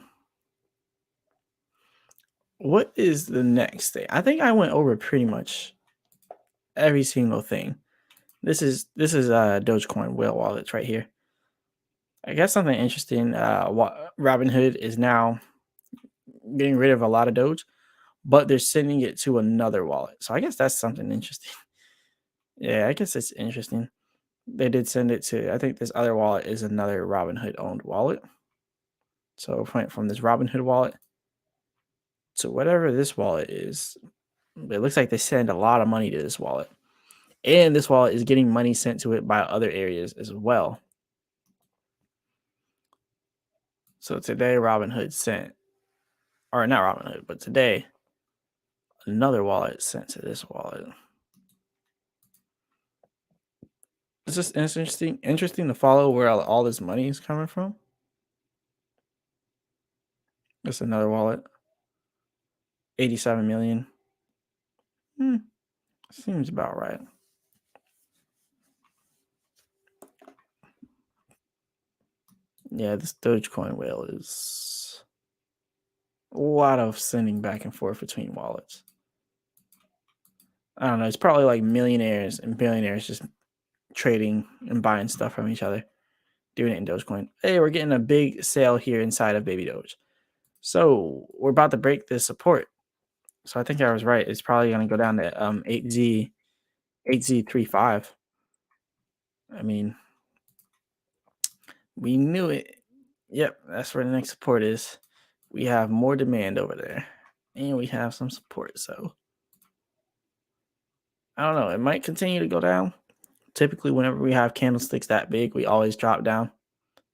what is the next thing? I think I went over pretty much every single thing. This is Dogecoin whale wallets right here. I guess something interesting. Robinhood is now getting rid of a lot of Doge, but they're sending it to another wallet. So I guess that's something interesting. Yeah, I guess it's interesting. They did send it to. I think this other wallet is another Robinhood owned wallet. So from this Robinhood wallet to whatever this wallet is, it looks like they send a lot of money to this wallet. And this wallet is getting money sent to it by other areas as well. So today, Robinhood sent, or not Robinhood, but today, another wallet sent to this wallet. It's just interesting to follow where all this money is coming from. That's another wallet. 87 million. Seems about right. Yeah, this Dogecoin whale is a lot of sending back and forth between wallets. I don't know. It's probably like millionaires and billionaires just trading and buying stuff from each other, doing it in Dogecoin. Hey, we're getting a big sale here inside of Baby Doge. So we're about to break this support. So I think I was right. It's probably going to go down to 8Z35. I mean, we knew it. Yep, that's where the next support is. We have more demand over there, and we have some support. So I don't know. It might continue to go down. Typically, whenever we have candlesticks that big, we always drop down.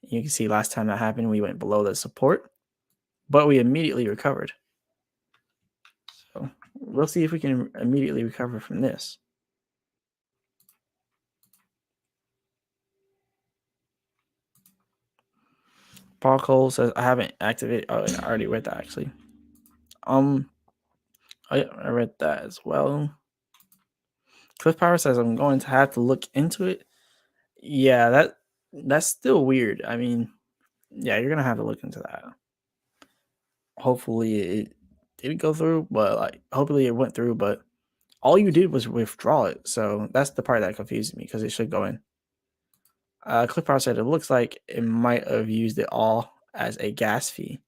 You can see last time that happened, we went below the support, but we immediately recovered. So we'll see if we can immediately recover from this. Paul Cole says, I haven't activated. Oh, I already read that actually. I read that as well. Cliff Power says, I'm going to have to look into it. Yeah, that's still weird. I mean, yeah, you're gonna have to look into that. Hopefully it did go through, but like hopefully it went through, but all you did was withdraw it. So that's the part that confuses me because it should go in. Cliff Power said it looks like it might have used it all as a gas fee.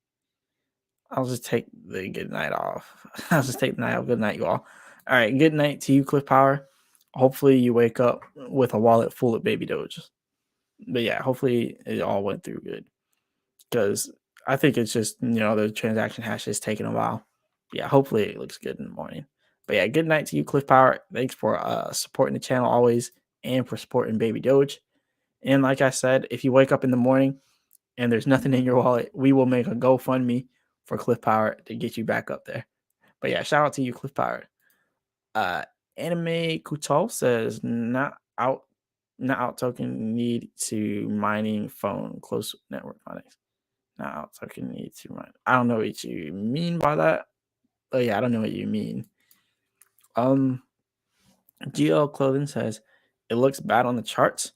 I'll just take the good night off. I'll just take the night off. Good night, you all. All right, good night to you, Cliff Power. Hopefully you wake up with a wallet full of baby doges. But yeah, hopefully it all went through good. Because I think it's just, the transaction hash is taking a while. Yeah, hopefully it looks good in the morning. But yeah, good night to you, Cliff Power. Thanks for supporting the channel always and for supporting Baby Doge. And like I said, if you wake up in the morning and there's nothing in your wallet, we will make a GoFundMe for Cliff Power to get you back up there. But yeah, shout out to you, Cliff Power. Anime Kutal says not out token need to mining phone close network connects. Not out token need to mine. I don't know what you mean by that. Oh yeah, I don't know what you mean. GL Clothing says it looks bad on the charts,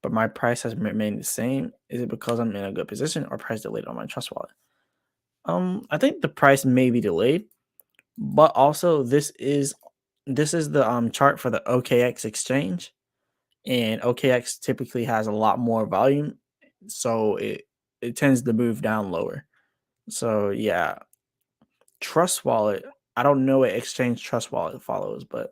but my price has remained the same. Is it because I'm in a good position or price delayed on my trust wallet? I think the price may be delayed, but also this is the chart for the OKX exchange, and OKX typically has a lot more volume, so it tends to move down lower. So yeah, Trust Wallet. I don't know what exchange Trust Wallet follows, but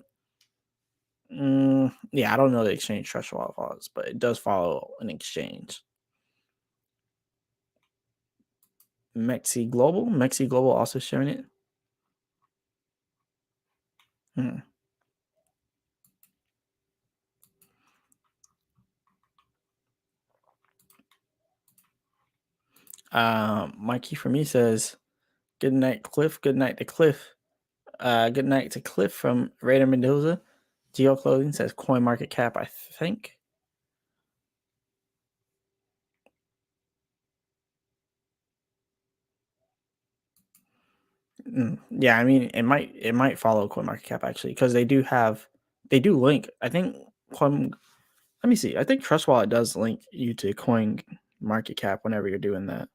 yeah, I don't know the exchange Trust Wallet follows, but it does follow an exchange. Mexi Global also showing it. Mikey for me says, "Good night, Cliff. Good night to Cliff. Good night to Cliff from Raider Mendoza." Geo Clothing says, "Coin Market Cap." I think. Yeah, I mean, it might follow Coin Market Cap actually because they do link. I think Coin. Let me see. I think Trust Wallet does link you to Coin Market Cap whenever you're doing that.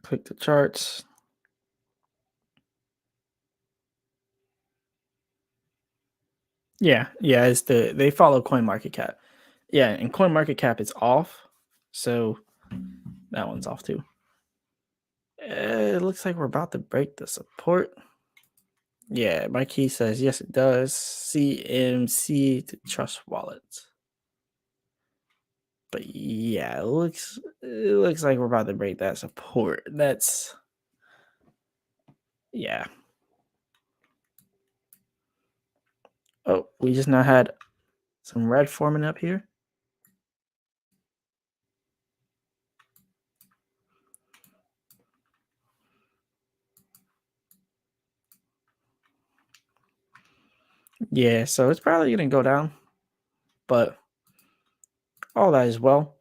Click the charts. Yeah, it's they follow Coin Market Cap. Yeah, and Coin Market Cap is off, so that one's off too. It looks like we're about to break the support. Yeah, my key says yes, it does. CMC to Trust Wallet. But yeah, it looks like we're about to break that support. That's yeah. Oh, we just now had some red forming up here. Yeah, so it's probably gonna go down, but all that is well.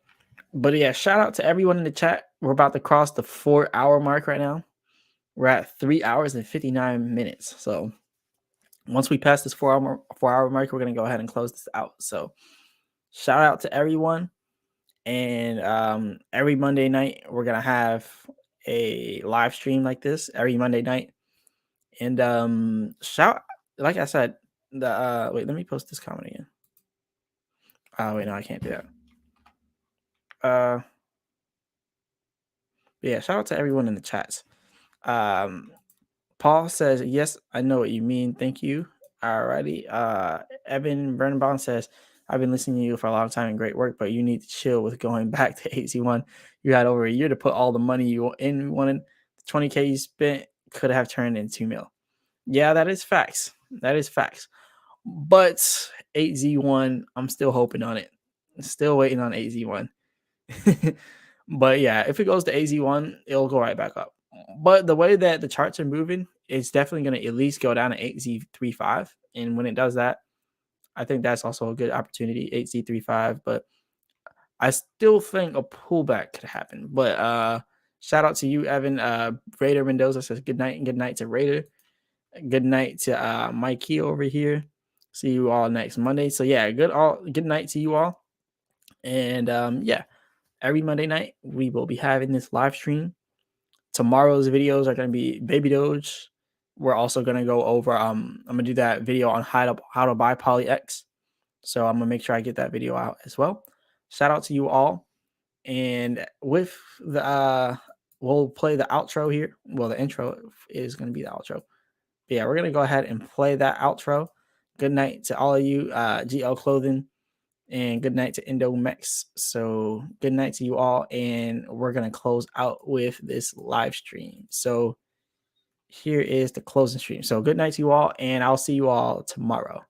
But yeah, shout out to everyone in the chat. We're about to cross the 4 hour mark right now. We're at 3 hours and 59 minutes. So once we pass this 4 hour mark, we're gonna go ahead and close this out. So shout out to everyone. And every Monday night we're gonna have a live stream like this every Monday night. And like I said, the wait, let me post this comment again. Oh wait, no, I can't do that. Yeah, shout out to everyone in the chats. Um, Paul says, yes, I know what you mean. Thank you. Alrighty. Evan Bernbaum says, I've been listening to you for a long time and great work, but you need to chill with going back to AZ1. You had over a year to put all the money you wanted. The 20K you spent could have turned into 2 mil. Yeah, that is facts. That is facts. But 8Z1, I'm still hoping on it. Still waiting on AZ1. But yeah, if it goes to AZ1, it'll go right back up. But the way that the charts are moving, it's definitely going to at least go down to 8Z35. And when it does that, I think that's also a good opportunity, 8Z35. But I still think a pullback could happen. But shout out to you, Evan. Raider Mendoza says good night, and good night to Raider. Good night to Mikey over here. See you all next Monday. So yeah, good night to you all. And yeah, every Monday night we will be having this live stream. Tomorrow's videos are going to be Baby Doge. We're also going to go over I'm going to do that video on how to buy PolyX. So I'm going to make sure I get that video out as well. Shout out to you all. And with the we'll play the outro here. Well, the intro is going to be the outro. But yeah, we're going to go ahead and play that outro. Good night to all of you, GL Clothing, and good night to Indomex. So good night to you all, and we're going to close out with this live stream. So here is the closing stream. So good night to you all, and I'll see you all tomorrow.